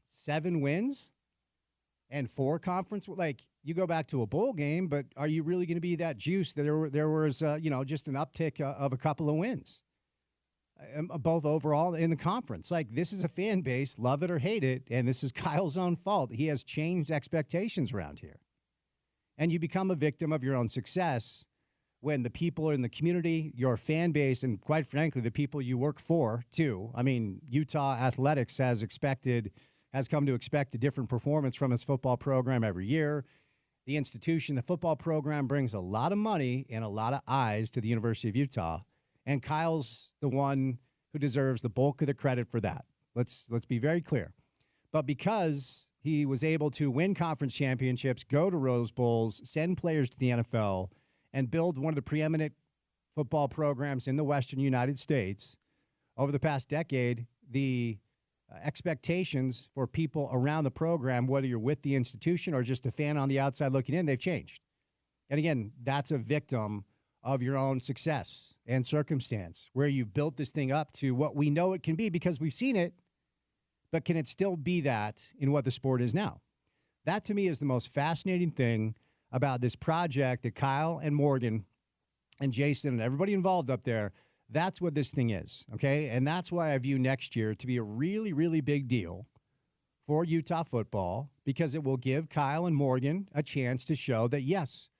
7 wins and 4 conference, like, you go back to a bowl game, but are you really going to be that juice that there was, you know, just an uptick of a couple of wins, both overall in the conference? Like, this is a fan base, love it or hate it, and this is Kyle's own fault. He has changed expectations around here. And you become a victim of your own success when the people in the community, your fan base, and quite frankly, the people you work for, too. I mean, Utah athletics has come to expect a different performance from its football program every year. The institution, the football program, brings a lot of money and a lot of eyes to the University of Utah. And Kyle's the one who deserves the bulk of the credit for that. Let's be very clear. But because he was able to win conference championships, go to Rose Bowls, send players to the NFL, and build one of the preeminent football programs in the Western United States, over the past decade, the expectations for people around the program, whether you're with the institution or just a fan on the outside looking in, they've changed. And again, that's a victim of your own success and circumstance, where you've built this thing up to what we know it can be because we've seen it. But can it still be that in what the sport is now? That, to me, is the most fascinating thing about this project that Kyle and Morgan and Jason and everybody involved up there, that's what this thing is, okay? And that's why I view next year to be a really, really big deal for Utah football, because it will give Kyle and Morgan a chance to show that, yes,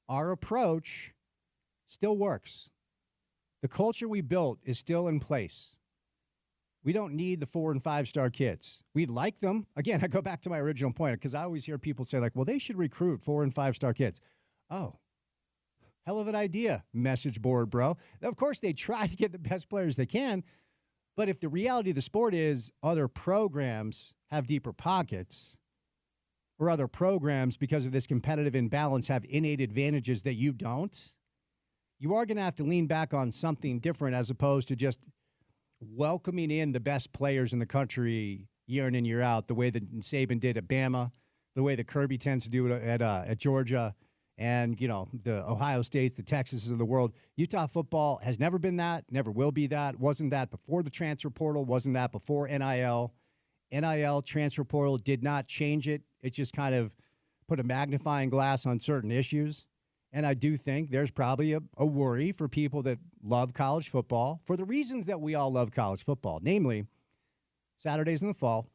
our approach still works. The culture we built is still in place. We don't need the 4 and 5 star kids. We like them. Again, I go back to my original point because I always hear people say, like, well, they should recruit 4 and 5 star kids. Oh, hell of an idea, message board, bro. Of course, they try to get the best players they can. But if the reality of the sport is other programs have deeper pockets, or other programs, because of this competitive imbalance, have innate advantages that you don't, you are going to have to lean back on something different as opposed to just welcoming in the best players in the country year in and year out, the way that Saban did at Bama, the way that Kirby tends to do it at Georgia, and, you know, the Ohio States, the Texases of the world. Utah football has never been that, never will be that. Wasn't that before the transfer portal, wasn't that before NIL. NIL, transfer portal did not change it. It just kind of put a magnifying glass on certain issues. And I do think there's probably a worry for people that love college football for the reasons that we all love college football, namely Saturdays in the fall.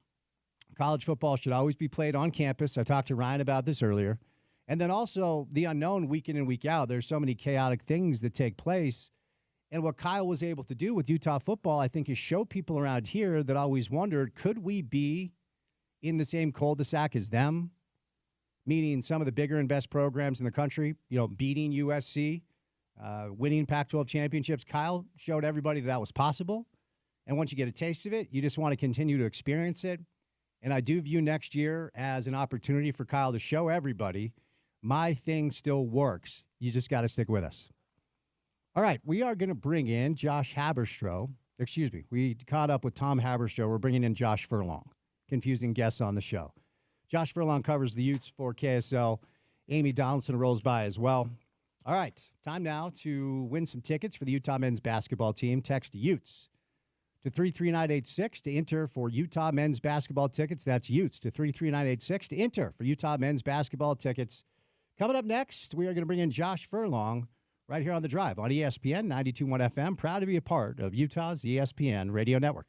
College football should always be played on campus. I talked to Ryan about this earlier. And then also the unknown week in and week out. There's so many chaotic things that take place. And what Kyle was able to do with Utah football, I think, is show people around here that always wondered, could we be in the same cul-de-sac as them? Meaning some of the bigger and best programs in the country, you know, beating USC, winning Pac-12 championships. Kyle showed everybody that was possible. And once you get a taste of it, you just want to continue to experience it. And I do view next year as an opportunity for Kyle to show everybody my thing still works. You just got to stick with us. All right, we are going to bring in Josh Haberstroh. Excuse me, we caught up with Tom Haberstroh. We're bringing in Josh Furlong, confusing guests on the show. Josh Furlong covers the Utes for KSL. Amy Donaldson rolls by as well. All right, time now to win some tickets for the Utah men's basketball team. Text Utes to 33986 to enter for Utah men's basketball tickets. That's Utes to 33986 to enter for Utah men's basketball tickets. Coming up next, we are going to bring in Josh Furlong right here on The Drive on ESPN 92.1 FM. Proud to be a part of Utah's ESPN radio network.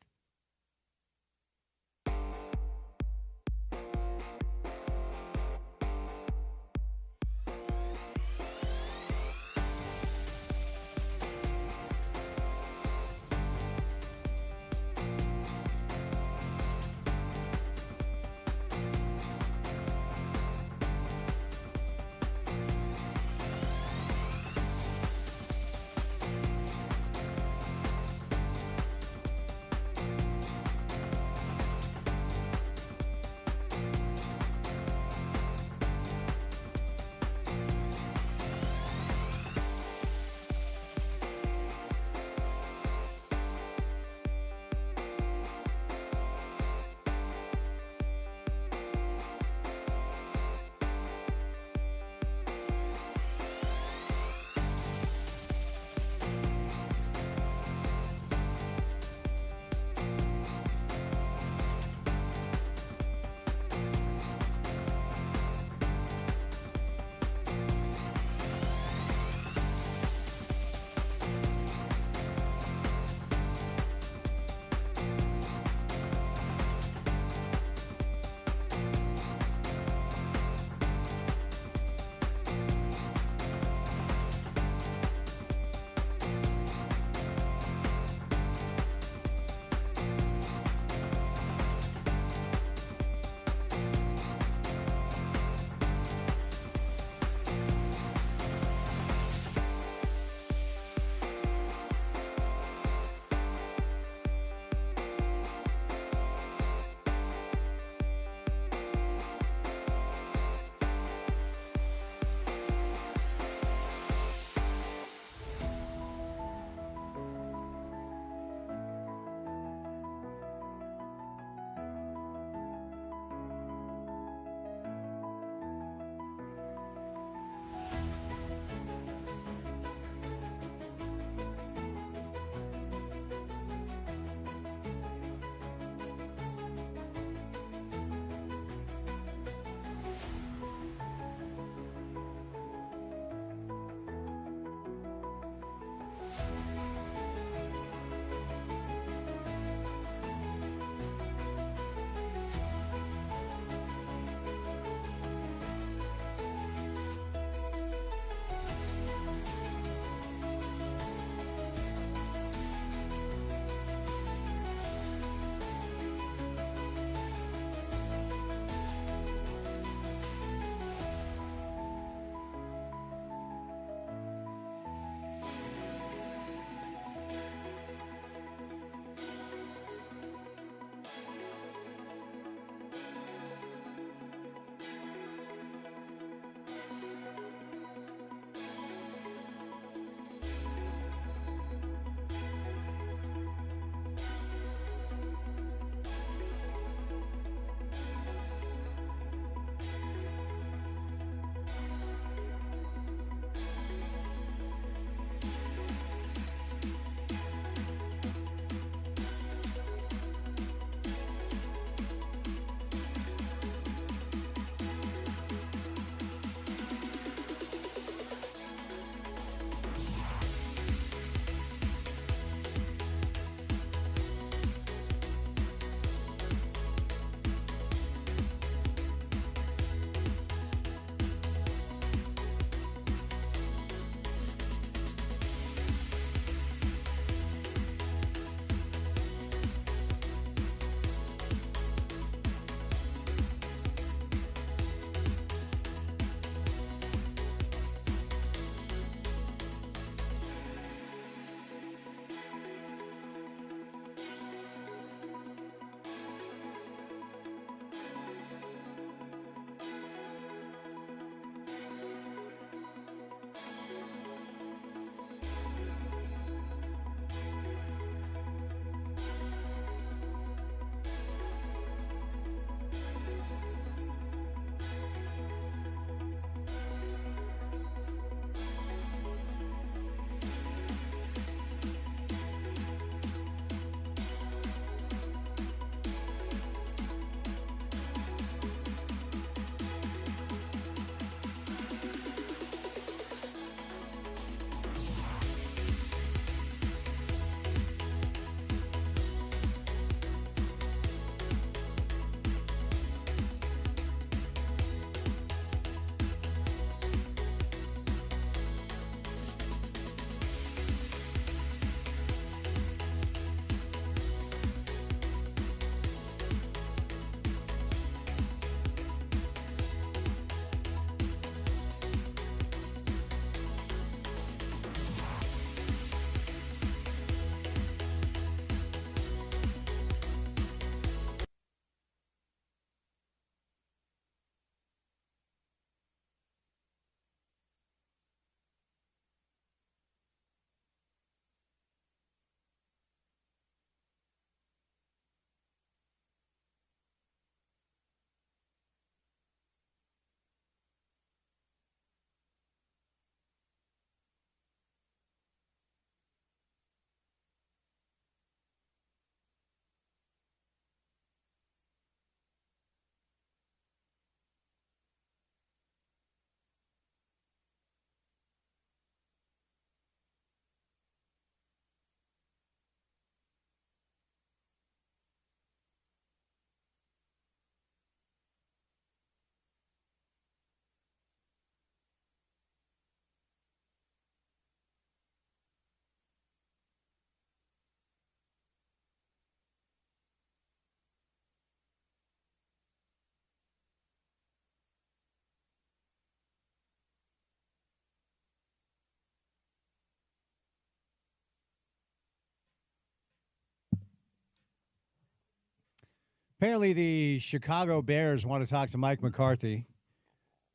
Apparently, the Chicago Bears want to talk to Mike McCarthy.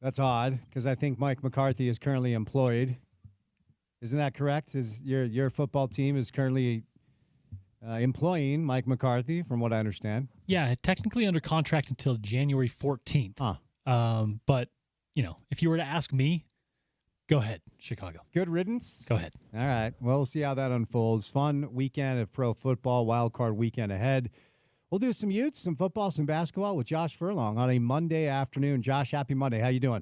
That's odd because I think Mike McCarthy is currently employed. Isn't that correct? Is your football team is currently employing Mike McCarthy, from what I understand? Yeah, technically under contract until January 14th. But, if you were to ask me, go ahead, Chicago. Good riddance. Go ahead. All right. Well, we'll see how that unfolds. Fun weekend of pro football, wild card weekend ahead. We'll do some Utes, some football, some basketball with Josh Furlong on a Monday afternoon. Josh, happy Monday. How you doing?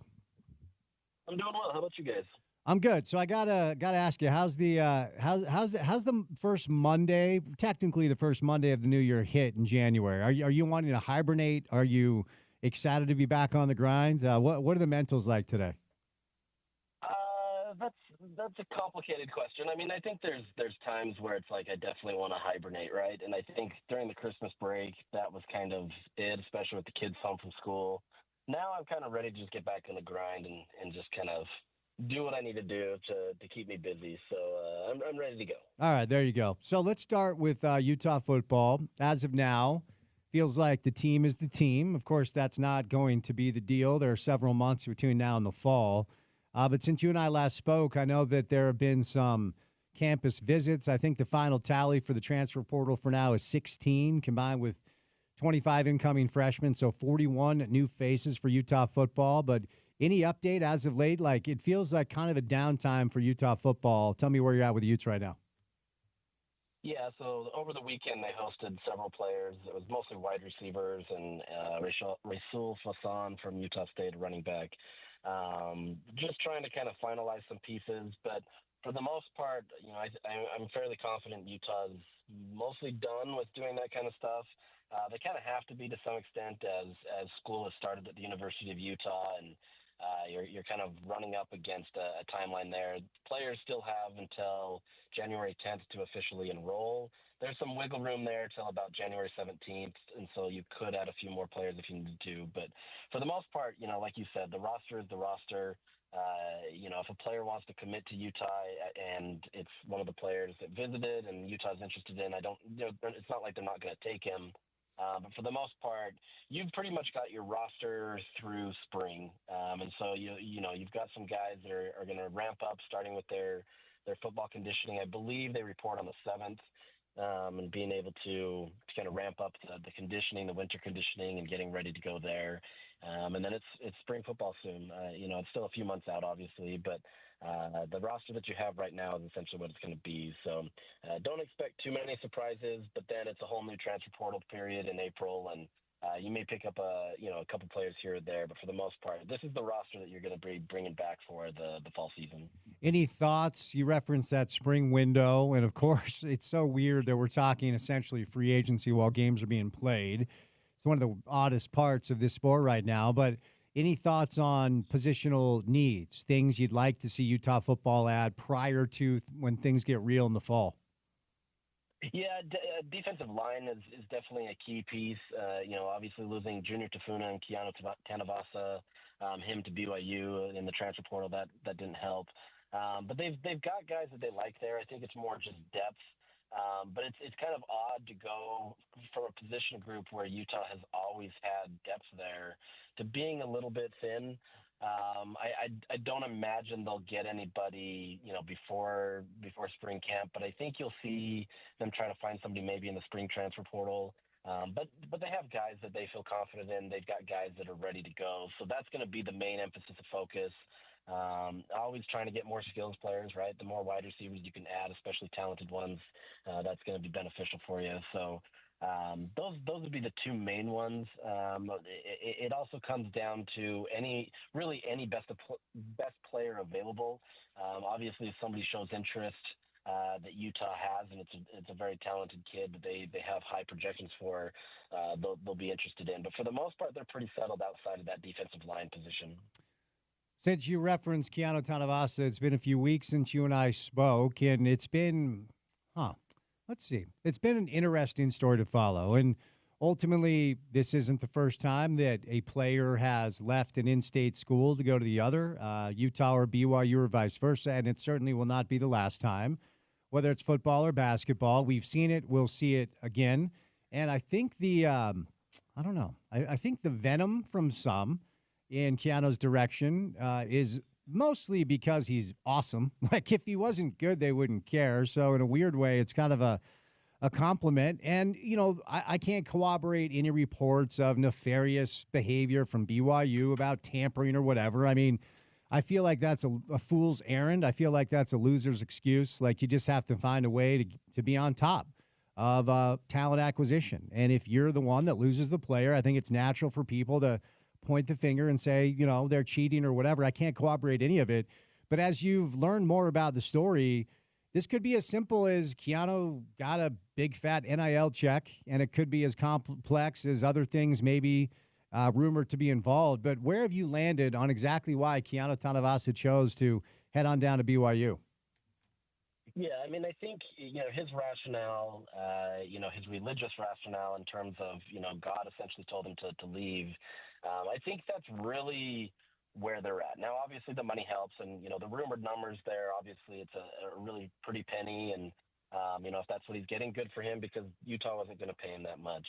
I'm doing well. How about you guys? I'm good. So I gotta ask you, how's the first Monday, technically the first Monday of the new year hit in January? Are you wanting to hibernate? Are you excited to be back on the grind? What are the mentals like today? That's a complicated question. I mean, I think there's times where it's like I definitely want to hibernate, right? And I think during the Christmas break, that was kind of it, especially with the kids home from school. Now I'm kind of ready to just get back on the grind and just kind of do what I need to do to keep me busy. So I'm ready to go. All right, there you go. So let's start with Utah football. As of now, feels like the team is the team. Of course, that's not going to be the deal. There are several months between now and the fall. But since you and I last spoke, I know that there have been some campus visits. I think the final tally for the transfer portal for now is 16, combined with 25 incoming freshmen, so 41 new faces for Utah football. But any update as of late? Like, it feels like kind of a downtime for Utah football. Tell me where you're at with the Utes right now. Yeah, so over the weekend they hosted several players. It was mostly wide receivers and Rasul Fassan from Utah State, running back. Just trying to kind of finalize some pieces, but for the most part, I'm fairly confident Utah's mostly done with doing that kind of stuff. They kind of have to be to some extent as school has started at the University of Utah, and you're kind of running up against a timeline there. Players still have until January 10th to officially enroll. There's some wiggle room there till about January 17th, and so you could add a few more players if you needed to. But for the most part, like you said, the roster is the roster. If a player wants to commit to Utah and it's one of the players that visited and Utah's interested in, it's not like they're not going to take him. But for the most part, you've pretty much got your roster through spring. And so, you've got some guys that are going to ramp up starting with their football conditioning. I believe they report on the 7th. And being able to kind of ramp up the conditioning, the winter conditioning, and getting ready to go there. And then it's spring football soon. It's still a few months out, obviously, but the roster that you have right now is essentially what it's going to be. So don't expect too many surprises, but then it's a whole new transfer portal period in April, and you may pick up a couple players here or there, but for the most part, this is the roster that you're going to be bringing back for the fall season. Any thoughts? You referenced that spring window, and of course, it's so weird that we're talking essentially free agency while games are being played. It's one of the oddest parts of this sport right now, but any thoughts on positional needs, things you'd like to see Utah football add prior to when things get real in the fall? Yeah, defensive line is definitely a key piece. Obviously losing Junior Tafuna and Keanu Tanavasa, him to BYU in the transfer portal, that didn't help. But they've got guys that they like there. I think it's more just depth. But it's kind of odd to go from a position group where Utah has always had depth there to being a little bit thin. I don't imagine they'll get anybody, before spring camp, but I think you'll see them try to find somebody maybe in the spring transfer portal. But they have guys that they feel confident in. They've got guys that are ready to go. So that's going to be the main emphasis of focus. Always trying to get more skills players, right? The more wide receivers you can add, especially talented ones, that's going to be beneficial for you. So those would be the two main ones. It also comes down to any best player available. Obviously, if somebody shows interest that Utah has, and it's a very talented kid that they have high projections for, they'll be interested in. But for the most part, they're pretty settled outside of that defensive line position. Since you referenced Keanu Tanavasa, it's been a few weeks since you and I spoke, and it's been, let's see. It's been an interesting story to follow. And ultimately, this isn't the first time that a player has left an in-state school to go to the other, Utah or BYU or vice versa, and it certainly will not be the last time. Whether it's football or basketball, we've seen it, we'll see it again. And I think I don't know. I think the venom from some in Keanu's direction is mostly because he's awesome. Like, if he wasn't good, they wouldn't care. So in a weird way, it's kind of a compliment. And, I can't corroborate any reports of nefarious behavior from BYU about tampering or whatever. I mean, I feel like that's a fool's errand. I feel like that's a loser's excuse. Like, you just have to find a way to be on top of talent acquisition. And if you're the one that loses the player, I think it's natural for people to point the finger and say, they're cheating or whatever. I can't corroborate any of it. But as you've learned more about the story, this could be as simple as Keanu got a big fat NIL check, and it could be as complex as other things maybe rumored to be involved. But where have you landed on exactly why Keanu Tanavasa chose to head on down to BYU? Yeah, I mean, I think, his rationale, his religious rationale in terms of, God essentially told him to leave. I think that's really where they're at. Now, obviously, the money helps, and, the rumored numbers there, obviously, it's a really pretty penny, and, if that's what he's getting, good for him, because Utah wasn't going to pay him that much.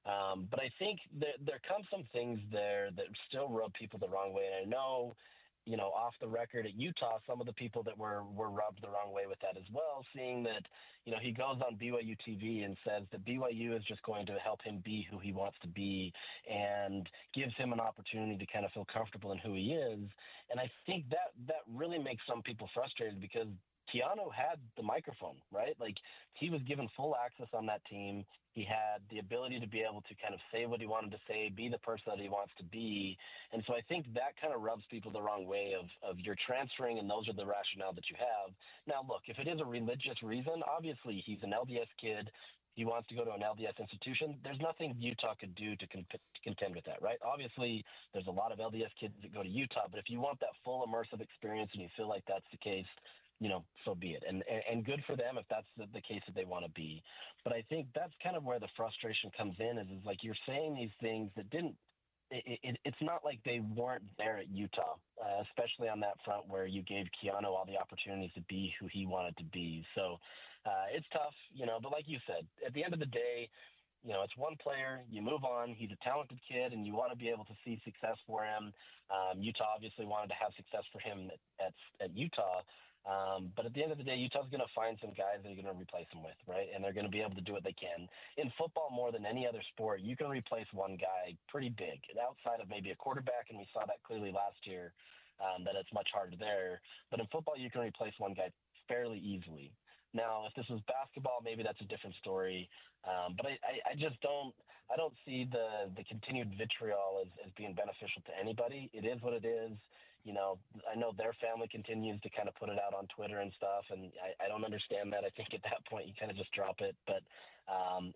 But I think there come some things there that still rub people the wrong way, and I know, off the record at Utah, some of the people that were rubbed the wrong way with that as well, seeing that, he goes on BYU TV and says that BYU is just going to help him be who he wants to be and gives him an opportunity to kind of feel comfortable in who he is. And I think that really makes some people frustrated, because Keanu had the microphone, right? Like, he was given full access on that team. He had the ability to be able to kind of say what he wanted to say, be the person that he wants to be. And so I think that kind of rubs people the wrong way of you're transferring, and those are the rationale that you have. Now, look, if it is a religious reason, obviously he's an LDS kid. He wants to go to an LDS institution. There's nothing Utah could do to contend with that, right? Obviously, there's a lot of LDS kids that go to Utah, but if you want that full immersive experience and you feel like that's the case, so be it. And good for them if that's the case that they want to be. But I think that's kind of where the frustration comes in is like you're saying these things that didn't – it's not like they weren't there at Utah, especially on that front where you gave Keanu all the opportunities to be who he wanted to be. So it's tough, but like you said, at the end of the day, it's one player, you move on. He's a talented kid, and you want to be able to see success for him. Utah obviously wanted to have success for him at Utah. But at the end of the day, Utah's going to find some guys that are going to replace him with, right? And they're going to be able to do what they can. In football, more than any other sport, you can replace one guy pretty big. Outside of maybe a quarterback, and we saw that clearly last year, that it's much harder there. But in football, you can replace one guy fairly easily. Now, if this was basketball, maybe that's a different story. But I just don't see the continued vitriol as being beneficial to anybody. It is what it is. I know their family continues to kind of put it out on Twitter and stuff, and I don't understand that. I think at that point you kind of just drop it. But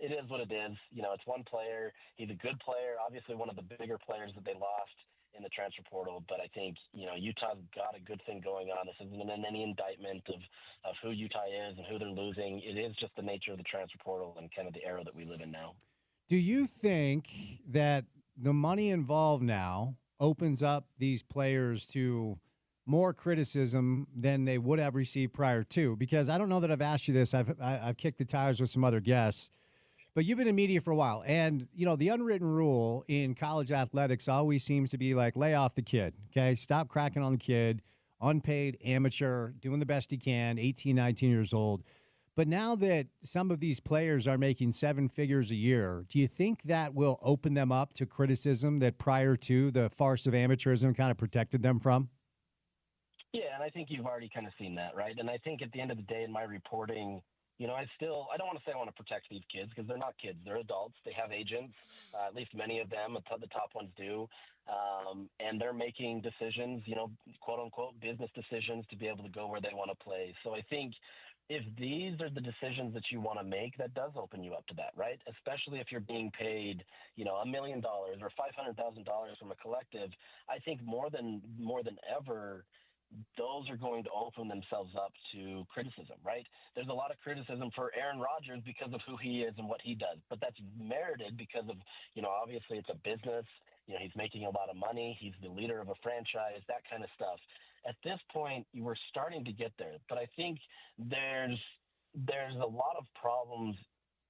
it is what it is. It's one player. He's a good player, obviously one of the bigger players that they lost in the transfer portal. But I think, Utah's got a good thing going on. This isn't any indictment of who Utah is and who they're losing. It is just the nature of the transfer portal and kind of the era that we live in now. Do you think that the money involved now opens up these players to more criticism than they would have received prior to? Because I don't know that I've asked you this. I've kicked the tires with some other guests, but you've been in media for a while. And, the unwritten rule in college athletics always seems to be like, lay off the kid, okay? Stop cracking on the kid, unpaid, amateur, doing the best he can, 18, 19 years old. But now that some of these players are making seven figures a year, do you think that will open them up to criticism that prior to the farce of amateurism kind of protected them from? Yeah, and I think you've already kind of seen that, right? And I think at the end of the day in my reporting, I don't want to say I want to protect these kids because they're not kids. They're adults. They have agents, at least many of them, the top ones do. And they're making decisions, quote unquote, business decisions to be able to go where they want to play. So I think if these are the decisions that you want to make, that does open you up to that, right? Especially if you're being paid, $1 million or $500,000 from a collective. I think more than ever, those are going to open themselves up to criticism, right? There's a lot of criticism for Aaron Rodgers because of who he is and what he does, but that's merited because of, obviously it's a business. He's making a lot of money. He's the leader of a franchise, that kind of stuff. At this point, we're starting to get there, but I think there's a lot of problems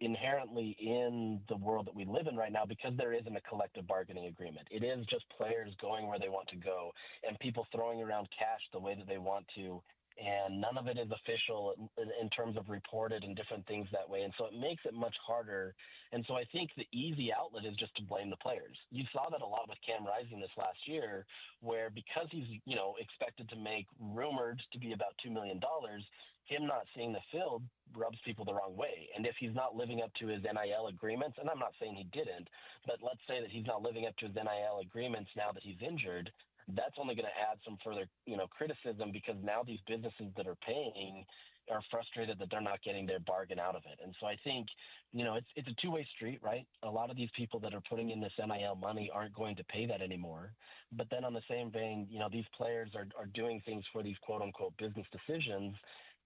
inherently in the world that we live in right now because there isn't a collective bargaining agreement. It is just players going where they want to go and people throwing around cash the way that they want to. And none of it is official in terms of reported and different things that way. And so it makes it much harder. And so I think the easy outlet is just to blame the players. You saw that a lot with Cam Rising this last year, where because he's, expected to make rumored to be about $2 million, him not seeing the field rubs people the wrong way. And if he's not living up to his NIL agreements, and I'm not saying he didn't, but let's say that he's not living up to his NIL agreements now that he's injured, that's only going to add some further, criticism because now these businesses that are paying are frustrated that they're not getting their bargain out of it. And so I think, it's a two-way street, right? A lot of these people that are putting in this NIL money aren't going to pay that anymore. But then on the same vein, these players are doing things for these quote-unquote business decisions,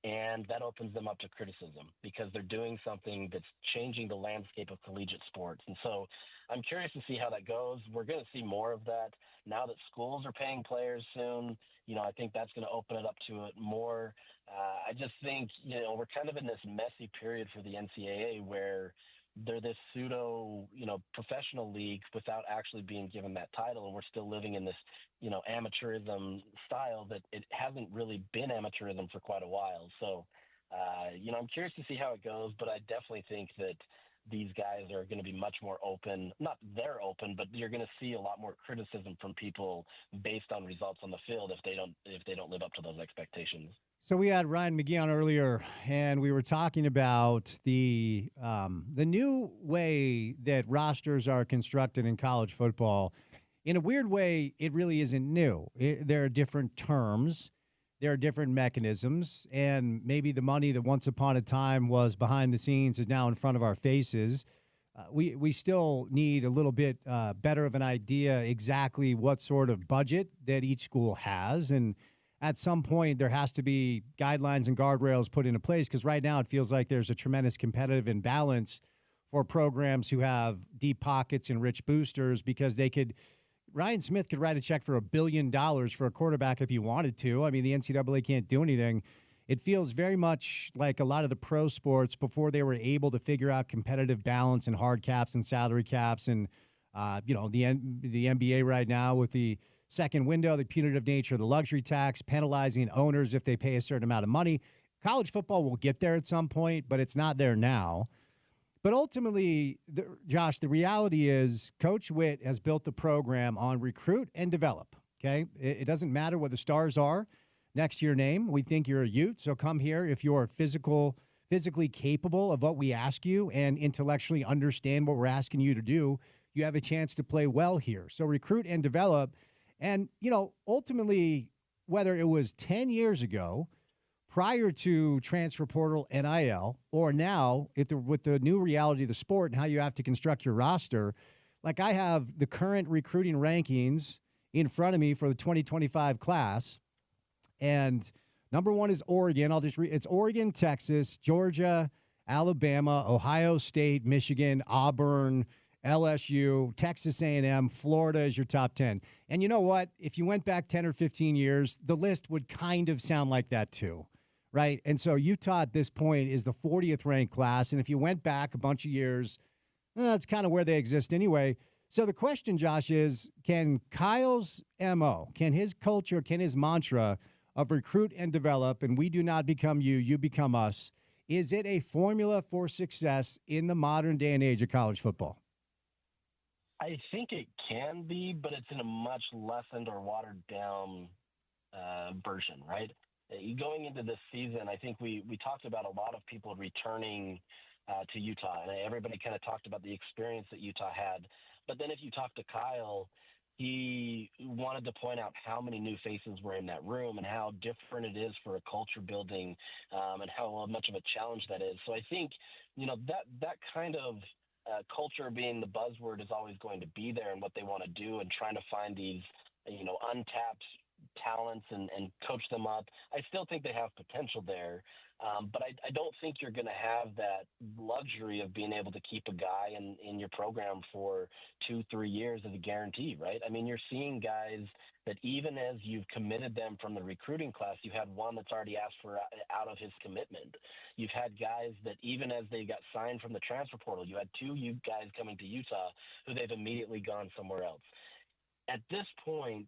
and that opens them up to criticism because they're doing something that's changing the landscape of collegiate sports. And so I'm curious to see how that goes. We're going to see more of that now that schools are paying players soon. I think that's going to open it up to it more. I just think, we're kind of in this messy period for the NCAA where they're this pseudo, professional league without actually being given that title. And we're still living in this, amateurism style that it hasn't really been amateurism for quite a while. So, I'm curious to see how it goes, but I definitely think that these guys are going to be much more open. Not they're open, but you're going to see a lot more criticism from people based on results on the field if they don't live up to those expectations. So we had Ryan McGee on earlier, and we were talking about the new way that rosters are constructed in college football. In a weird way, it really isn't new. There are different terms. There are different mechanisms, and maybe the money that once upon a time was behind the scenes is now in front of our faces. We still need a little bit better of an idea exactly what sort of budget that each school has, and at some point there has to be guidelines and guardrails put into place because right now it feels like there's a tremendous competitive imbalance for programs who have deep pockets and rich boosters because Ryan Smith could write a check for $1 billion for a quarterback if he wanted to. I mean, the NCAA can't do anything. It feels very much like a lot of the pro sports before they were able to figure out competitive balance and hard caps and salary caps and, the NBA right now with the second window, the punitive nature of the luxury tax, penalizing owners if they pay a certain amount of money. College football will get there at some point, but it's not there now. But ultimately, Josh, the reality is Coach Witt has built the program on recruit and develop, okay? It doesn't matter what the stars are next to your name. We think you're a Ute, so come here if you're physically capable of what we ask you and intellectually understand what we're asking you to do. You have a chance to play well here. So recruit and develop. And, ultimately, whether it was 10 years ago, prior to transfer portal NIL, or now with the new reality of the sport and how you have to construct your roster, like I have the current recruiting rankings in front of me for the 2025 class. And number one is Oregon. I'll just read. It's Oregon, Texas, Georgia, Alabama, Ohio State, Michigan, Auburn, LSU, Texas A&M, Florida is your top 10. And you know what? If you went back 10 or 15 years, the list would kind of sound like that too, right? And so Utah at this point is the 40th ranked class. And if you went back a bunch of years, that's kind of where they exist anyway. So the question, Josh, is can Kyle's MO, can his culture, can his mantra of recruit and develop, and we do not become you, you become us, is it a formula for success in the modern day and age of college football? I think it can be, but it's in a much lessened or watered down version, right? Going into this season, I think we talked about a lot of people returning to Utah, and everybody kind of talked about the experience that Utah had. But then if you talk to Kyle, he wanted to point out how many new faces were in that room and how different it is for a culture building and how much of a challenge that is. So I think, that kind of culture being the buzzword is always going to be there and what they want to do and trying to find these, untapped talents and coach them up. I still think they have potential there. But I don't think you're going to have that luxury of being able to keep a guy in your program for 2-3 years as a guarantee, right? I mean, you're seeing guys that even as you've committed them from the recruiting class, you had one that's already asked for out of his commitment. You've had guys that even as they got signed from the transfer portal, you had two guys coming to Utah who they've immediately gone somewhere else. At this point,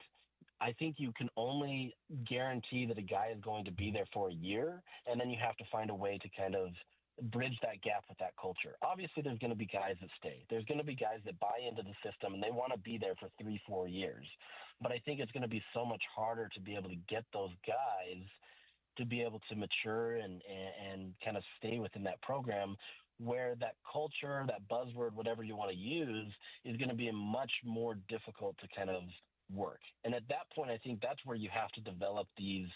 I think you can only guarantee that a guy is going to be there for a year, and then you have to find a way to kind of bridge that gap with that culture. Obviously, there's going to be guys that stay. There's going to be guys that buy into the system, and they want to be there for 3-4 years. But I think it's going to be so much harder to be able to get those guys to be able to mature and kind of stay within that program, where that culture, that buzzword, whatever you want to use, is going to be much more difficult to kind of work. And at that point, I think that's where you have to develop these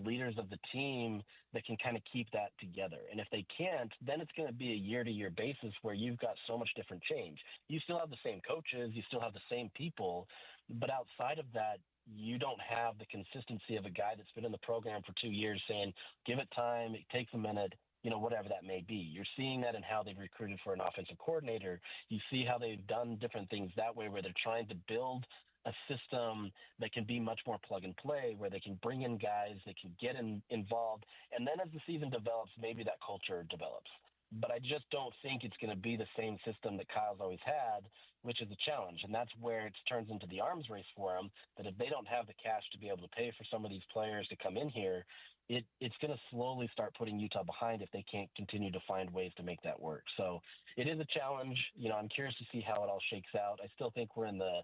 leaders of the team that can kind of keep that together. And if they can't, then it's going to be a year-to-year basis where you've got so much different change. You still have the same coaches, you still have the same people, but outside of that, you don't have the consistency of a guy that's been in the program for 2 years saying, give it time, it takes a minute, whatever that may be. You're seeing that in how they've recruited for an offensive coordinator. You see how they've done different things that way, where they're trying to build a system that can be much more plug and play, where they can bring in guys that can get involved. And then as the season develops, maybe that culture develops. But I just don't think it's going to be the same system that Kyle's always had, which is a challenge. And that's where it turns into the arms race for them, that if they don't have the cash to be able to pay for some of these players to come in here, it's going to slowly start putting Utah behind if they can't continue to find ways to make that work. So it is a challenge. I'm curious to see how it all shakes out. I still think we're in the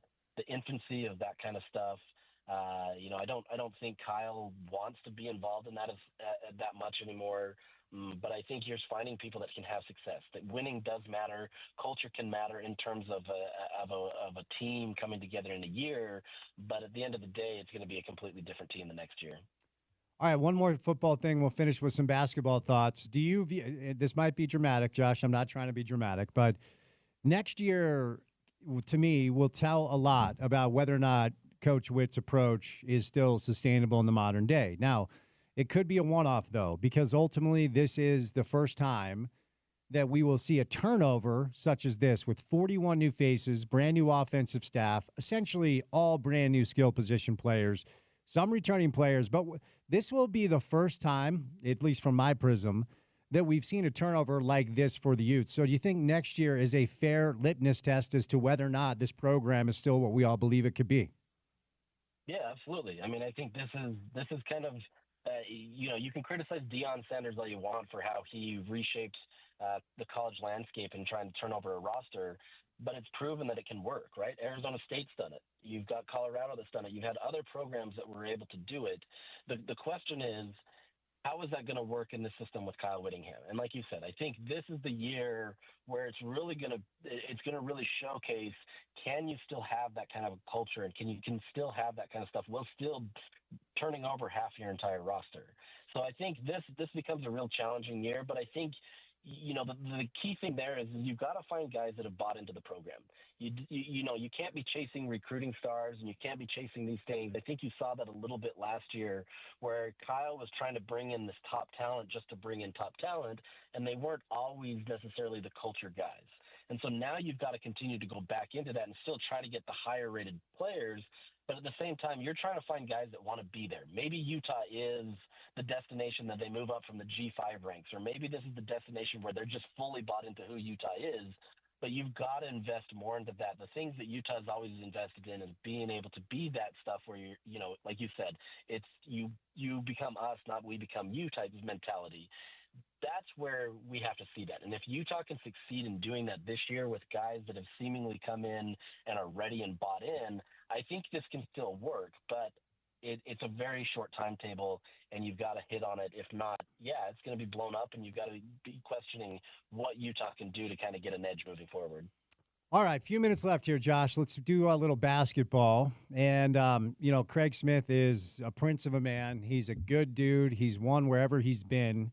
infancy of that kind of stuff. I don't think Kyle wants to be involved in that that much anymore. But I think you're finding people that can have success. That winning does matter. Culture can matter in terms of a team coming together in a year. But at the end of the day, it's going to be a completely different team the next year. All right, one more football thing. We'll finish with some basketball thoughts. Do you view, this might be dramatic, Josh. I'm not trying to be dramatic, but next year, to me, will tell a lot about whether or not Coach Witt's approach is still sustainable in the modern day. Now, it could be a one-off, though, because ultimately this is the first time that we will see a turnover such as this with 41 new faces, brand new offensive staff, essentially all brand new skill position players, some returning players. But this will be the first time, at least from my prism, that we've seen a turnover like this for the Utes. So do you think next year is a fair litmus test as to whether or not this program is still what we all believe it could be? Yeah, absolutely. I mean, I think this is kind of, you can criticize Deion Sanders all you want for how he reshaped the college landscape and trying to turn over a roster, but it's proven that it can work, right? Arizona State's done it. You've got Colorado that's done it. You've had other programs that were able to do it. The question is, how is that going to work in the system with Kyle Whittingham? And like you said, I think this is the year where it's really going to really showcase, can you still have that kind of a culture, and can you still have that kind of stuff while still turning over half your entire roster? So I think this becomes a real challenging year, but I think the key thing there is you've got to find guys that have bought into the program. You can't be chasing recruiting stars, and you can't be chasing these things. I think you saw that a little bit last year, where Kyle was trying to bring in this top talent just to bring in top talent, and they weren't always necessarily the culture guys. And so now you've got to continue to go back into that and still try to get the higher rated players. But at the same time, you're trying to find guys that want to be there. Maybe Utah is the destination that they move up from the G5 ranks, or maybe this is the destination where they're just fully bought into who Utah is. But you've got to invest more into that. The things that Utah has always invested in is being able to be that stuff where you're, like you said, it's you become us, not we become you type of mentality. That's where we have to see that. And if Utah can succeed in doing that this year with guys that have seemingly come in and are ready and bought in, I think this can still work. But it's a very short timetable, and you've got to hit on it. If not, it's going to be blown up, and you've got to be questioning what Utah can do to kind of get an edge moving forward. All right, few minutes left here, Josh. Let's do a little basketball. And, Craig Smith is a prince of a man. He's a good dude. He's won wherever he's been.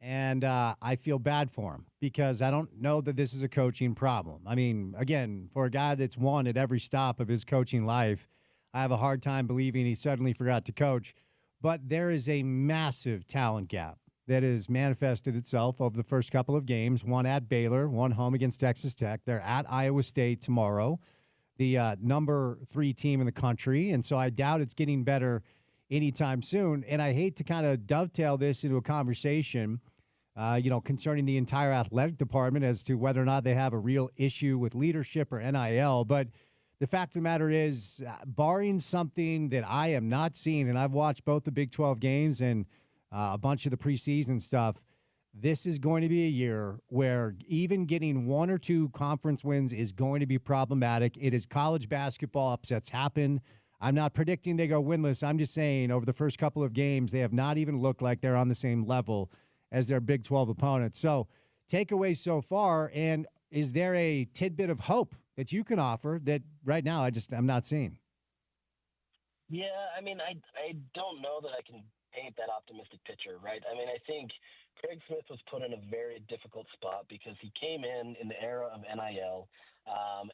And I feel bad for him because I don't know that this is a coaching problem. I mean, again, for a guy that's won at every stop of his coaching life, I have a hard time believing he suddenly forgot to coach. But there is a massive talent gap that has manifested itself over the first couple of games, one at Baylor, one home against Texas Tech. They're at Iowa State tomorrow, the number 3 team in the country. And so I doubt it's getting better anytime soon. And I hate to kind of dovetail this into a conversation, concerning the entire athletic department as to whether or not they have a real issue with leadership or NIL. But the fact of the matter is, barring something that I am not seeing, and I've watched both the Big 12 games and a bunch of the preseason stuff, this is going to be a year where even getting 1 or 2 conference wins is going to be problematic. It is college basketball. Upsets happen. I'm not predicting they go winless. I'm just saying over the first couple of games, they have not even looked like they're on the same level as their Big 12 opponents. So takeaways so far, and is there a tidbit of hope that you can offer that right now I'm not seeing? Yeah, I mean, I don't know that I can paint that optimistic picture, right? I mean, I think Craig Smith was put in a very difficult spot because he came in the era of NIL,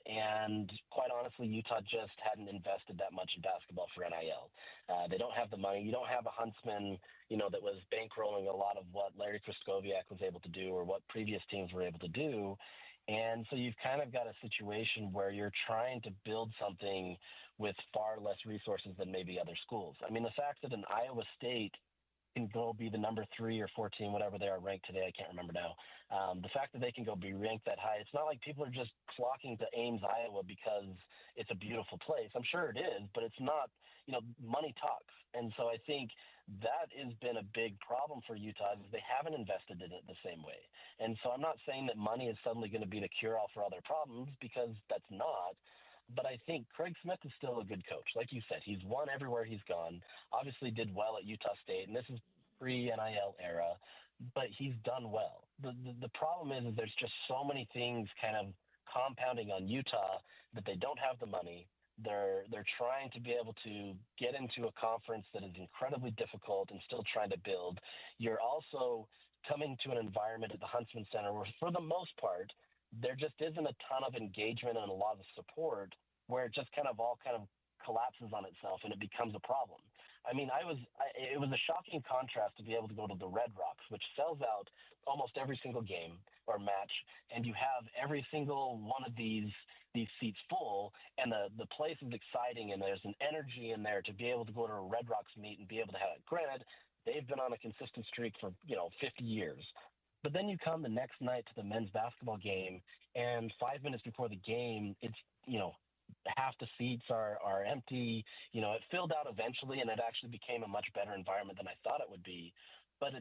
and quite honestly, Utah just hadn't invested that much in basketball for NIL. They don't have the money. You don't have a Huntsman, that was bankrolling a lot of what Larry Kraskowiak was able to do or what previous teams were able to do. And so you've kind of got a situation where you're trying to build something with far less resources than maybe other schools. I mean, the fact that an Iowa State can go be the number 3 or 14, whatever they are ranked today, I can't remember now. The fact that they can go be ranked that high, it's not like people are just flocking to Ames, Iowa because it's a beautiful place. I'm sure it is, but it's not, money talks. And so I think that has been a big problem for Utah is they haven't invested in it the same way. And so I'm not saying that money is suddenly going to be the cure-all for other problems because that's not. But I think Craig Smith is still a good coach. Like you said, he's won everywhere he's gone, obviously did well at Utah State, and this is pre-NIL era, but he's done well. The problem is there's just so many things kind of compounding on Utah that they don't have the money. They're trying to be able to get into a conference that is incredibly difficult and still trying to build. You're also coming to an environment at the Huntsman Center where, for the most part, there just isn't a ton of engagement and a lot of support where it just kind of collapses on itself and it becomes a problem. I mean, it was a shocking contrast to be able to go to the Red Rocks, which sells out almost every single game or match, and you have every single one of these seats full, and the place is exciting, and there's an energy in there to be able to go to a Red Rocks meet and be able to have it. Granted, they've been on a consistent streak for 50 years. But then you come the next night to the men's basketball game, and 5 minutes before the game, it's, half the seats are empty. It filled out eventually, and it actually became a much better environment than I thought it would be. But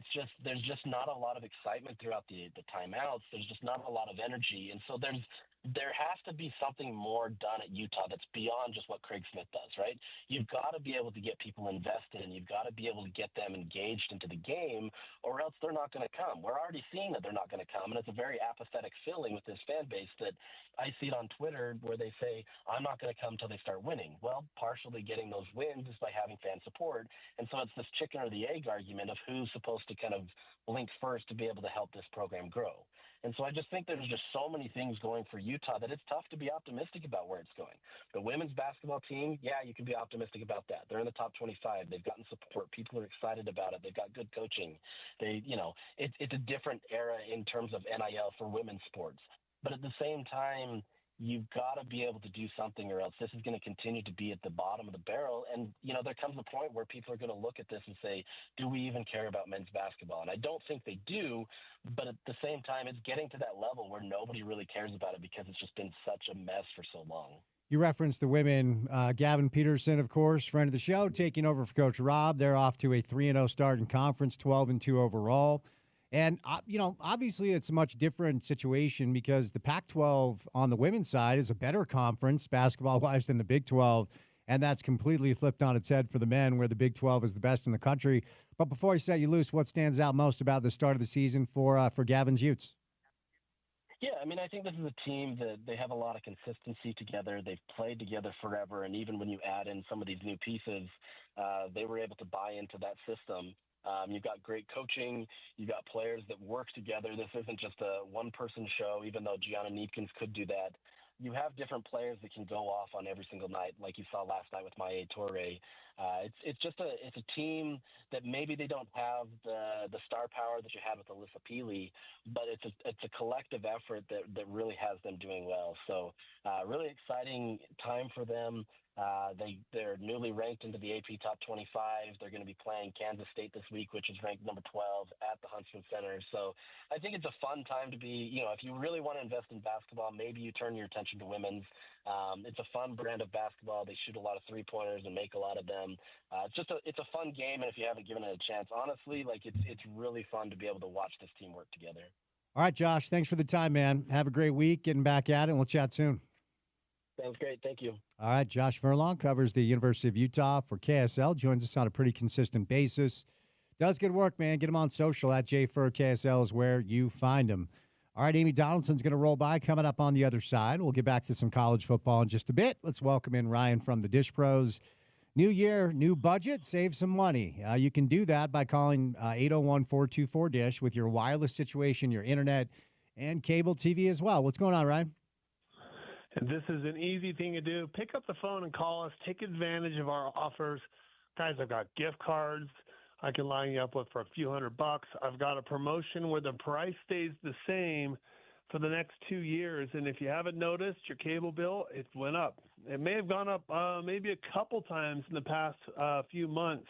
there's just not a lot of excitement throughout the timeouts. There's just not a lot of energy. And so there has to be something more done at Utah that's beyond just what Craig Smith does, right? You've got to be able to get people invested, and you've got to be able to get them engaged into the game, or else they're not going to come. We're already seeing that they're not going to come, and it's a very apathetic feeling with this fan base that I see it on Twitter where they say, I'm not going to come until they start winning. Well, partially getting those wins is by having fan support, and so it's this chicken or the egg argument of who's supposed to kind of blink first to be able to help this program grow. And so I just think there's just so many things going for Utah that it's tough to be optimistic about where it's going. The women's basketball team, yeah, you can be optimistic about that. They're in the top 25. They've gotten support. People are excited about it. They've got good coaching. It's a different era in terms of NIL for women's sports. But at the same time, you've got to be able to do something, or else this is going to continue to be at the bottom of the barrel. And, there comes a point where people are going to look at this and say, do we even care about men's basketball? And I don't think they do, but at the same time, it's getting to that level where nobody really cares about it because it's just been such a mess for so long. You referenced the women. Gavin Peterson, of course, friend of the show, taking over for Coach Rob. They're off to a 3-0 start in conference, 12-2 overall. And, obviously it's a much different situation because the Pac-12 on the women's side is a better conference basketball-wise than the Big 12, and that's completely flipped on its head for the men where the Big 12 is the best in the country. But before I set you loose, what stands out most about the start of the season for Gavin's Utes? Yeah, I mean, I think this is a team that they have a lot of consistency together. They've played together forever, and even when you add in some of these new pieces, they were able to buy into that system. You've got great coaching. You've got players that work together. This isn't just a one-person show, even though Gianna Neepkins could do that. you have different players that can go off on every single night, like you saw last night with Maya Torre. It's a team that maybe they don't have the star power that you had with Alyssa Peely, but it's a collective effort that really has them doing well. So really exciting time for them. They're newly ranked into the AP Top 25. They're going to be playing Kansas State this week, which is ranked number 12 at the Huntsman Center. So I think it's a fun time to be, if you really want to invest in basketball, maybe you turn your attention to women's. It's a fun brand of basketball. They shoot a lot of three-pointers and make a lot of them. It's a fun game, and if you haven't given it a chance, honestly, it's really fun to be able to watch this team work together. All right, Josh, thanks for the time, man. Have a great week. Getting back at it, and we'll chat soon. Sounds great. Thank you. All right, Josh Furlong covers the University of Utah for KSL, joins us on a pretty consistent basis. Does good work, man. Get him on social at JFurKSL is where you find him. All right, Amy Donaldson's going to roll by coming up on the other side. We'll get back to some college football in just a bit. Let's welcome in Ryan from the Dish Pros. New year, new budget, save some money. You can do that by calling 801-424-DISH with your wireless situation, your internet, and cable TV as well. What's going on, Ryan? And this is an easy thing to do. Pick up the phone and call us. Take advantage of our offers. Guys, I've got gift cards I can line you up with for a few $100. I've got a promotion where the price stays the same for the next 2 years. And if you haven't noticed, your cable bill, it went up. It may have gone up maybe a couple times in the past few months.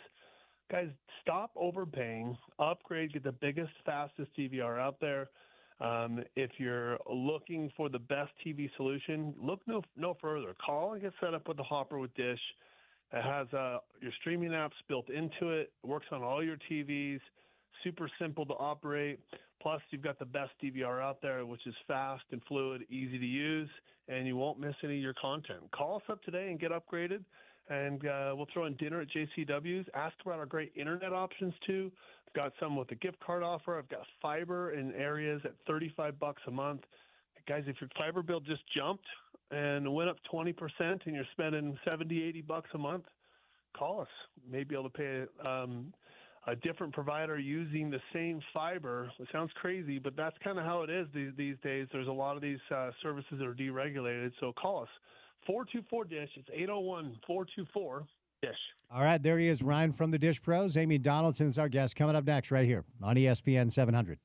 Guys, stop overpaying. Upgrade, get the biggest, fastest DVR out there. If you're looking for the best TV solution, look no further. Call and get set up with the Hopper with Dish. It has your streaming apps built into it. It works on all your TVs. Super simple to operate. Plus, you've got the best DVR out there, which is fast and fluid, easy to use, and you won't miss any of your content. Call us up today and get upgraded, and we'll throw in dinner at JCW's. Ask about our great internet options, too. I've got some with a gift card offer. I've got fiber in areas at $35 a month. Guys, if your fiber bill just jumped and went up 20% and you're spending $70, $80 a month, call us. Maybe able to pay a different provider using the same fiber. It sounds crazy, but that's kind of how it is these days. There's a lot of these services that are deregulated, so call us. 424-DISH. It's 801-424-DISH. All right, there he is, Ryan from the Dish Pros. Amy Donaldson is our guest. Coming up next right here on ESPN 700.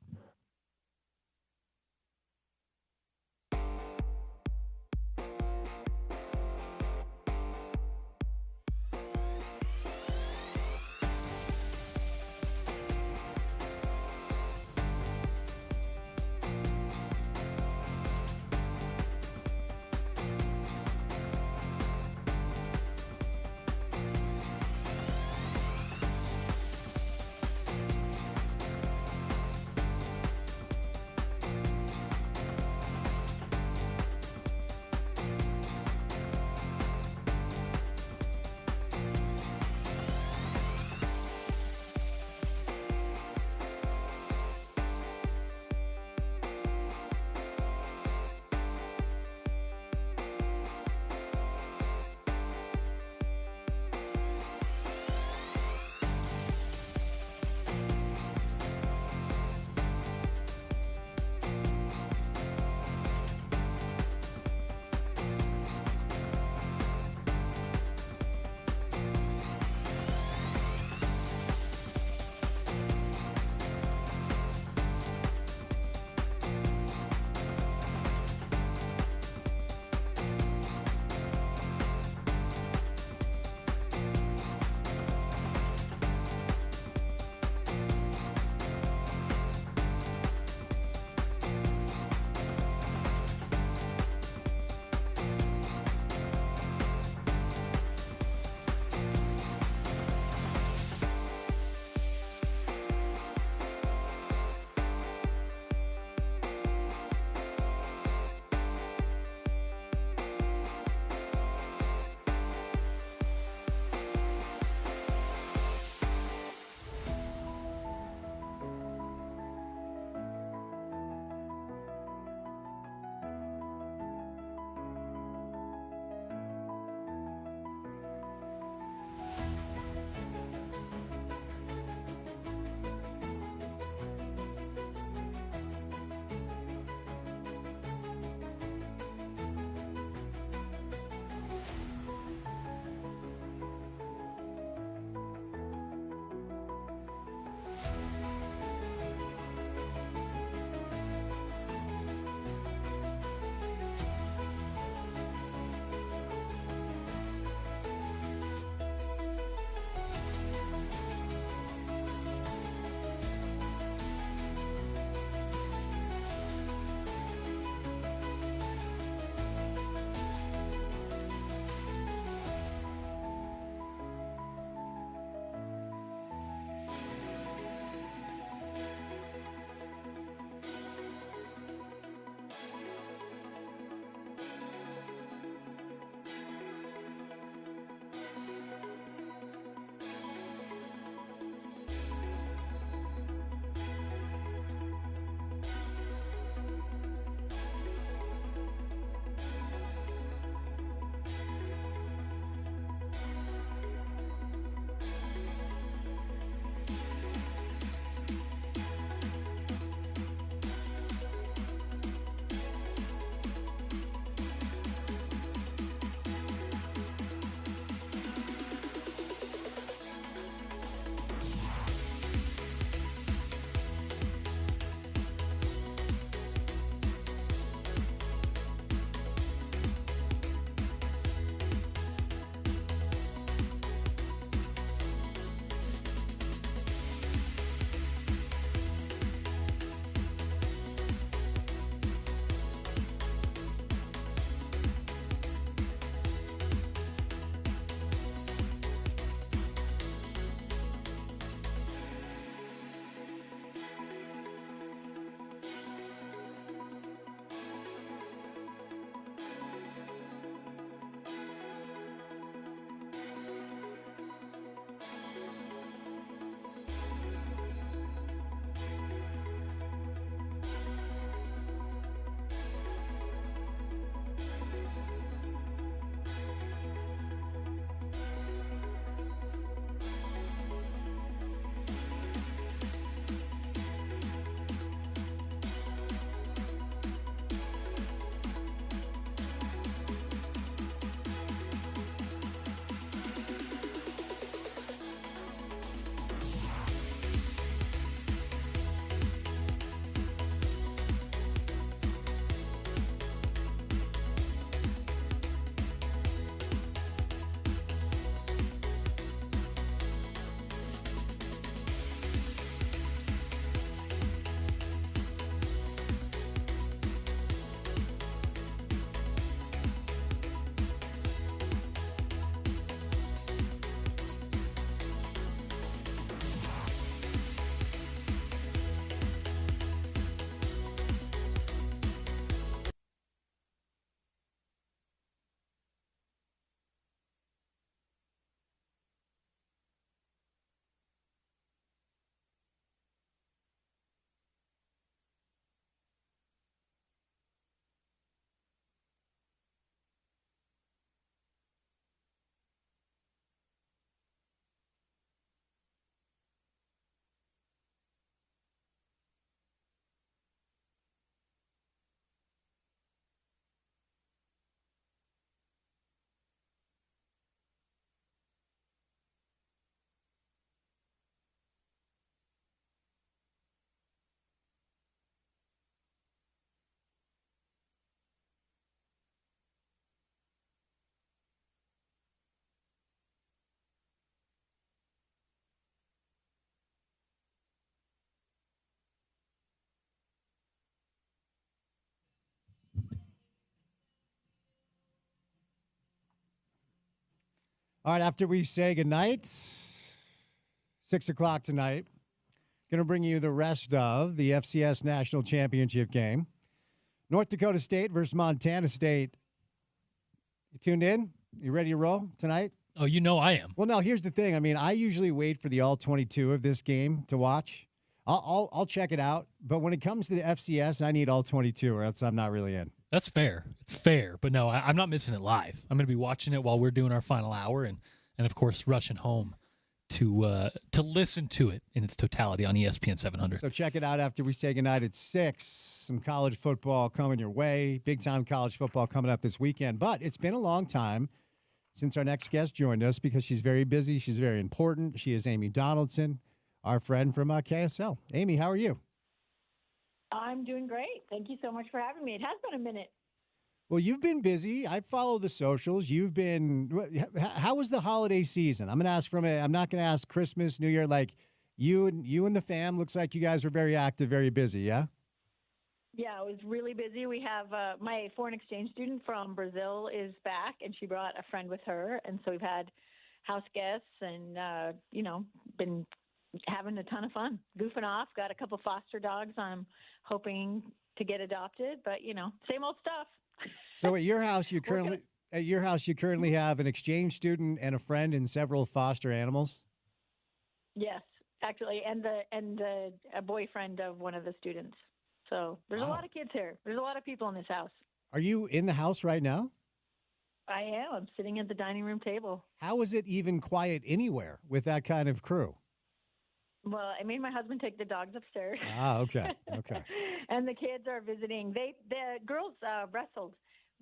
All right, after we say goodnight, 6 o'clock tonight, going to bring you the rest of the FCS National Championship game. North Dakota State versus Montana State. You tuned in? You ready to roll tonight? Oh, you know I am. Well, no, here's the thing. I mean, I usually wait for the all 22 of this game to watch. I'll check it out. But when it comes to the FCS, I need all 22 or else I'm not really in. That's fair. It's fair. But no, I'm not missing it live. I'm going to be watching it while we're doing our final hour and of course, rushing home to listen to it in its totality on ESPN 700. So check it out after we say goodnight at 6. Some college football coming your way. Big-time college football coming up this weekend. But it's been a long time since our next guest joined us because she's very busy. She's very important. She is Amy Donaldson, our friend from KSL. Amy, how are you? I'm doing great. Thank you so much for having me. It has been a minute. Well, you've been busy. I follow the socials. You've been. How was the holiday season? I'm going to ask I'm not going to ask Christmas, New Year. Like you and the fam. Looks like you guys were very active, very busy. Yeah. Yeah, it was really busy. We have my foreign exchange student from Brazil is back, and she brought a friend with her, and so we've had house guests and been having a ton of fun, goofing off. Got a couple foster dogs. I'm hoping to get adopted, but same old stuff. So at your house, you currently have an exchange student and a friend and several foster animals. Yes, actually, and a boyfriend of one of the students. So there's a lot of kids here. There's a lot of people in this house. Are you in the house right now? I am. I'm sitting at the dining room table. How is it even quiet anywhere with that kind of crew? Well, I made my husband take the dogs upstairs. Okay. And the kids are visiting. The girls wrestled.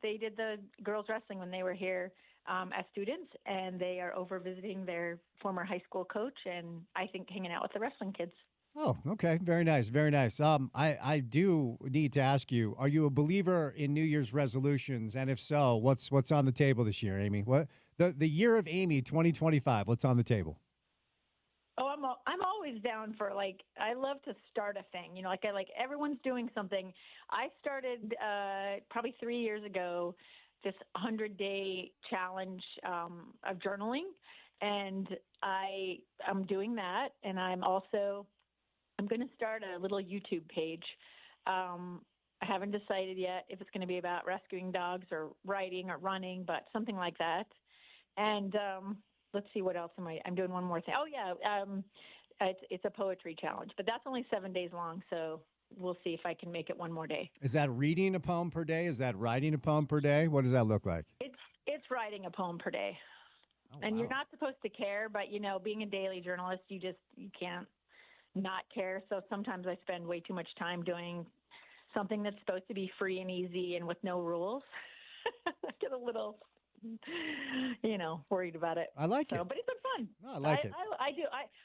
They did the girls wrestling when they were here as students, and they are over visiting their former high school coach and I think hanging out with the wrestling kids. Oh, okay. Very nice. Very nice. I do need to ask you, are you a believer in New Year's resolutions? And if so, what's on the table this year, Amy? What the year of Amy 2025, what's on the table? Oh, I'm always down for I love to start a thing. Everyone's doing something. I started probably 3 years ago this 100-day challenge of journaling, and I'm doing that, and I'm going to start a little YouTube page. I haven't decided yet if it's going to be about rescuing dogs or writing or running, but something like that. And let's see, what else I'm doing one more thing. Oh, yeah, it's a poetry challenge, but that's only 7 days long, so we'll see if I can make it one more day. Is that reading a poem per day? Is that writing a poem per day? What does that look like? It's writing a poem per day. Oh, and wow. you're not supposed to care, but, being a daily journalist, you can't not care. So sometimes I spend way too much time doing something that's supposed to be free and easy and with no rules. I get a little, worried about it. I like it. But it's been fun. No, I like it. I do.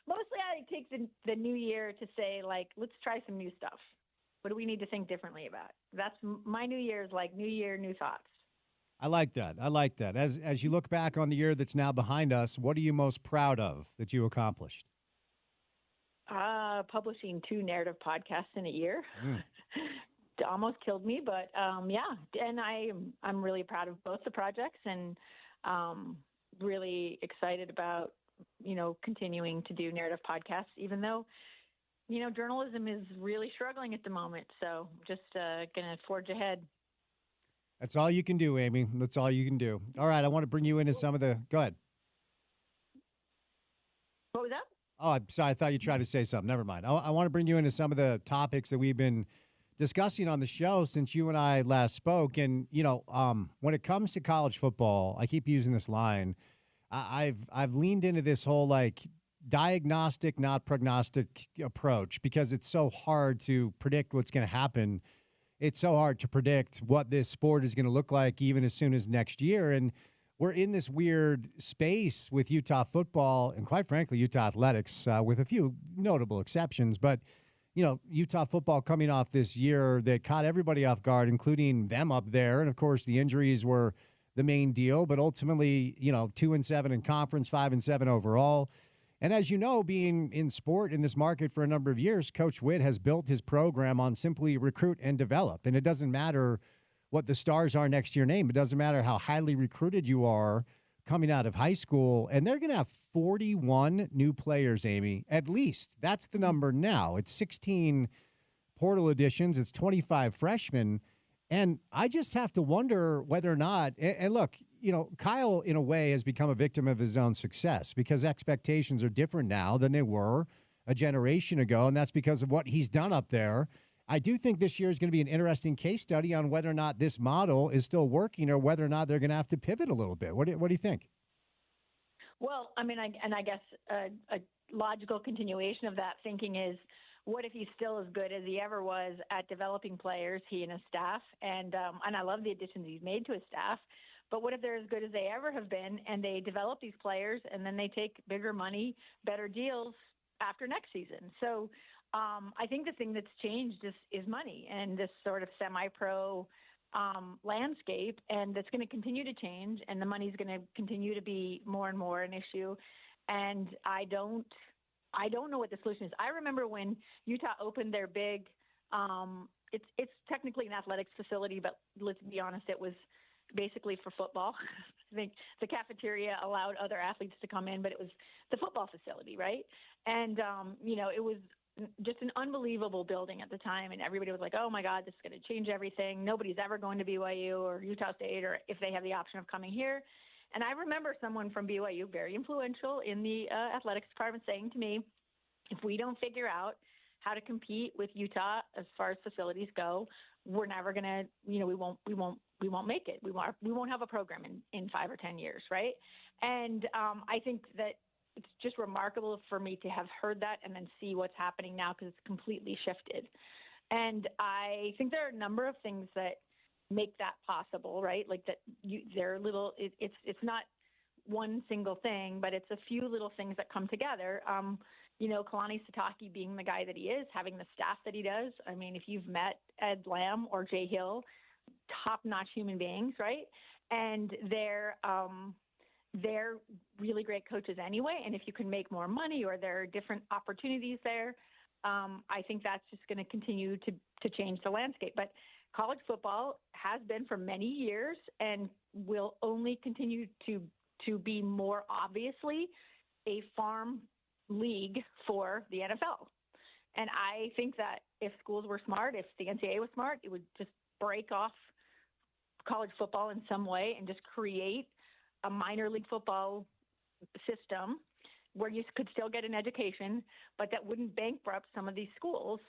Mostly I take the new year to say, let's try some new stuff. What do we need to think differently about? That's my new year is new year, new thoughts. I like that. As you look back on the year that's now behind us, what are you most proud of that you accomplished? Publishing 2 narrative podcasts in a year. Almost killed me, but yeah. And I'm really proud of both the projects and really excited about, continuing to do narrative podcasts, even though, journalism is really struggling at the moment. So just going to forge ahead. That's all you can do, Amy. That's all you can do. All right. I want to bring you into some of the, go ahead. What was that? Oh, I'm sorry. I thought you tried to say something. Never mind. I want to bring you into some of the topics that we've been discussing on the show since you and I last spoke. And, when it comes to college football, I keep using this line. I've leaned into this whole diagnostic, not prognostic approach because it's so hard to predict what's going to happen. It's so hard to predict what this sport is going to look like even as soon as next year. And we're in this weird space with Utah football and, quite frankly, Utah athletics, with a few notable exceptions. But, Utah football coming off this year that caught everybody off guard, including them up there. And, of course, the injuries were the main deal. But ultimately, 2-7 in conference, 5-7 overall. And as you know, being in sport in this market for a number of years, Coach Witt has built his program on simply recruit and develop. And it doesn't matter what the stars are next to your name. It doesn't matter how highly recruited you are. coming out of high school, and they're going to have 41 new players, Amy, at least. That's the number now. It's 16 portal additions. It's 25 freshmen. And I just have to wonder whether or not, and look, Kyle, in a way, has become a victim of his own success because expectations are different now than they were a generation ago, and that's because of what he's done up there. I do think this year is going to be an interesting case study on whether or not this model is still working or whether or not they're going to have to pivot a little bit. What do you think? Well, I mean, I guess a logical continuation of that thinking is, what if he's still as good as he ever was at developing players, he and his staff? And I love the additions he's made to his staff. But what if they're as good as they ever have been, and they develop these players, and then they take bigger money, better deals after next season? So I think the thing that's changed is money and this sort of semi-pro landscape, and that's going to continue to change, and the money's going to continue to be more and more an issue. And I don't know what the solution is. I remember when Utah opened their big, it's technically an athletics facility, but let's be honest, it was basically for football. I think the cafeteria allowed other athletes to come in, but it was the football facility, right? And, it was just an unbelievable building at the time, and everybody was like, oh my God, this is going to change everything. Nobody's ever going to BYU or Utah State, or if they have the option of coming here. And I remember someone from BYU, very influential in the athletics department, saying to me, if we don't figure out how to compete with Utah as far as facilities go, we're never going to, we won't make it. We won't have a program in 5 or 10 years. Right. And I think that it's just remarkable for me to have heard that and then see what's happening now, because it's completely shifted. And I think there are a number of things that make that possible, right? Like that they're little, it's not one single thing, but it's a few little things that come together. Kalani Sitake being the guy that he is, having the staff that he does. I mean, if you've met Ed Lamb or Jay Hill, top-notch human beings, right? And they're really great coaches anyway. And if you can make more money or there are different opportunities there, I think that's just going to continue to change the landscape. But college football has been for many years and will only continue to be more obviously a farm league for the NFL. And I think that if schools were smart, if the NCAA was smart, it would just break off college football in some way and just create a minor league football system where you could still get an education, but that wouldn't bankrupt some of these schools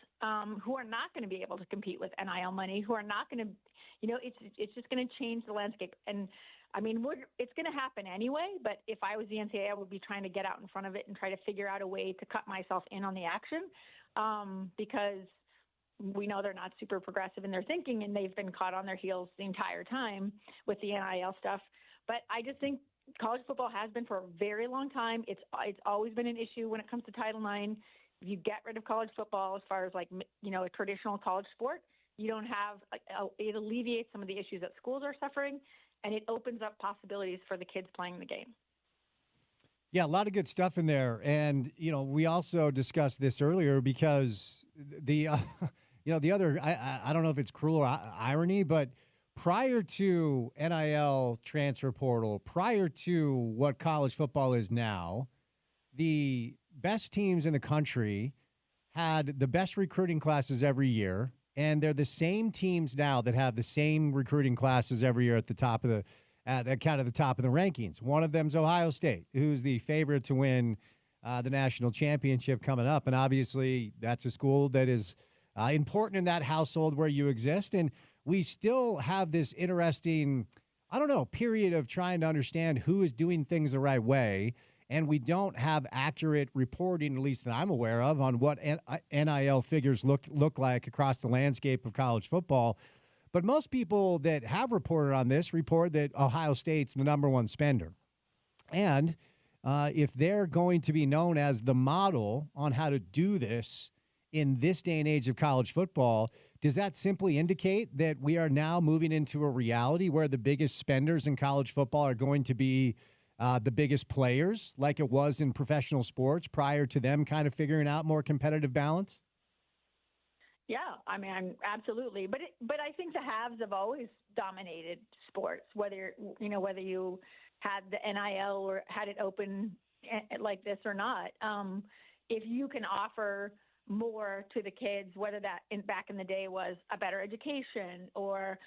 who are not going to be able to compete with NIL money, who are not going to, it's just going to change the landscape. And I mean, it's going to happen anyway, but if I was the NCAA, I would be trying to get out in front of it and try to figure out a way to cut myself in on the action because we know they're not super progressive in their thinking, and they've been caught on their heels the entire time with the NIL stuff. But I just think college football has been for a very long time. It's always been an issue when it comes to Title IX. If you get rid of college football as far as a traditional college sport, you don't have it alleviates some of the issues that schools are suffering, and it opens up possibilities for the kids playing the game. Yeah, a lot of good stuff in there. And, we also discussed this earlier because the other, I don't know if it's cruel or irony, but prior to NIL transfer portal, prior to what college football is now, the best teams in the country had the best recruiting classes every year. And they're the same teams now that have the same recruiting classes every year at the top of the rankings. One of them's Ohio State, who's the favorite to win the national championship coming up. And obviously that's a school that is important in that household where you exist. And we still have this interesting, period of trying to understand who is doing things the right way. And we don't have accurate reporting, at least that I'm aware of, on what NIL figures look like across the landscape of college football. But most people that have reported on this report that Ohio State's the number one spender. And if they're going to be known as the model on how to do this in this day and age of college football, does that simply indicate that we are now moving into a reality where the biggest spenders in college football are going to be the biggest players, like it was in professional sports prior to them kind of figuring out more competitive balance? Yeah, I mean, absolutely. But I think the haves have always dominated sports, whether you had the NIL or had it open like this or not. If you can offer more to the kids, whether that back in the day was a better education or,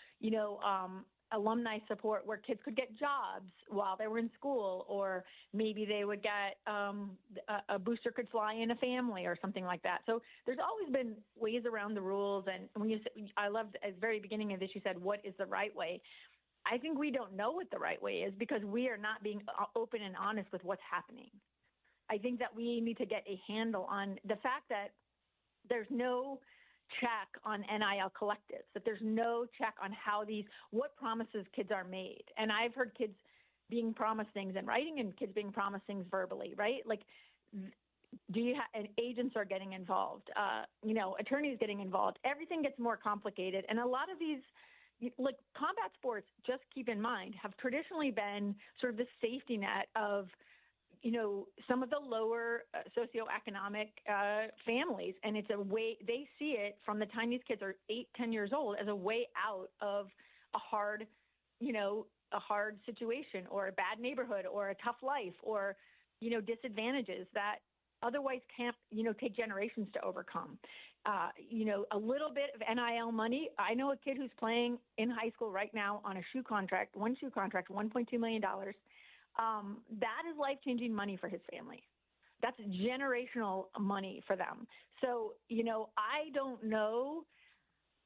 alumni support where kids could get jobs while they were in school, or maybe they would get a booster could fly in a family or something like that. So there's always been ways around the rules. And when you said, I loved at the very beginning of this, you said, what is the right way? I think we don't know what the right way is because we are not being open and honest with what's happening. I think that we need to get a handle on the fact that there's no check on NIL collectives, that there's no check on what promises kids are made. And I've heard kids being promised things in writing and kids being promised things verbally, right? Like, and agents are getting involved, attorneys getting involved. Everything gets more complicated. And a lot of these, like combat sports, just keep in mind, have traditionally been sort of the safety net of some of the lower socioeconomic families. And it's a way they see it from the time these kids are 8-10 years old as a way out of a hard situation or a bad neighborhood or a tough life or, disadvantages that otherwise can't, take generations to overcome. A little bit of NIL money. I know a kid who's playing in high school right now on one shoe contract, $1.2 million. That is life-changing money for his family. That's generational money for them. So, I don't know.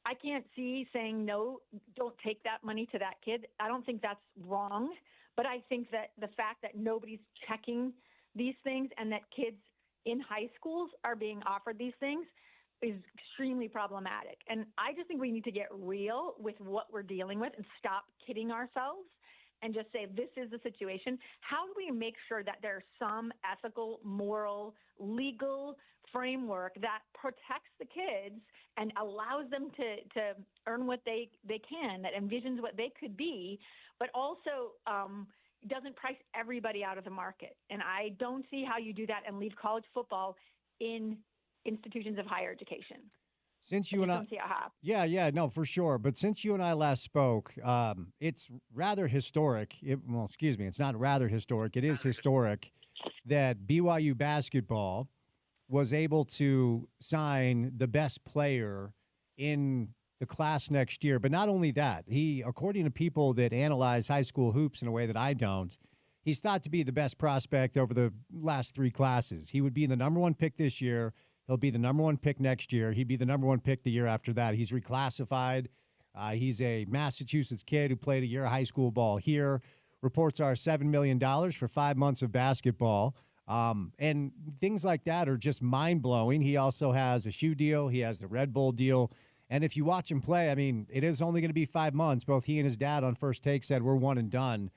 I can't see saying, no, don't take that money to that kid. I don't think that's wrong. But I think that the fact that nobody's checking these things and that kids in high schools are being offered these things is extremely problematic. And I just think we need to get real with what we're dealing with and stop kidding ourselves and just say, this is the situation. How do we make sure that there's some ethical, moral, legal framework that protects the kids and allows them to earn what they can, that envisions what they could be, but also doesn't price everybody out of the market? And I don't see how you do that and leave college football in institutions of higher education. Since you and I, yeah, no, for sure. But since you and I last spoke, it's rather historic. It's not rather historic. It is historic that BYU basketball was able to sign the best player in the class next year. But not only that, he, according to people that analyze high school hoops in a way that I don't, he's thought to be the best prospect over the last three classes. He would be the number one pick this year. He'll be the number one pick next year. He'd be the number one pick the year after that. He's reclassified. He's a Massachusetts kid who played a year of high school ball here. Reports are $7 million for 5 months of basketball. And things like that are just mind-blowing. He also has a shoe deal. He has the Red Bull deal. And if you watch him play, I mean, it is only going to be 5 months. Both he and his dad on First Take said we're one and done.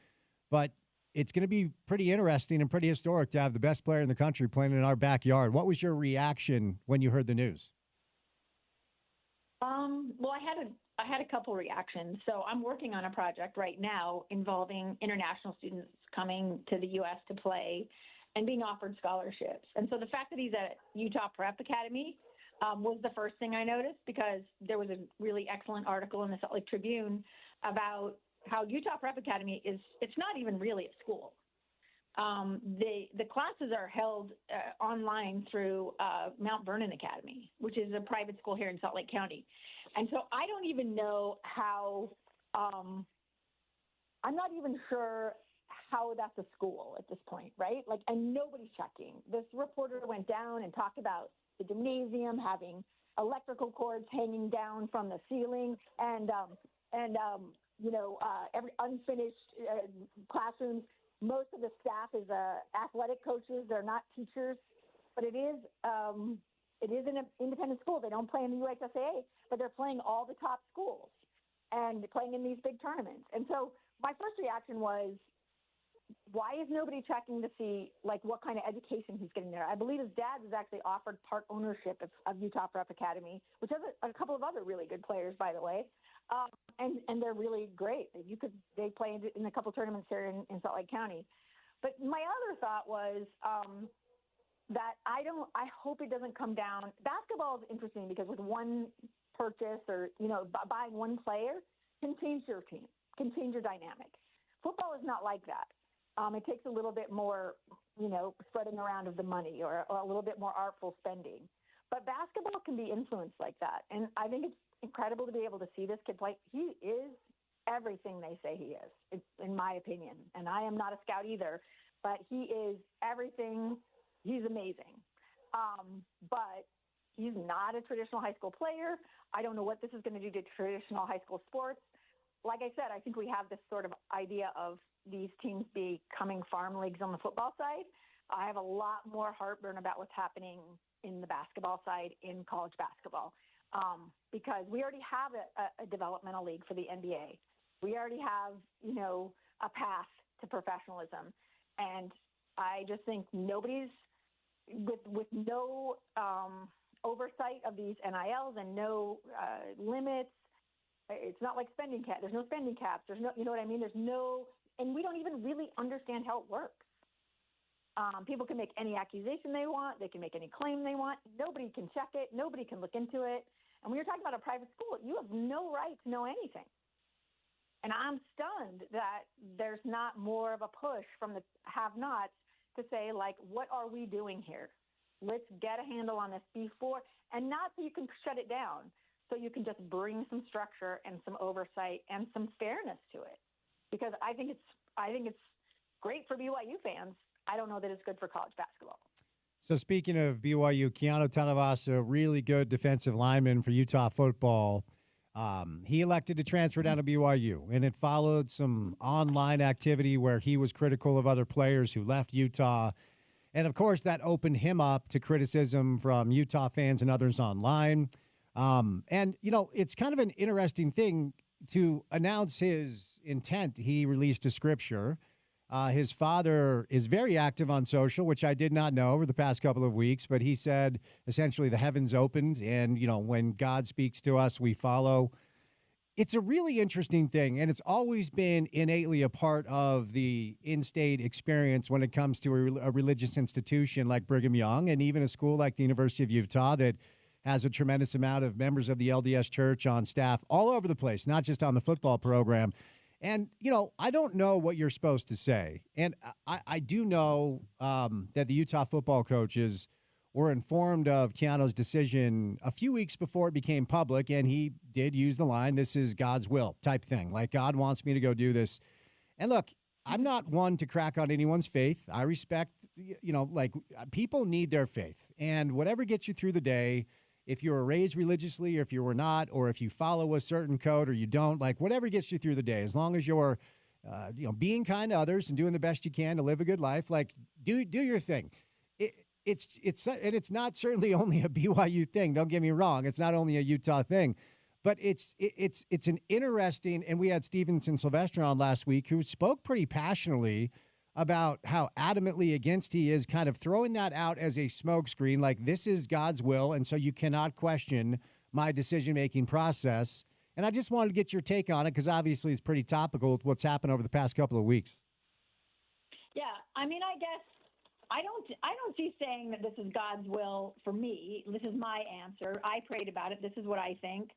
But it's going to be pretty interesting and pretty historic to have the best player in the country playing in our backyard. What was your reaction when you heard the news? Well, I had a couple reactions. So I'm working on a project right now involving international students coming to the U.S. to play and being offered scholarships. And so the fact that he's at Utah Prep Academy was the first thing I noticed, because there was a really excellent article in the Salt Lake Tribune about how Utah Prep Academy it's not even really a school. The classes are held online through Mount Vernon Academy, which is a private school here in Salt Lake County. And so I don't even know how, I'm not even sure how that's a school at this point, right? Like, and nobody's checking. This reporter went down and talked about the gymnasium having electrical cords hanging down from the ceiling and every unfinished classrooms. Most of the staff is athletic coaches. They're not teachers, but it is an independent school. They don't play in the USSAA, but they're playing all the top schools and playing in these big tournaments. And so my first reaction was, why is nobody checking to see like what kind of education he's getting there? I believe his dad was actually offered part ownership of Utah Prep Academy, which has a couple of other really good players, by the way. And they're really great. They play in a couple tournaments here in Salt Lake County. But my other thought was that I hope it doesn't come down. Basketball is interesting because with one purchase or, buying one player can change your team, can change your dynamic. Football is not like that. It takes a little bit more, spreading around of the money or a little bit more artful spending. But basketball can be influenced like that. And I think it's incredible to be able to see this kid play. He is everything they say he is, in my opinion. And I am not a scout either, but he is everything. He's amazing. But he's not a traditional high school player. I don't know what this is going to do to traditional high school sports. Like I said, I think we have this sort of idea of these teams becoming farm leagues on the football side. I have a lot more heartburn about what's happening in the basketball side in college basketball, because we already have a developmental league for the NBA. We already have, a path to professionalism. And I just think nobody's with no oversight of these NILs and no limits. It's not like spending cap. There's no spending caps. There's no, you know what I mean? There's no, and we don't even really understand how it works. People can make any accusation they want. They can make any claim they want. Nobody can check it. Nobody can look into it. And when you're talking about a private school, you have no right to know anything. And I'm stunned that there's not more of a push from the have-nots to say, like, what are we doing here? Let's get a handle on this before, and not so you can shut it down, so you can just bring some structure and some oversight and some fairness to it. Because I think it's great for BYU fans. I don't know that it's good for college basketball. So speaking of BYU, Keanu Tanavasa, really good defensive lineman for Utah football. He elected to transfer down to BYU, and it followed some online activity where he was critical of other players who left Utah. And, of course, that opened him up to criticism from Utah fans and others online. And, it's kind of an interesting thing to announce his intent. He released a scripture. His father is very active on social, which I did not know over the past couple of weeks, but he said essentially the heavens opened and, when God speaks to us, we follow. It's a really interesting thing, and it's always been innately a part of the in-state experience when it comes to a religious institution like Brigham Young and even a school like the University of Utah that has a tremendous amount of members of the LDS Church on staff all over the place, not just on the football program. And, I don't know what you're supposed to say. And I do know that the Utah football coaches were informed of Keanu's decision a few weeks before it became public, and he did use the line, "This is God's will" type thing. Like, God wants me to go do this. And look, I'm not one to crack on anyone's faith. I respect, people need their faith. And whatever gets you through the day, if you were raised religiously or if you were not, or if you follow a certain code or you don't, whatever gets you through the day, as long as you're, being kind to others and doing the best you can to live a good life, do your thing. It's not certainly only a BYU thing. Don't get me wrong. It's not only a Utah thing, but it's an interesting, and we had Stevenson Sylvester on last week who spoke pretty passionately about how adamantly against he is kind of throwing that out as a smokescreen, like this is God's will, and so you cannot question my decision-making process. And I just wanted to get your take on it because obviously it's pretty topical with what's happened over the past couple of weeks. Yeah, I mean, I guess I don't see saying that this is God's will for me. This is my answer. I prayed about it. This is what I think.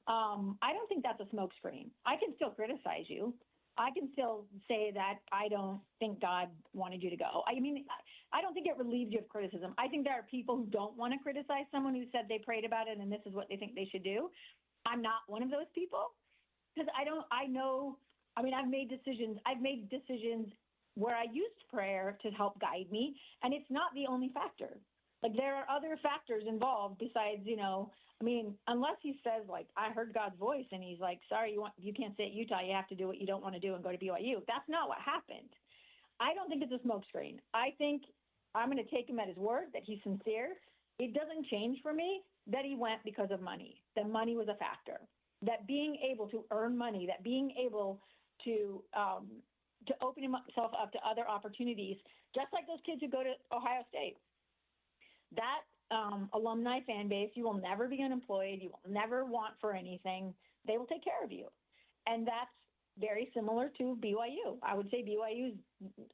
I don't think that's a smokescreen. I can still criticize you. I can still say that I don't think God wanted you to go. I mean, I don't think it relieves you of criticism. I think there are people who don't want to criticize someone who said they prayed about it and this is what they think they should do. I'm not one of those people because I've made decisions where I used prayer to help guide me, and it's not the only factor. There are other factors involved besides, unless he says, I heard God's voice and he's like, sorry, you can't stay at Utah. You have to do what you don't want to do and go to BYU. That's not what happened. I don't think it's a smokescreen. I think I'm going to take him at his word that he's sincere. It doesn't change for me that he went because of money, that money was a factor, that being able to earn money, that being able to open himself up to other opportunities, just like those kids who go to Ohio State. That alumni fan base, you will never be unemployed. You will never want for anything. They will take care of you. And that's very similar to BYU. I would say BYU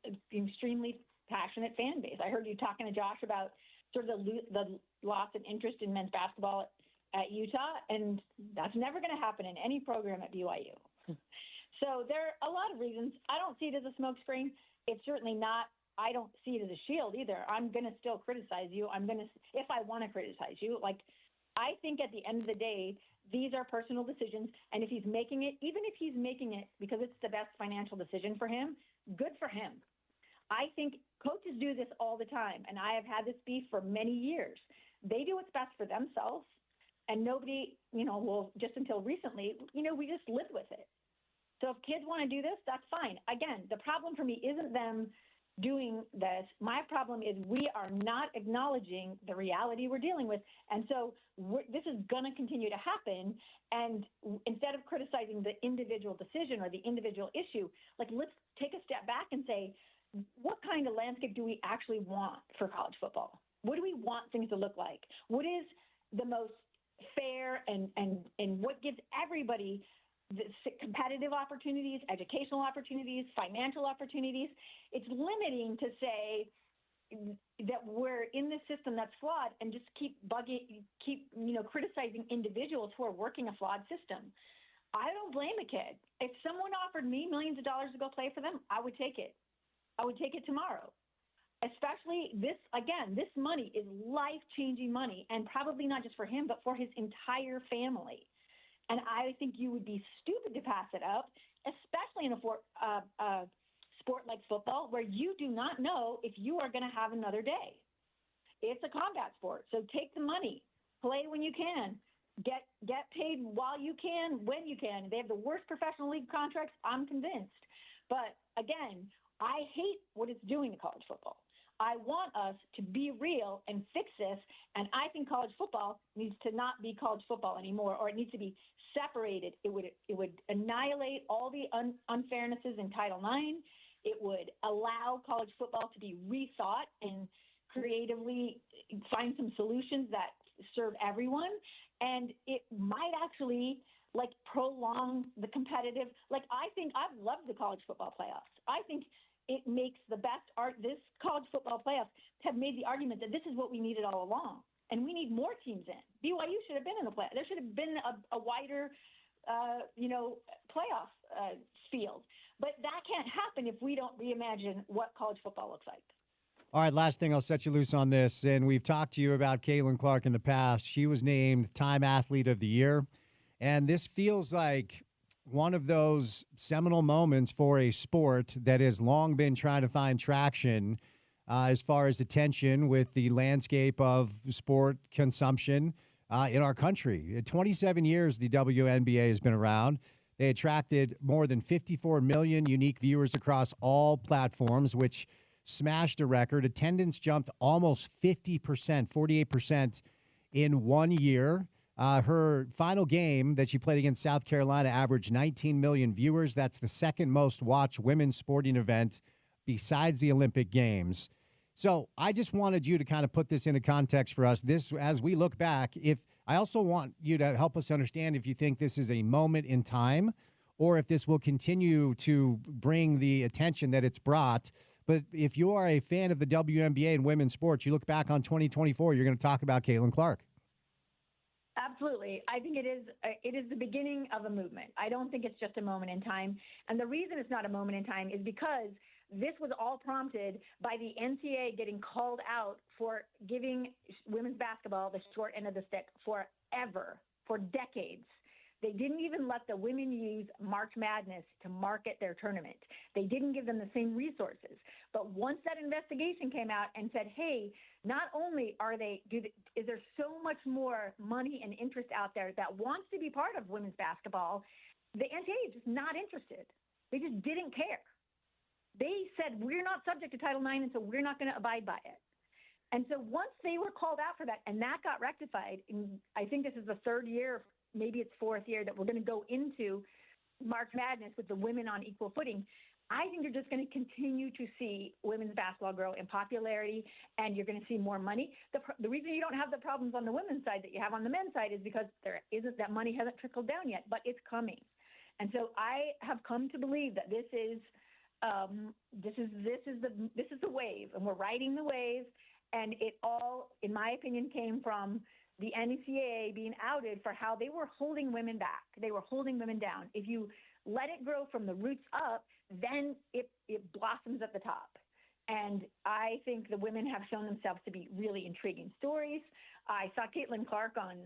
is an extremely passionate fan base. I heard you talking to Josh about sort of the loss of interest in men's basketball at Utah, and that's never going to happen in any program at BYU. So there are a lot of reasons. I don't see it as a smokescreen. it's certainly not. I don't see it as a shield either. I'm going to still criticize you. If I want to criticize you, like, I think at the end of the day, these are personal decisions. And if he's making it, even if he's making it because it's the best financial decision for him, good for him. I think coaches do this all the time. And I have had this beef for many years. They do what's best for themselves. And nobody, well, just until recently, we just lived with it. So if kids want to do this, that's fine. Again, the problem for me isn't them doing this. My problem is we are not acknowledging the reality we're dealing with. And so this is going to continue to happen. And instead of criticizing the individual decision or the individual issue, like, let's take a step back and say, what kind of landscape do we actually want for college football? What do we want things to look like? What is the most fair and what gives everybody the competitive opportunities, educational opportunities, financial opportunities? It's limiting to say that we're in this system that's flawed and just keep criticizing individuals who are working a flawed system. I don't blame a kid. If someone offered me millions of dollars to go play for them, I would take it. I would take it tomorrow. Especially this money is life-changing money, and probably not just for him, but for his entire family. And I think you would be stupid to pass it up, especially in a sport like football, where you do not know if you are going to have another day. It's a combat sport, so take the money, play when you can, get paid while you can, when you can. They have the worst professional league contracts, I'm convinced. But again, I hate what it's doing to college football. I want us to be real and fix this, and I think college football needs to not be college football anymore, or it needs to be separated. It would annihilate all the unfairnesses in Title IX. It would allow college football to be rethought and creatively find some solutions that serve everyone, and it might actually prolong the competitive. I think I've loved the college football playoffs. I think it makes the best art. This college football playoffs have made the argument that this is what we needed all along, and we need more teams in. BYU should have been in the play. There should have been a wider, playoff field. But that can't happen if we don't reimagine what college football looks like. All right, last thing, I'll set you loose on this. And we've talked to you about Caitlin Clark in the past. She was named Time Athlete of the Year. And this feels like one of those seminal moments for a sport that has long been trying to find traction as far as attention with the landscape of sport consumption in our country. In 27 years, the WNBA has been around. They attracted more than 54 million unique viewers across all platforms, which smashed a record. Attendance jumped almost 50%, 48% in 1 year. Her final game that she played against South Carolina averaged 19 million viewers. That's the second most watched women's sporting event besides the Olympic Games. So I just wanted you to kind of put this into context for us. This, as we look back, I also want you to help us understand if you think this is a moment in time or if this will continue to bring the attention that it's brought. But if you are a fan of the WNBA and women's sports, you look back on 2024, you're going to talk about Caitlin Clark. Absolutely. I think it is the beginning of a movement. I don't think it's just a moment in time. And the reason it's not a moment in time is because this was all prompted by the NCAA getting called out for giving women's basketball the short end of the stick forever, for decades. They didn't even let the women use March Madness to market their tournament. They didn't give them the same resources. But once that investigation came out and said, hey, not only is there so much more money and interest out there that wants to be part of women's basketball, the NCAA is just not interested. They just didn't care. They said, we're not subject to Title IX, and so we're not going to abide by it. And so once they were called out for that, and that got rectified, and I think this is the third year, maybe it's fourth year, that we're going to go into March Madness with the women on equal footing, I think you're just going to continue to see women's basketball grow in popularity, and you're going to see more money. The reason you don't have the problems on the women's side that you have on the men's side is because that money hasn't trickled down yet, but it's coming. And so I have come to believe that this is the wave, and we're riding the wave. And it all, in my opinion, came from the NCAA being outed for how they were holding women back. They were holding women down. If you let it grow from the roots up, then it blossoms at the top. And I think the women have shown themselves to be really intriguing stories. I saw Caitlin Clark on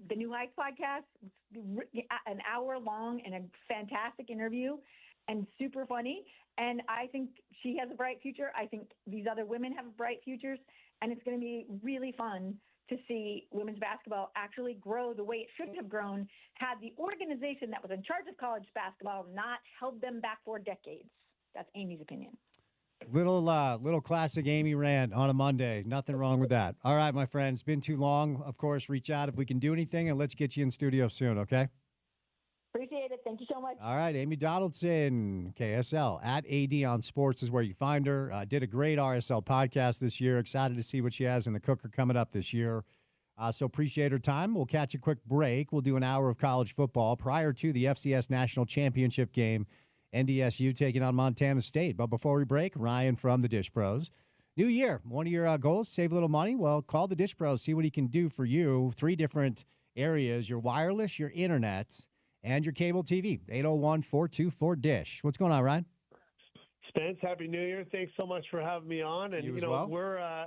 the New Heights podcast, an hour long and a fantastic interview and super funny. And I think she has a bright future. I think these other women have bright futures. And it's going to be really fun to see women's basketball actually grow the way it should have grown had the organization that was in charge of college basketball not held them back for decades. That's Amy's opinion. Little classic Amy rant on a Monday. Nothing wrong with that. All right, my friends. Been too long. Of course, reach out if we can do anything, and let's get you in studio soon, okay? Appreciate it. Thank you so much. All right, Amy Donaldson, KSL, at AD on Sports is where you find her. Did a great RSL podcast this year. Excited to see what she has in the cooker coming up this year. So appreciate her time. We'll catch a quick break. We'll do an hour of college football prior to the FCS National Championship game. NDSU taking on Montana State. But before we break, Ryan from the Dish Pros. New year, one of your goals, save a little money? Well, call the Dish Pros, see what he can do for you. 3 different areas, your wireless, your internet, and your cable TV. 801-424-DISH. What's going on, Ryan? Spence, Happy New Year. Thanks so much for having me on. And, you as well. We're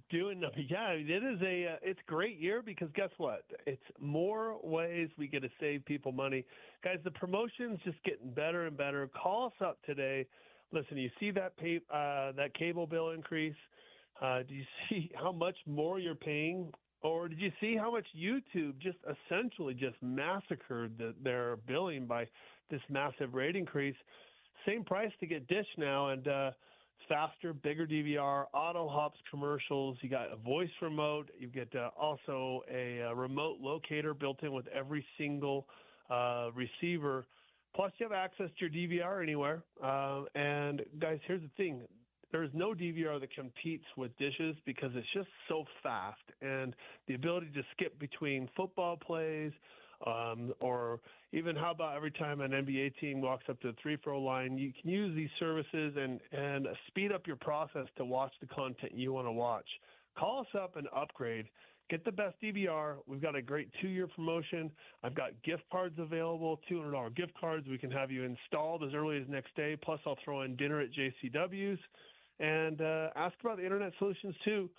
doing, it's a great year because guess what? It's more ways we get to save people money. Guys, the promotion's just getting better and better. Call us up today. Listen, you see that cable bill increase? Do you see how much more you're paying? Or did you see how much YouTube just essentially just massacred their billing by this massive rate increase? Same price to get Dish now, and faster, bigger DVR, auto hops commercials. You got a voice remote. You get also a remote locator built in with every single receiver. Plus, you have access to your DVR anywhere. And guys, here's the thing. There's no DVR that competes with Dishes because it's just so fast. And the ability to skip between football plays, or even how about every time an NBA team walks up to the free-throw line, you can use these services and speed up your process to watch the content you want to watch. Call us up and upgrade. Get the best DVR. We've got a great 2-year promotion. I've got gift cards available, $200 gift cards. We can have you installed as early as next day. Plus, I'll throw in dinner at JCW's. And ask about the internet solutions, too.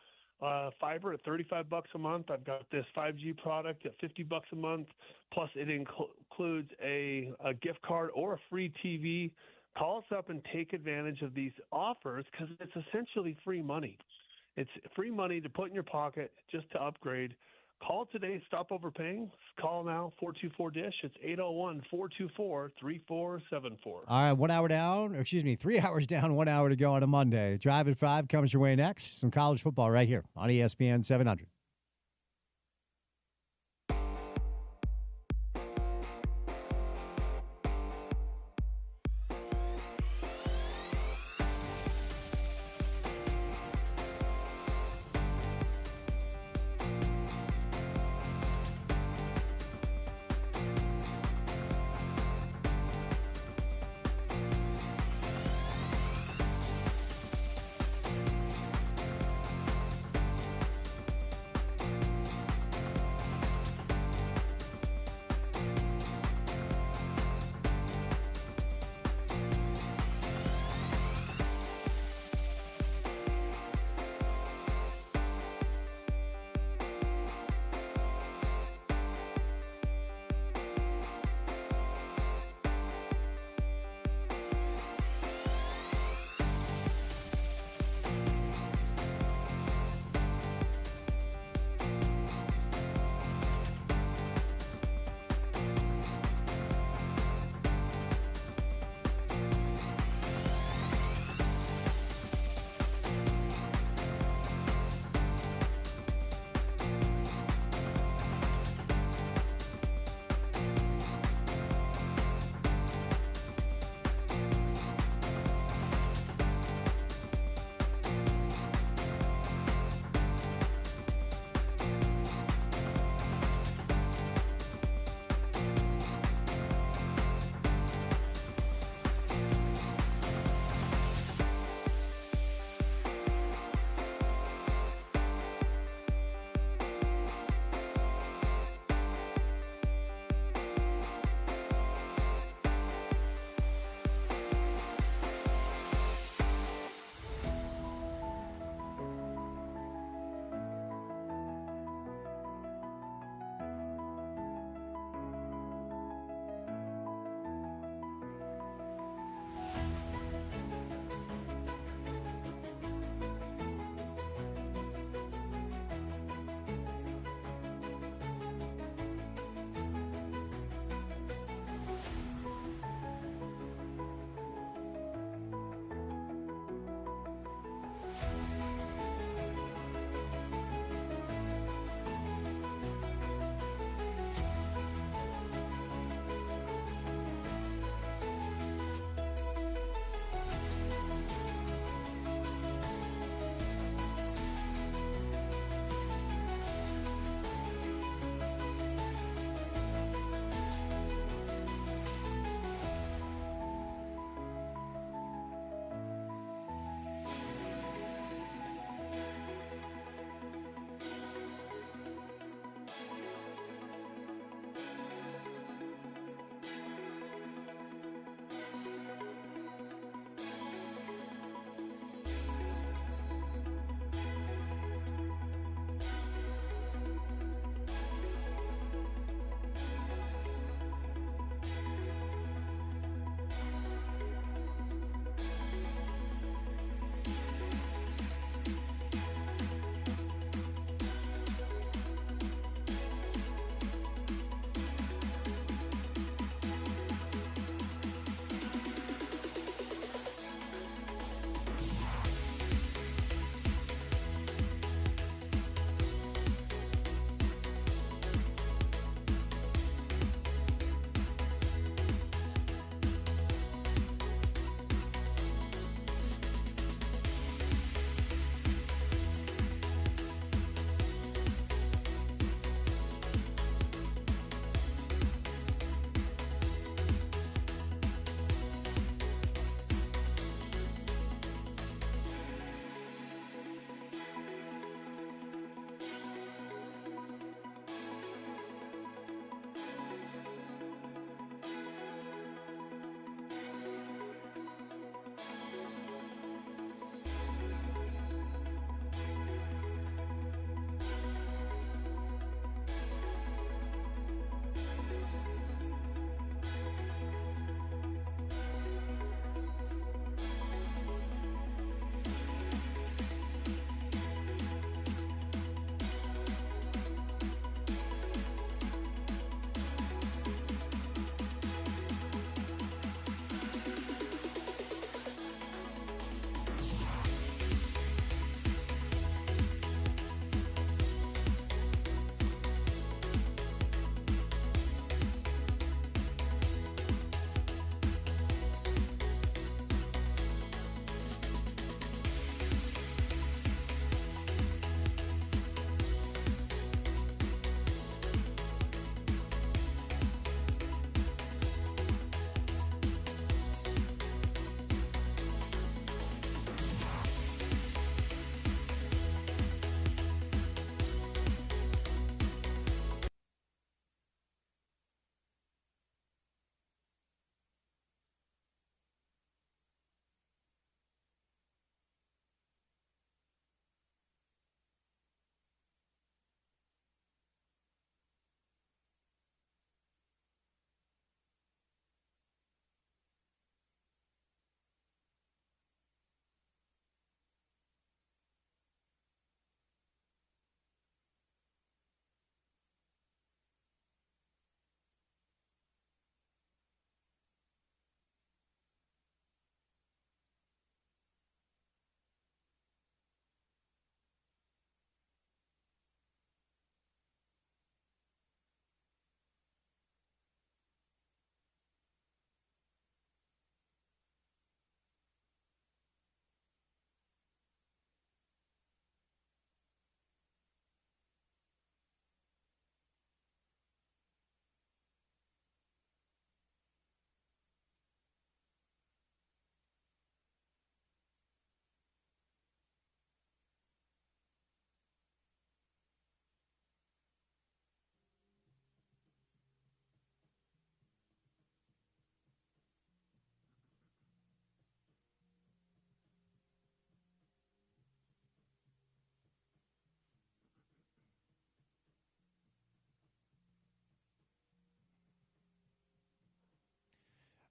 Fiber at $35 a month. I've got this 5G product at $50 a month. Plus, it includes a gift card or a free TV. Call us up and take advantage of these offers because it's essentially free money. It's free money to put in your pocket just to upgrade. Call today. Stop overpaying. Call now, 424-DISH. It's 801-424-3474. All right, 1 hour down, 3 hours down, 1 hour to go on a Monday. Drive at 5 comes your way next. Some college football right here on ESPN 700.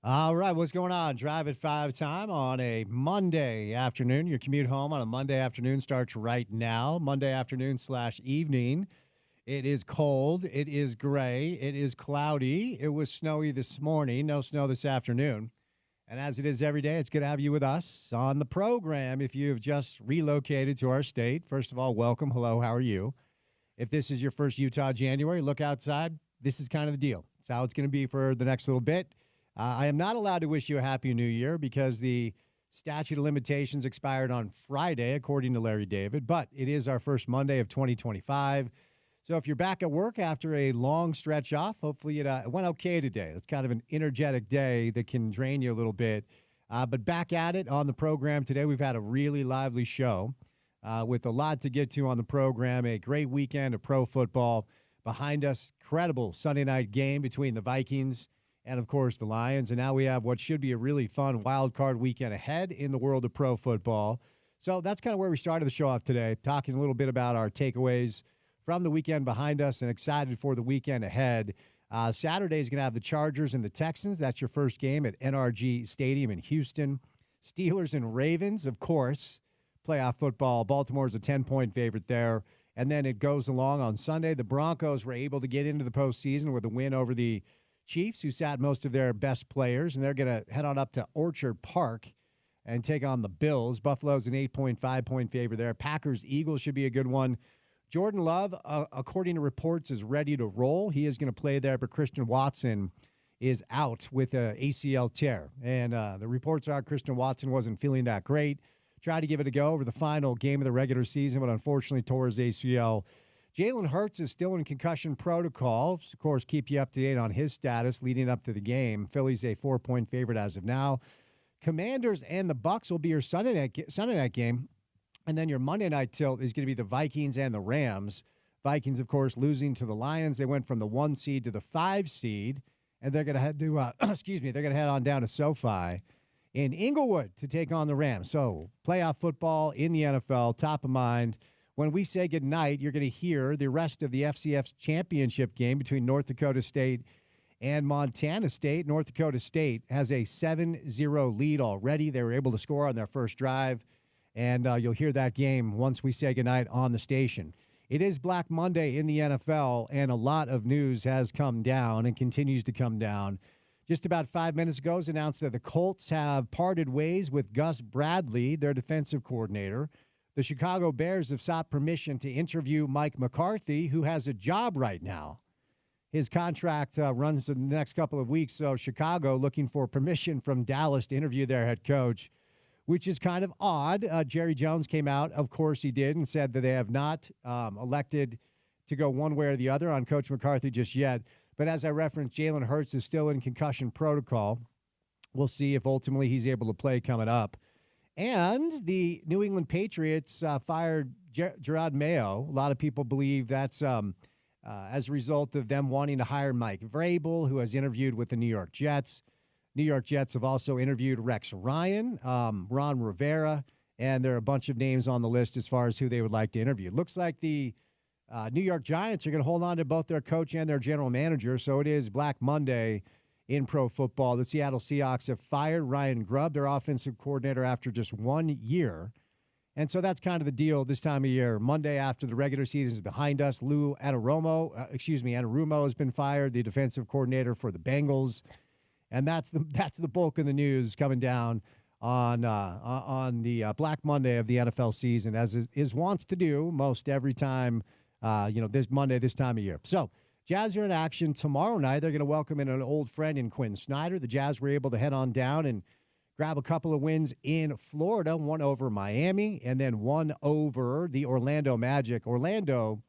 All right, what's going on? Drive at 5 time on a Monday afternoon. Your commute home on a Monday afternoon starts right now, Monday afternoon/evening. It is cold. It is gray. It is cloudy. It was snowy this morning. No snow this afternoon. And as it is every day, it's good to have you with us on the program. If you have just relocated to our state, first of all, welcome. Hello, how are you? If this is your first Utah January, look outside. This is kind of the deal. It's how it's going to be for the next little bit. I am not allowed to wish you a happy new year because the statute of limitations expired on Friday, according to Larry David, but it is our first Monday of 2025. So if you're back at work after a long stretch off, hopefully it went okay today. It's kind of an energetic day that can drain you a little bit. But back at it on the program today, we've had a really lively show with a lot to get to on the program, a great weekend of pro football. Behind us, incredible Sunday night game between the Vikings and, of course, the Lions. And now we have what should be a really fun wild card weekend ahead in the world of pro football. So that's kind of where we started the show off today, talking a little bit about our takeaways from the weekend behind us and excited for the weekend ahead. Saturday is going to have the Chargers and the Texans. That's your first game at NRG Stadium in Houston. Steelers and Ravens, of course, playoff football. Baltimore's a 10-point favorite there. And then it goes along on Sunday. The Broncos were able to get into the postseason with a win over the Chiefs, who sat most of their best players, and they're going to head on up to Orchard Park and take on the Bills. Buffalo's an 8.5-point favorite there. Packers-Eagles should be a good one. Jordan Love, according to reports, is ready to roll. He is going to play there, but Christian Watson is out with an ACL tear. And the reports are Christian Watson wasn't feeling that great. Tried to give it a go over the final game of the regular season, but unfortunately tore his ACL. Jalen Hurts is still in concussion protocol. Of course, keep you up to date on his status leading up to the game. Philly's a 4-point favorite as of now. Commanders and the Bucs will be your Sunday night game. And then your Monday night tilt is going to be the Vikings and the Rams. Vikings, of course, losing to the Lions. They went from the 1 seed to the 5 seed, and they're going to head to they're going to head on down to SoFi in Inglewood to take on the Rams. So playoff football in the NFL, top of mind. When we say goodnight, you're going to hear the rest of the FCS championship game between North Dakota State and Montana State. North Dakota State has a 7-0 lead already. They were able to score on their first drive, and you'll hear that game once we say goodnight on the station. It is Black Monday in the NFL, and a lot of news has come down and continues to come down. Just about 5 minutes ago, it was announced that the Colts have parted ways with Gus Bradley, their defensive coordinator. The Chicago Bears have sought permission to interview Mike McCarthy, who has a job right now. His contract runs in the next couple of weeks, so Chicago looking for permission from Dallas to interview their head coach, which is kind of odd. Jerry Jones came out, of course he did, and said that they have not elected to go one way or the other on Coach McCarthy just yet. But as I referenced, Jalen Hurts is still in concussion protocol. We'll see if ultimately he's able to play coming up. And the New England Patriots fired Gerard Mayo. A lot of people believe that's as a result of them wanting to hire Mike Vrabel, who has interviewed with the New York Jets. New York Jets have also interviewed Rex Ryan, Ron Rivera, and there are a bunch of names on the list as far as who they would like to interview. Looks like the New York Giants are going to hold on to both their coach and their general manager, so it is Black Monday in pro football. The Seattle Seahawks have fired Ryan Grubb, their offensive coordinator, after just 1 year. And so that's kind of the deal this time of year. Monday after the regular season is behind us, Lou Anarumo has been fired, the defensive coordinator for the Bengals. And that's the bulk of the news coming down on the Black Monday of the NFL season, as is wants to do most every time, this Monday, this time of year. So Jazz are in action tomorrow night. They're going to welcome in an old friend in Quinn Snyder. The Jazz were able to head on down and grab a couple of wins in Florida, one over Miami and then one over the Orlando Magic. Orlando,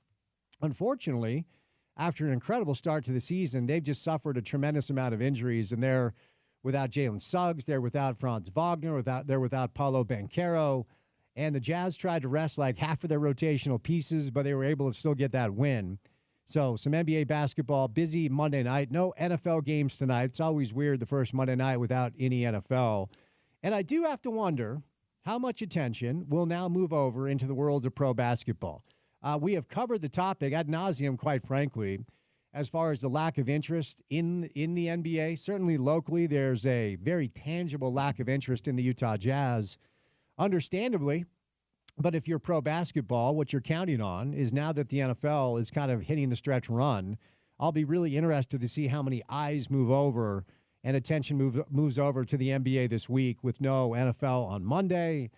unfortunately, after an incredible start to the season, they've just suffered a tremendous amount of injuries, and they're without Jalen Suggs, they're without Franz Wagner, they're without Paulo Banchero, and the Jazz tried to rest like half of their rotational pieces, but they were able to still get that win. So some NBA basketball, busy Monday night. No NFL games tonight. It's always weird the first Monday night without any NFL. And I do have to wonder how much attention will now move over into the world of pro basketball. We have covered the topic ad nauseum, quite frankly, as far as the lack of interest in the NBA. Certainly locally, there's a very tangible lack of interest in the Utah Jazz, understandably. But if you're pro basketball, what you're counting on is now that the NFL is kind of hitting the stretch run, I'll be really interested to see how many eyes move over and attention moves over to the NBA this week with no NFL on Monday,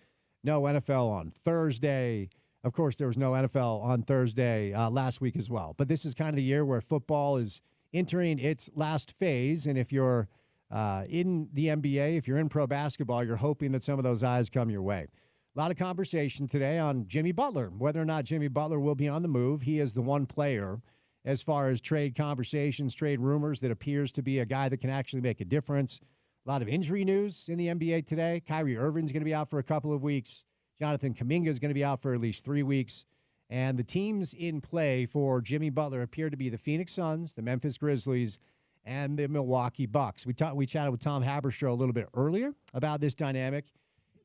no NFL on Thursday. Of course, there was no NFL on Thursday last week as well. But this is kind of the year where football is entering its last phase. And if you're in the NBA, if you're in pro basketball, you're hoping that some of those eyes come your way. A lot of conversation today on Jimmy Butler, whether or not Jimmy Butler will be on the move. He is the one player as far as trade conversations, trade rumors, that appears to be a guy that can actually make a difference. A lot of injury news in the NBA today. Kyrie Irving's going to be out for a couple of weeks. Jonathan Kuminga is going to be out for at least 3 weeks. And the teams in play for Jimmy Butler appear to be the Phoenix Suns, the Memphis Grizzlies, and the Milwaukee Bucks. We chatted with Tom Haberstroh a little bit earlier about this dynamic,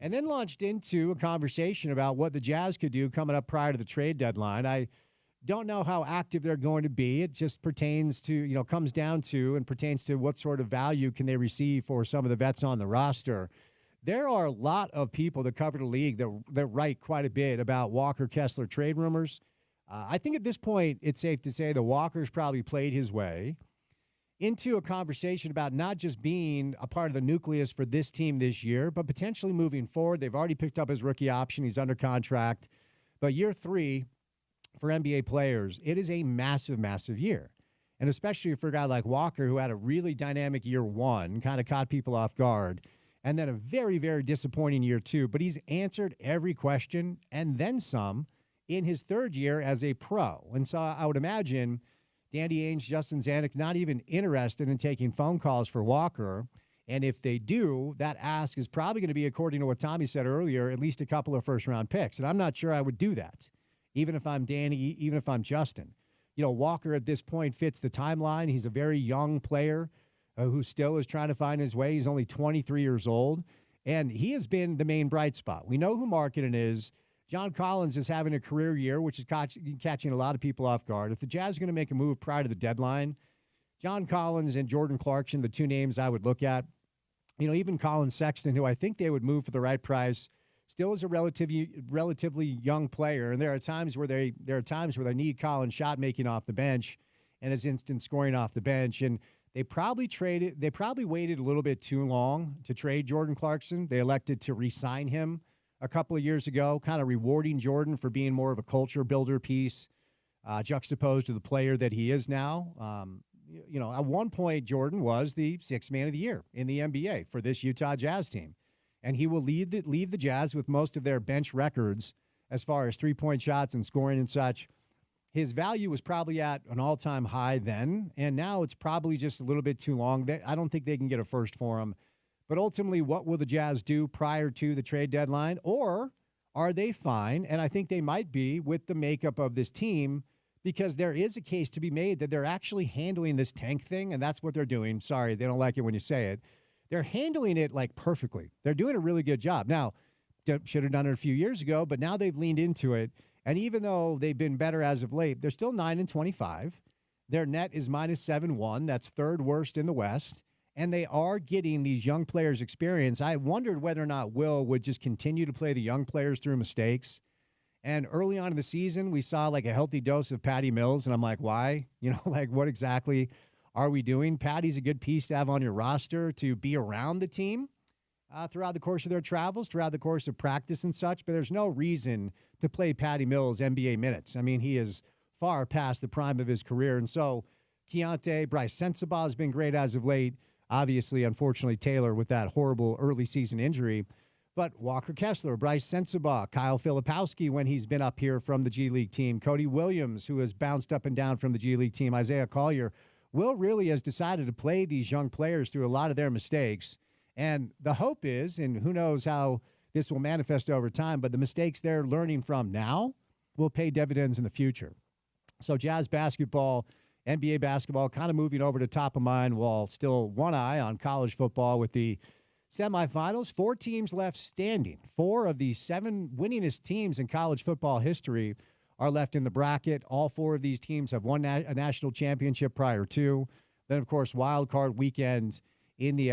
and then launched into a conversation about what the Jazz could do coming up prior to the trade deadline. I don't know how active they're going to be. It just pertains to, comes down to and pertains to what sort of value can they receive for some of the vets on the roster. There are a lot of people that cover the league that write quite a bit about Walker Kessler trade rumors. I think at this point, it's safe to say that Walker's probably played his way into a conversation about not just being a part of the nucleus for this team this year, but potentially moving forward. They've already picked up his rookie option. He's under contract. But year 3 for NBA players, it is a massive, massive year. And especially for a guy like Walker, who had a really dynamic year 1, kind of caught people off guard, and then a very, very disappointing year 2. But he's answered every question and then some in his 3rd year as a pro. And so I would imagine Danny Ainge, Justin Zanuck, not even interested in taking phone calls for Walker. And if they do, that ask is probably going to be, according to what Tommy said earlier, at least a couple of first-round picks. And I'm not sure I would do that, even if I'm Danny, even if I'm Justin. Walker at this point fits the timeline. He's a very young player who still is trying to find his way. He's only 23 years old, and he has been the main bright spot. We know who Markkanen is. John Collins is having a career year, which is catching a lot of people off guard. If the Jazz are going to make a move prior to the deadline, John Collins and Jordan Clarkson, the 2 names I would look at. Even Colin Sexton, who I think they would move for the right price, still is a relatively young player. And there are times where they need Colin's shot making off the bench and his instant scoring off the bench. And they probably waited a little bit too long to trade Jordan Clarkson. They elected to re-sign him a couple of years ago, kind of rewarding Jordan for being more of a culture builder piece, juxtaposed to the player that he is now. At one point, Jordan was the 6th man of the year in the NBA for this Utah Jazz team. And he will leave the Jazz with most of their bench records as far as three-point shots and scoring and such. His value was probably at an all-time high then, and now it's probably just a little bit too long. I don't think they can get a first for him. But ultimately, what will the Jazz do prior to the trade deadline? Or are they fine? And I think they might be with the makeup of this team, because there is a case to be made that they're actually handling this tank thing, and that's what they're doing. Sorry, they don't like it when you say it. They're handling it perfectly. They're doing a really good job. Now, should have done it a few years ago, but now they've leaned into it. And even though they've been better as of late, they're still 9-25. Their net is -7-1. That's 3rd worst in the West. And they are getting these young players experience. I wondered whether or not Will would just continue to play the young players through mistakes. And early on in the season, we saw a healthy dose of Patty Mills. And I'm like, why? What exactly are we doing? Patty's a good piece to have on your roster to be around the team throughout the course of their travels, throughout the course of practice and such. But there's no reason to play Patty Mills NBA minutes. I mean, he is far past the prime of his career. And so Keontae, Bryce Sensabaugh has been great as of late. Obviously, unfortunately, Taylor with that horrible early season injury. But Walker Kessler, Bryce Sensabaugh, Kyle Filipowski when he's been up here from the G League team, Cody Williams, who has bounced up and down from the G League team, Isaiah Collier. Will really has decided to play these young players through a lot of their mistakes. And the hope is, and who knows how this will manifest over time, but the mistakes they're learning from now will pay dividends in the future. So Jazz basketball, NBA basketball kind of moving over to top of mind, while still one eye on college football with the semifinals. 4 teams left standing. 4 of the 7 winningest teams in college football history are left in the bracket. All 4 of these teams have won a national championship prior to. Then, of course, wild card weekend in the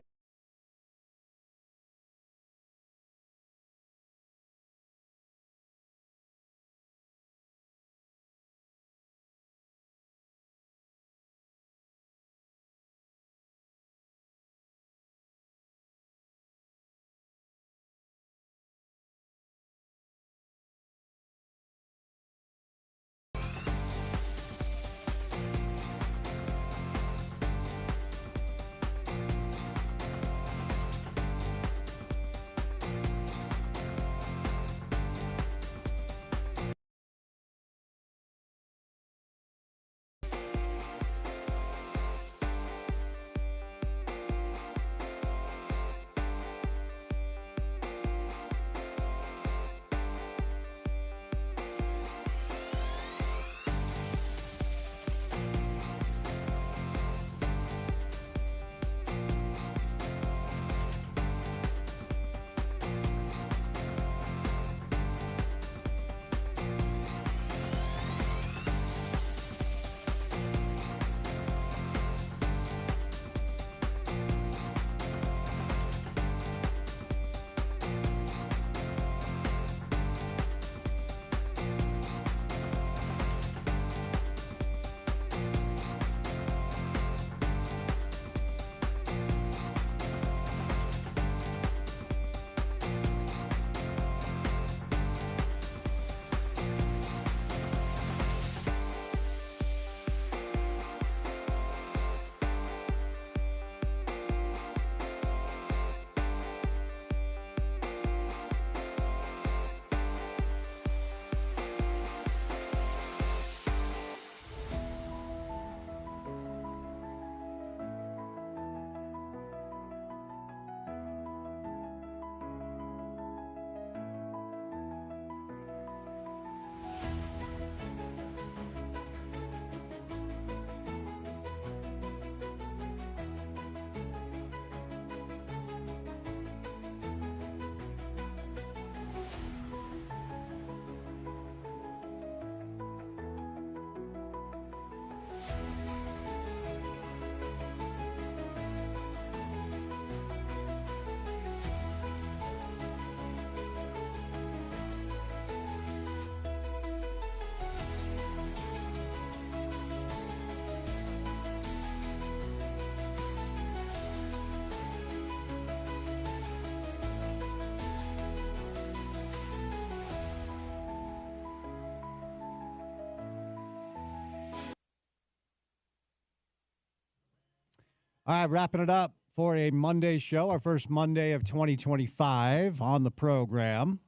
All right, wrapping it up for a Monday show, our first Monday of 2025 on the program.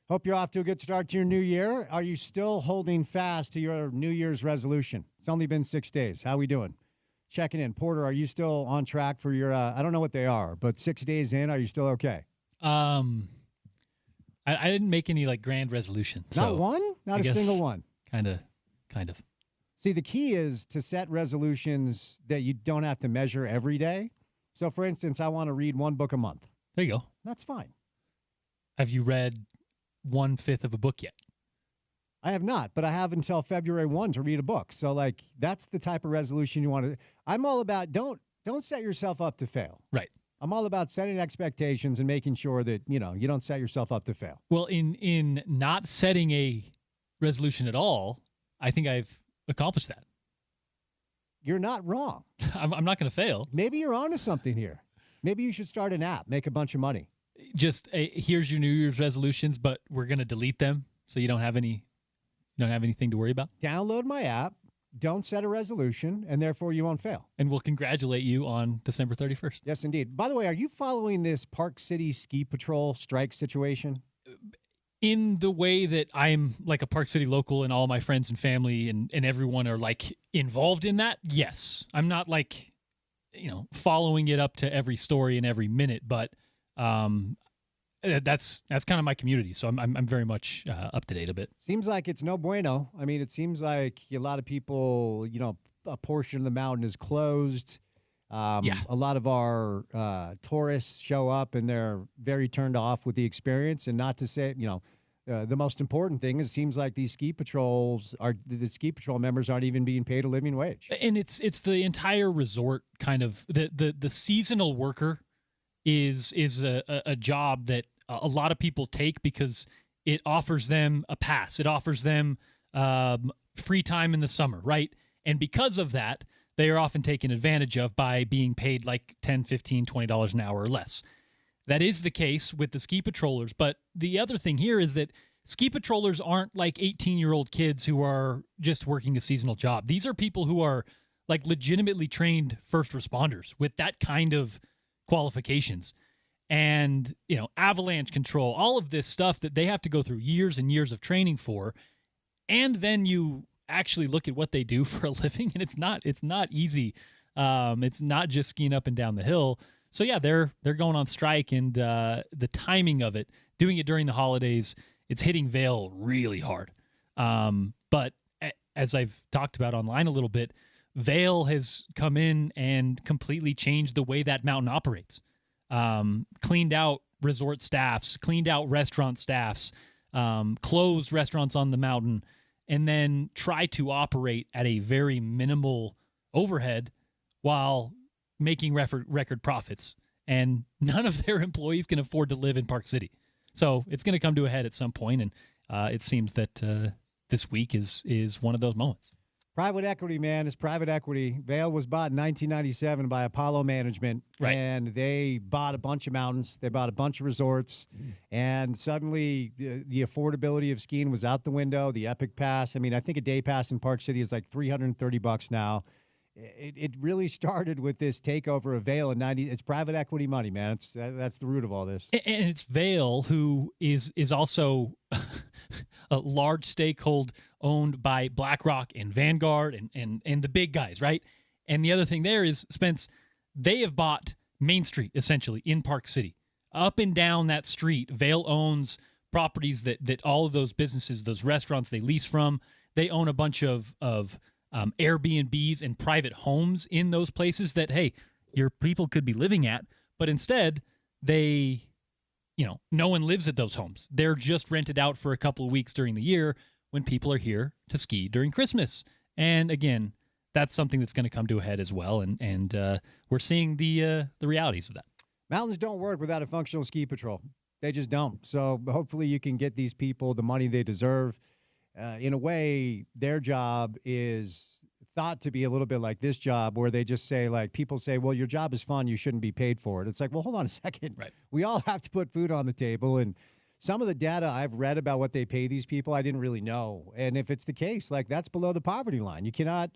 Hope you're off to a good start to your new year. Are you still holding fast to your New Year's resolution? It's only been 6 days. How we doing? Checking in. Porter, are you still on track for your, I don't know what they are, but 6 days in, are you still okay? I didn't make any like grand resolution. Not one? Not a single one? Kind of. See, the key is to set resolutions that you don't have to measure every day. So, for instance, I want to read 1 book a month. There you go. That's fine. Have you read 1/5 of a book yet? I have not, but I have until February 1 to read a book. So, like, that's the type of resolution you want to. I'm all about don't set yourself up to fail. Right. I'm all about setting expectations and making sure that, you don't set yourself up to fail. Well, in not setting a resolution at all, I think I've accomplished that. You're not wrong. I'm not going to fail. Maybe you're onto something here. Maybe you should start an app, make a bunch of money. Just here's your New Year's resolutions, but we're going to delete them so you don't have anything to worry about. Download my app, don't set a resolution, and therefore you won't fail. And we'll congratulate you on December 31st. Yes, indeed. By the way, are you following this Park City Ski Patrol strike situation? In the way that I'm like a Park City local and all my friends and family and everyone are like involved in that, yes. I'm not like, following it up to every story and every minute, but that's kind of my community. So I'm very much up to date a bit. Seems like it's no bueno. I mean, it seems like a lot of people, a portion of the mountain is closed. A lot of our tourists show up and they're very turned off with the experience. And not to say, the most important thing is it seems like these ski patrols the ski patrol members aren't even being paid a living wage. And it's the entire resort kind of the seasonal worker is a job that a lot of people take because it offers them a pass. It offers them free time in the summer, right? And because of that, they are often taken advantage of by being paid like $10, $15, $20 an hour or less. That is the case with the ski patrollers. But the other thing here is that ski patrollers aren't like 18-year-old kids who are just working a seasonal job. These are people who are like legitimately trained first responders with that kind of qualifications. And, avalanche control, all of this stuff that they have to go through years and years of training for. And then you actually look at what they do for a living, and it's not easy. It's not just skiing up and down the hill. So yeah, they're going on strike, and the timing of it, doing it during the holidays, it's hitting Vail really hard. But as I've talked about online a little bit, Vail has come in and completely changed the way that mountain operates. Cleaned out resort staffs, cleaned out restaurant staffs, closed restaurants on the mountain, and then try to operate at a very minimal overhead while making record profits. And none of their employees can afford to live in Park City. So it's going to come to a head at some point, and it seems that this week is one of those moments. Private equity, man. It's private equity. Vail was bought in 1997 by Apollo Management, right. And they bought a bunch of mountains. They bought a bunch of resorts, and suddenly the affordability of skiing was out the window. The Epic Pass. I mean, I think a day pass in Park City is like $330 now. It really started with this takeover of Vail in 90. It's private equity money, man. That's the root of all this. And it's Vail who is also a large stakeholder owned by BlackRock and Vanguard and the big guys, right? And the other thing there is, Spence, they have bought Main Street essentially in Park City. Up and down that street, Vail owns properties that all of those businesses, those restaurants they lease from. They own a bunch of Airbnbs and private homes in those places that, hey, your people could be living at, but instead they, no one lives at those homes. They're just rented out for a couple of weeks during the year when people are here to ski during Christmas. And again, that's something that's going to come to a head as well. And we're seeing the realities of that. Mountains don't work without a functional ski patrol. They just don't. So hopefully you can get these people the money they deserve. In a way, their job is thought to be a little bit like this job where they just say, like, people say, well, your job is fun, you shouldn't be paid for it. It's like, well, hold on a second. Right. We all have to put food on the table. And some of the data I've read about what they pay these people, I didn't really know. And if it's the case, like, that's below the poverty line. You can't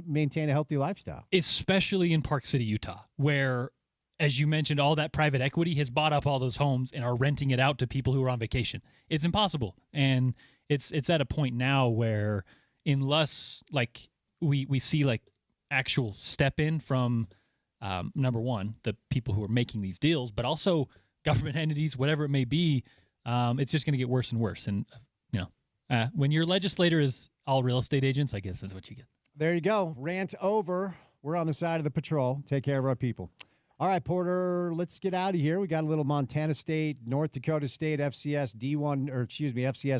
maintain a healthy lifestyle. Especially in Park City, Utah, where, as you mentioned, all that private equity has bought up all those homes and are renting it out to people who are on vacation. It's impossible. And it's at a point now where, unless like we see like actual step in from number one, the people who are making these deals, but also government entities, whatever it may be, it's just going to get worse and worse. And when your legislator is all real estate agents, I guess that's what you get. There you go. Rant over. We're on the side of the patrol. Take care of our people. All right, Porter, let's get out of here. We got a little Montana State, North Dakota State FCS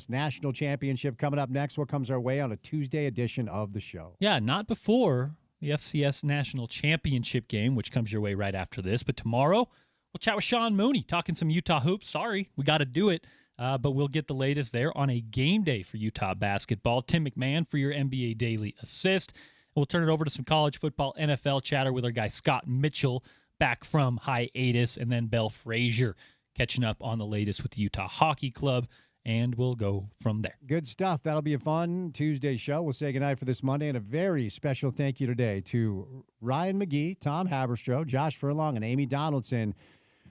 National Championship coming up next. What comes our way on a Tuesday edition of the show? Yeah, not before the FCS National Championship game, which comes your way right after this. But tomorrow, we'll chat with Sean Mooney, talking some Utah hoops. Sorry, we got to do it, but we'll get the latest there on a game day for Utah basketball. Tim McMahon for your NBA Daily Assist. We'll turn it over to some college football NFL chatter with our guy Scott Mitchell, back from hiatus, and then Belle Frazier catching up on the latest with the Utah Hockey Club, and we'll go from there. Good stuff. That'll be a fun Tuesday show. We'll say goodnight for this Monday, and a very special thank you today to Ryan McGee, Tom Haberstroh, Josh Furlong, and Amy Donaldson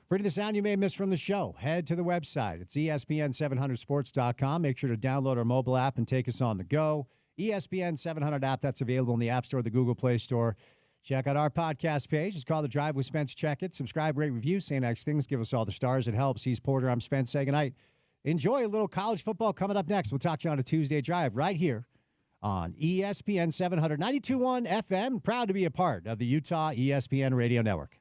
for the sound you may have missed from the show. Head to the website. It's ESPN700sports.com. Make sure to download our mobile app and take us on the go. ESPN 700 app, that's available in the App Store, the Google Play Store. Check out our podcast page. It's called The Drive with Spence Checketts. Subscribe, rate, review, say nice things. Give us all the stars. It helps. He's Porter. I'm Spence. Say goodnight. Enjoy a little college football coming up next. We'll talk to you on a Tuesday Drive right here on ESPN 700 92.1 FM. Proud to be a part of the Utah ESPN Radio Network.